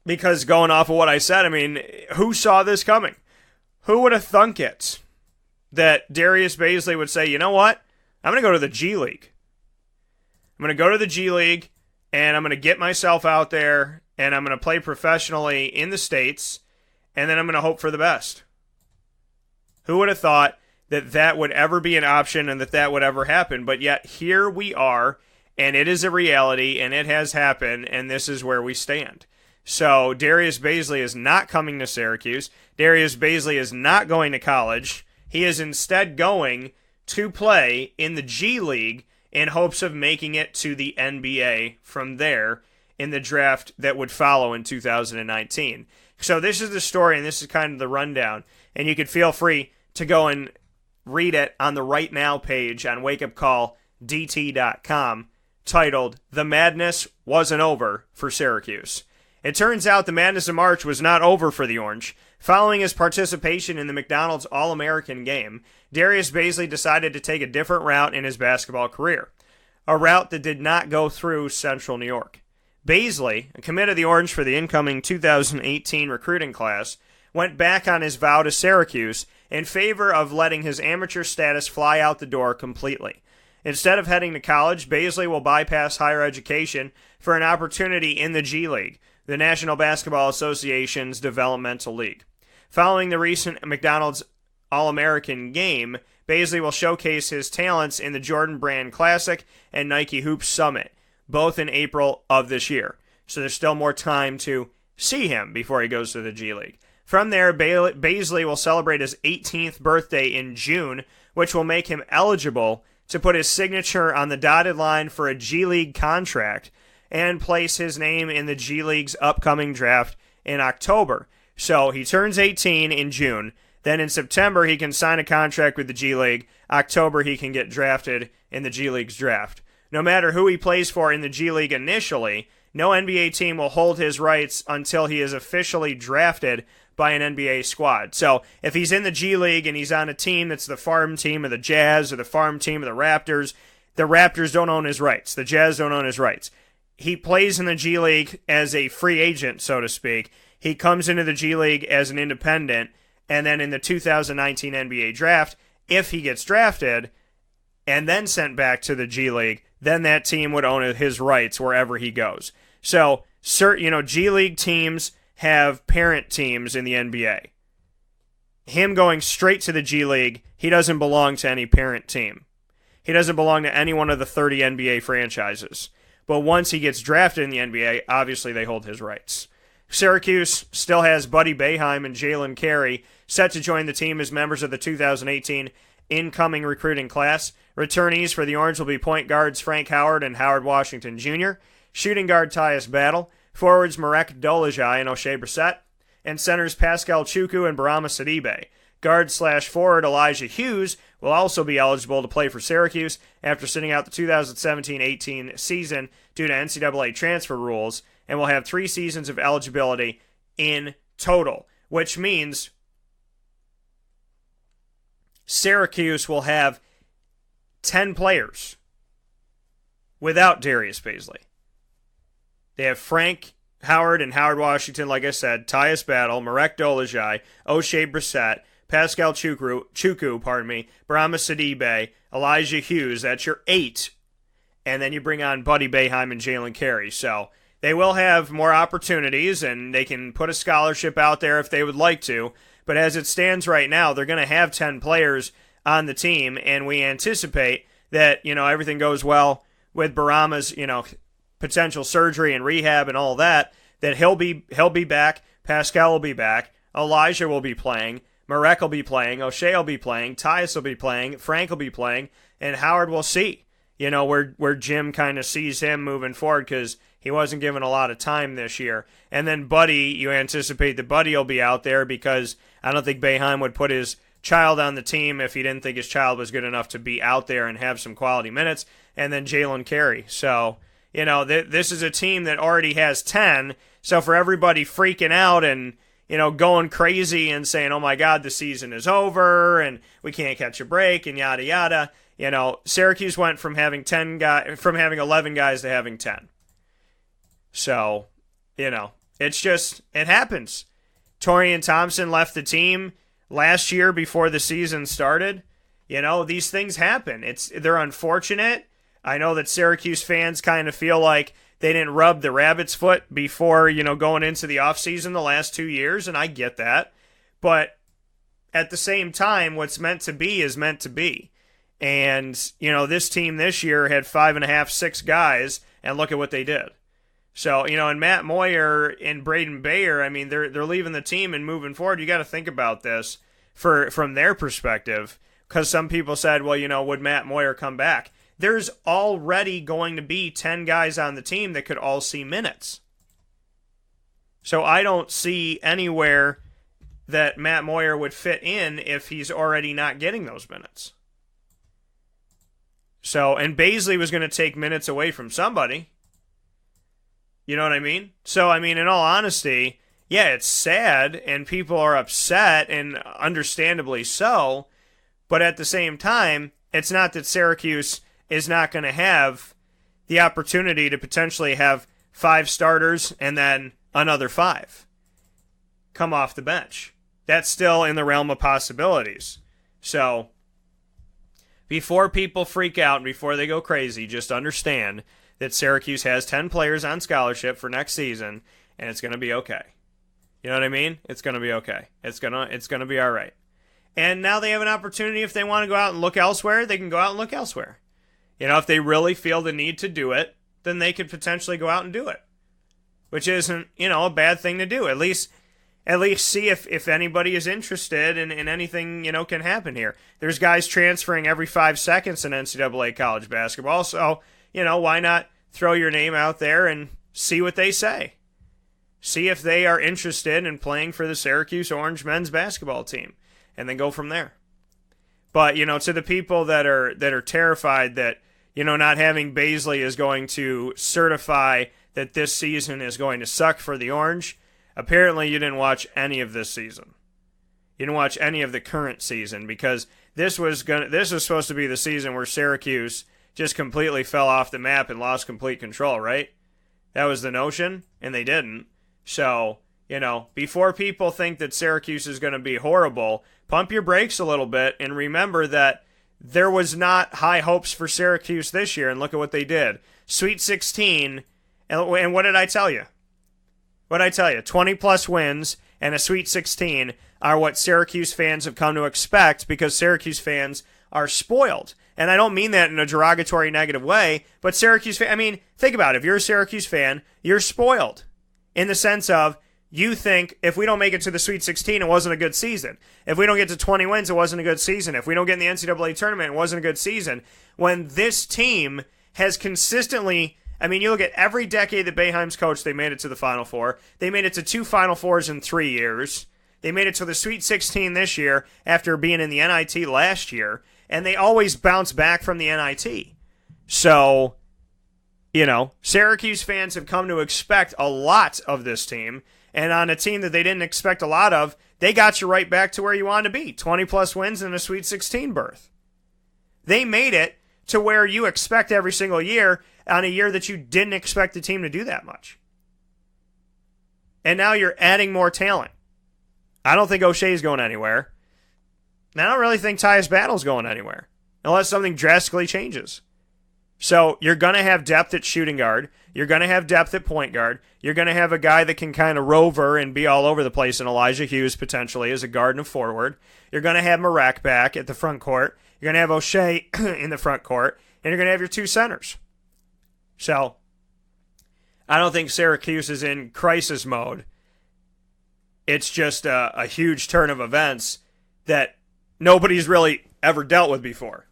Because going off of what I said, I mean, who saw this coming? Who would have thunk it that Darius Bazley would say, you know what? I'm going to go to the G League. I'm going to go to the G League, and I'm going to get myself out there, and I'm going to play professionally in the States, and then I'm going to hope for the best. Who would have thought that that would ever be an option and that would ever happen? But yet here we are, and it is a reality, and it has happened, and this is where we stand. So Darius Bazley is not coming to Syracuse. Darius Bazley is not going to college. He is instead going to play in the G League in hopes of making it to the NBA from there in the draft that would follow in 2019. So this is the story, and this is kind of the rundown. And you could feel free to go and read it on the Right Now page on wakeupcalldt.com, titled, The Madness Wasn't Over for Syracuse. It turns out the madness of March was not over for the Orange. Following his participation in the McDonald's All-American game, Darius Bazley decided to take a different route in his basketball career, a route that did not go through Central New York. Bazley, a commit of the Orange for the incoming 2018 recruiting class, went back on his vow to Syracuse in favor of letting his amateur status fly out the door completely. Instead of heading to college, Bazley will bypass higher education for an opportunity in the G League, the National Basketball Association's developmental league. Following the recent McDonald's All-American game, Bazley will showcase his talents in the Jordan Brand Classic and Nike Hoops Summit, both in April of this year. So there's still more time to see him before he goes to the G League. From there, Bazley will celebrate his 18th birthday in June, which will make him eligible to put his signature on the dotted line for a G League contract and place his name in the G League's upcoming draft in October. So he turns 18 in June. Then in September, he can sign a contract with the G League. October, he can get drafted in the G League's draft. No matter who he plays for in the G League initially, no NBA team will hold his rights until he is officially drafted by an NBA squad. So if he's in the G League and he's on a team that's the farm team of the Jazz or the farm team of the Raptors don't own his rights. The Jazz don't own his rights. He plays in the G League as a free agent, so to speak. He comes into the G League as an independent, and then in the 2019 NBA draft, if he gets drafted and then sent back to the G League, then that team would own his rights wherever he goes. So, G League teams have parent teams in the NBA. Him going straight to the G League, he doesn't belong to any parent team. He doesn't belong to any one of the 30 NBA franchises. But once he gets drafted in the NBA, obviously they hold his rights. Syracuse still has Buddy Boeheim and Jalen Carey set to join the team as members of the 2018 incoming recruiting class. Returnees for the Orange will be point guards Frank Howard and Howard Washington Jr., shooting guard Tyus Battle, forwards Marek Dolezaj and O'Shea Brissett, and centers Pascal Chukwu and Barama Sidibe. Guard/forward Elijah Hughes will also be eligible to play for Syracuse after sitting out the 2017-18 season due to NCAA transfer rules, and will have 3 seasons of eligibility in total, which means Syracuse will have 10 players without Darius Bazley. They have Frank Howard and Howard Washington, like I said, Tyus Battle, Marek Dolezaj, O'Shea Brissett, Pascal Chukwu, Barama Sidibe, Elijah Hughes. That's your 8. And then you bring on Buddy Boeheim and Jalen Carey. So they will have more opportunities, and they can put a scholarship out there if they would like to. But as it stands right now, they're going to have 10 players on the team, and we anticipate that, everything goes well with Barama's, potential surgery and rehab and all that he'll be back, Pascal will be back, Elijah will be playing, Marek will be playing, O'Shea will be playing, Tyus will be playing, Frank will be playing, and Howard will see, where Jim kind of sees him moving forward because he wasn't given a lot of time this year. And then Buddy, you anticipate that Buddy will be out there because I don't think Boeheim would put his child on the team if he didn't think his child was good enough to be out there and have some quality minutes. And then Jalen Carey. So, this is a team that already has 10. So for everybody freaking out and, going crazy and saying, oh my God, the season is over and we can't catch a break and yada yada, Syracuse went from having 11 guys to having 10. So, it happens. Torian Thompson left the team last year before the season started. These things happen. They're unfortunate. I know that Syracuse fans kind of feel like they didn't rub the rabbit's foot before, going into the offseason the last 2 years, and I get that. But at the same time, what's meant to be is meant to be. And, this team this year had 5.5, 6 guys, and look at what they did. So, and Matt Moyer and Braedon Bayer, I mean, they're leaving the team and moving forward. You got to think about this from their perspective, because some people said, well, would Matt Moyer come back? There's already going to be 10 guys on the team that could all see minutes. So I don't see anywhere that Matt Moyer would fit in if he's already not getting those minutes. So, and Bazley was going to take minutes away from somebody. You know what I mean? So, in all honesty, yeah, it's sad and people are upset, and understandably so. But at the same time, it's not that Syracuse is not going to have the opportunity to potentially have 5 starters and then another 5 come off the bench. That's still in the realm of possibilities. So, before people freak out and before they go crazy, just understand that Syracuse has 10 players on scholarship for next season, and it's going to be okay. You know what I mean? It's going to be okay. It's going to be all right. And now they have an opportunity, if they want to go out and look elsewhere, they can go out and look elsewhere. If they really feel the need to do it, then they could potentially go out and do it. which isn't, a bad thing to do. At least see if anybody is interested in anything, can happen here. There's guys transferring every 5 seconds in NCAA college basketball, so, why not throw your name out there and see what they say? See if they are interested in playing for the Syracuse Orange men's basketball team, and then go from there. But, to the people that are terrified that, not having Bazley is going to certify that this season is going to suck for the Orange, apparently you didn't watch any of this season. You didn't watch any of the current season, because this was supposed to be the season where Syracuse just completely fell off the map and lost complete control, right? That was the notion, and they didn't. So, before people think that Syracuse is going to be horrible, pump your brakes a little bit and remember that there was not high hopes for Syracuse this year, and look at what they did. Sweet 16, and what did I tell you? 20-plus wins and a Sweet 16 are what Syracuse fans have come to expect, because Syracuse fans are spoiled. And I don't mean that in a derogatory, negative way, but Syracuse fans, think about it. If you're a Syracuse fan, you're spoiled in the sense of you think if we don't make it to the Sweet 16, it wasn't a good season. If we don't get to 20 wins, it wasn't a good season. If we don't get in the NCAA Tournament, it wasn't a good season. When this team has consistently, you look at every decade that Boeheim's coached, they made it to the Final Four. They made it to 2 Final Fours in 3 years. They made it to the Sweet 16 this year after being in the NIT last year. And they always bounce back from the NIT. So, Syracuse fans have come to expect a lot of this team. And on a team that they didn't expect a lot of, they got you right back to where you want to be. 20-plus wins and a Sweet 16 berth. They made it to where you expect every single year on a year that you didn't expect the team to do that much. And now you're adding more talent. I don't think O'Shea's going anywhere. And I don't really think Tyus Battle's going anywhere, unless something drastically changes. So you're going to have depth at shooting guard. You're going to have depth at point guard. You're going to have a guy that can kind of rover and be all over the place in Elijah Hughes potentially as a guard and a forward. You're going to have Marek back at the front court. You're going to have O'Shea in the front court. And you're going to have your 2 centers. So I don't think Syracuse is in crisis mode. It's just a huge turn of events that nobody's really ever dealt with before.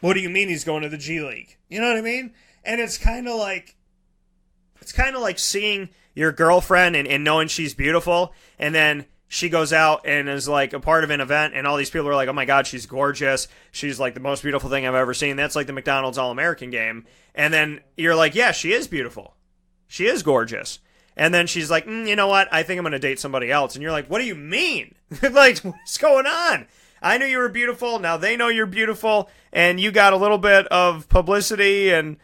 What do you mean he's going to the G League? You know what I mean? And it's kind of like seeing your girlfriend and knowing she's beautiful, and then she goes out and is like a part of an event, and all these people are like, oh my God, she's gorgeous. She's like the most beautiful thing I've ever seen. That's like the McDonald's All-American game. And then you're like, yeah, she is beautiful. She is gorgeous. And then she's like, you know what? I think I'm going to date somebody else. And you're like, what do you mean? What's going on? I knew you were beautiful. Now they know you're beautiful, and you got a little bit of publicity, and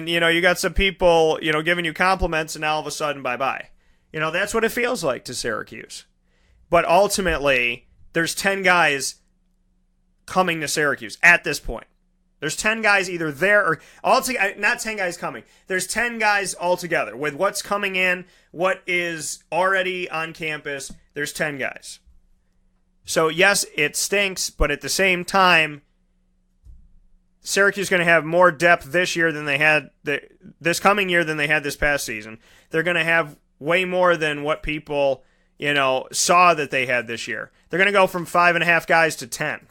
you got some people giving you compliments, and now all of a sudden, bye-bye. That's what it feels like to Syracuse. But ultimately, there's 10 guys coming to Syracuse at this point. There's 10 guys either there or altogether, not 10 guys coming. There's 10 guys altogether with what's coming in, what is already on campus. There's 10 guys. So, yes, it stinks, but at the same time, Syracuse is going to have more depth this year than they had this coming year than they had this past season. They're going to have way more than what people, saw that they had this year. They're going to go from 5.5 guys to 10.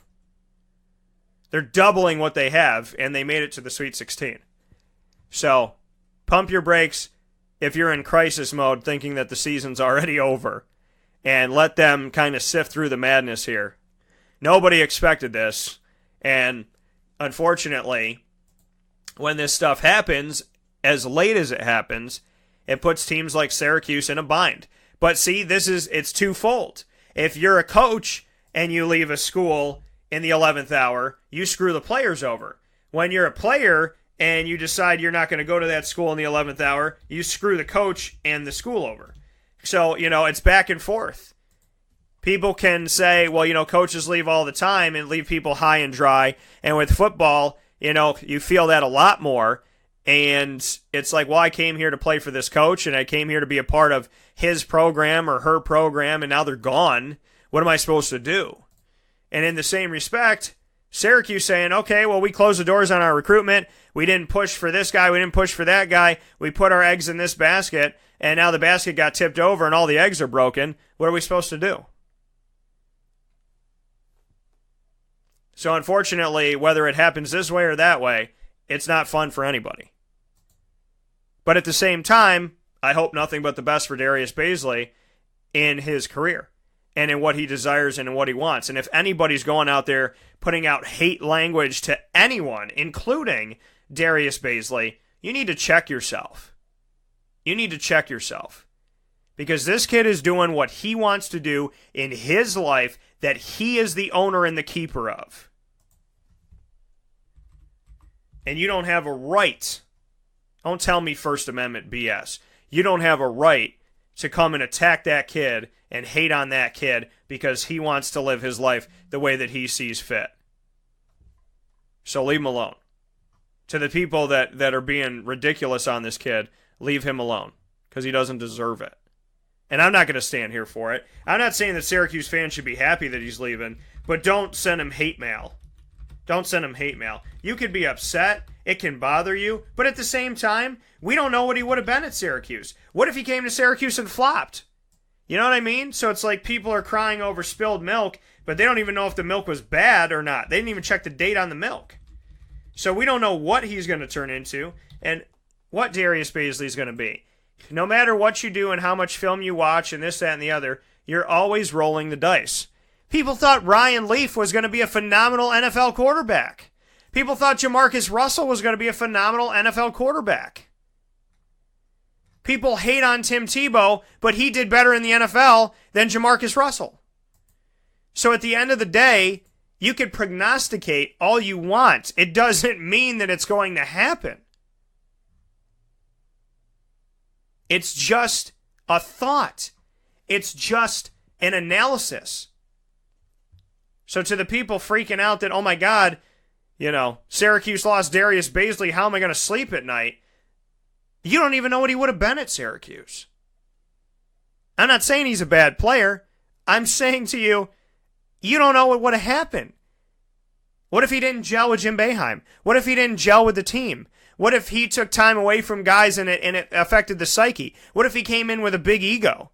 They're doubling what they have, and they made it to the Sweet 16. So, pump your brakes if you're in crisis mode thinking that the season's already over. And let them kind of sift through the madness here. Nobody expected this. And unfortunately, when this stuff happens, as late as it happens, it puts teams like Syracuse in a bind. But see, it's twofold. If you're a coach and you leave a school in the 11th hour, you screw the players over. When you're a player and you decide you're not going to go to that school in the 11th hour, you screw the coach and the school over. So, it's back and forth. People can say, well, coaches leave all the time and leave people high and dry. And with football, you feel that a lot more. And it's like, well, I came here to play for this coach, and I came here to be a part of his program or her program, and now they're gone. What am I supposed to do? And in the same respect, Syracuse saying, okay, well, we closed the doors on our recruitment. We didn't push for this guy. We didn't push for that guy. We put our eggs in this basket, and now the basket got tipped over and all the eggs are broken. What are we supposed to do? So unfortunately, whether it happens this way or that way, it's not fun for anybody. But at the same time, I hope nothing but the best for Darius Bazley in his career and in what he desires and in what he wants. And if anybody's going out there putting out hate language to anyone, including Darius Bazley, you need to check yourself. You need to check yourself. Because this kid is doing what he wants to do in his life that he is the owner and the keeper of. And you don't have a right. Don't tell me First Amendment BS. You don't have a right to come and attack that kid and hate on that kid because he wants to live his life the way that he sees fit. So leave him alone. To the people that are being ridiculous on this kid, leave him alone because he doesn't deserve it. And I'm not going to stand here for it. I'm not saying that Syracuse fans should be happy that he's leaving, but don't send him hate mail. Don't send him hate mail. You could be upset. It can bother you. But at the same time, we don't know what he would have been at Syracuse. What if he came to Syracuse and flopped? You know what I mean? So it's like people are crying over spilled milk, but they don't even know if the milk was bad or not. They didn't even check the date on the milk. So we don't know what he's going to turn into and what Darius Bazley is going to be. No matter what you do and how much film you watch and this, that, and the other, you're always rolling the dice. People thought Ryan Leaf was going to be a phenomenal NFL quarterback. People thought Jamarcus Russell was going to be a phenomenal NFL quarterback. People hate on Tim Tebow, but he did better in the NFL than Jamarcus Russell. So at the end of the day, you could prognosticate all you want. It doesn't mean that it's going to happen. It's just a thought. It's just an analysis. So to the people freaking out that, oh my God, Syracuse lost Darius Bazley, how am I going to sleep at night? You don't even know what he would have been at Syracuse. I'm not saying he's a bad player. I'm saying to you, you don't know what would have happened. What if he didn't gel with Jim Boeheim? What if he didn't gel with the team? What if he took time away from guys and it affected the psyche? What if he came in with a big ego?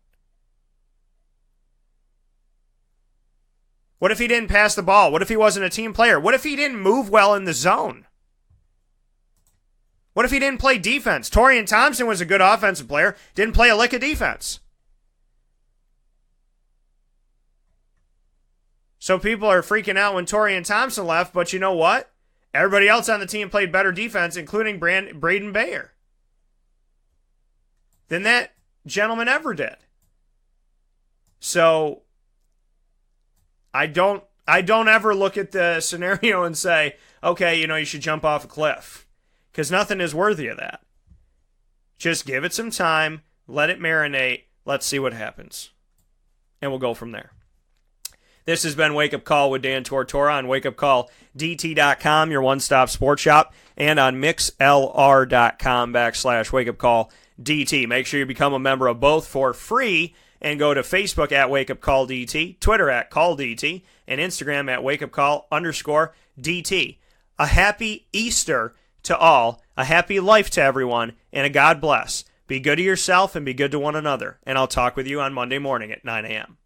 What if he didn't pass the ball? What if he wasn't a team player? What if he didn't move well in the zone? What if he didn't play defense? Torian Thompson was a good offensive player, didn't play a lick of defense. So people are freaking out when Torian Thompson left, but you know what? Everybody else on the team played better defense, including Braedon Bayer, than that gentleman ever did. So I don't ever look at the scenario and say, okay, you should jump off a cliff. Because nothing is worthy of that. Just give it some time, let it marinate, let's see what happens. And we'll go from there. This has been Wake Up Call with Dan Tortora on wakeupcalldt.com, your one-stop sports shop, and on mixlr.com/wakeupcalldt. Make sure you become a member of both for free and go to Facebook at wakeupcalldt, Twitter at calldt, and Instagram at wakeupcall_DT. A happy Easter to all, a happy life to everyone, and a God bless. Be good to yourself and be good to one another. And I'll talk with you on Monday morning at 9 a.m.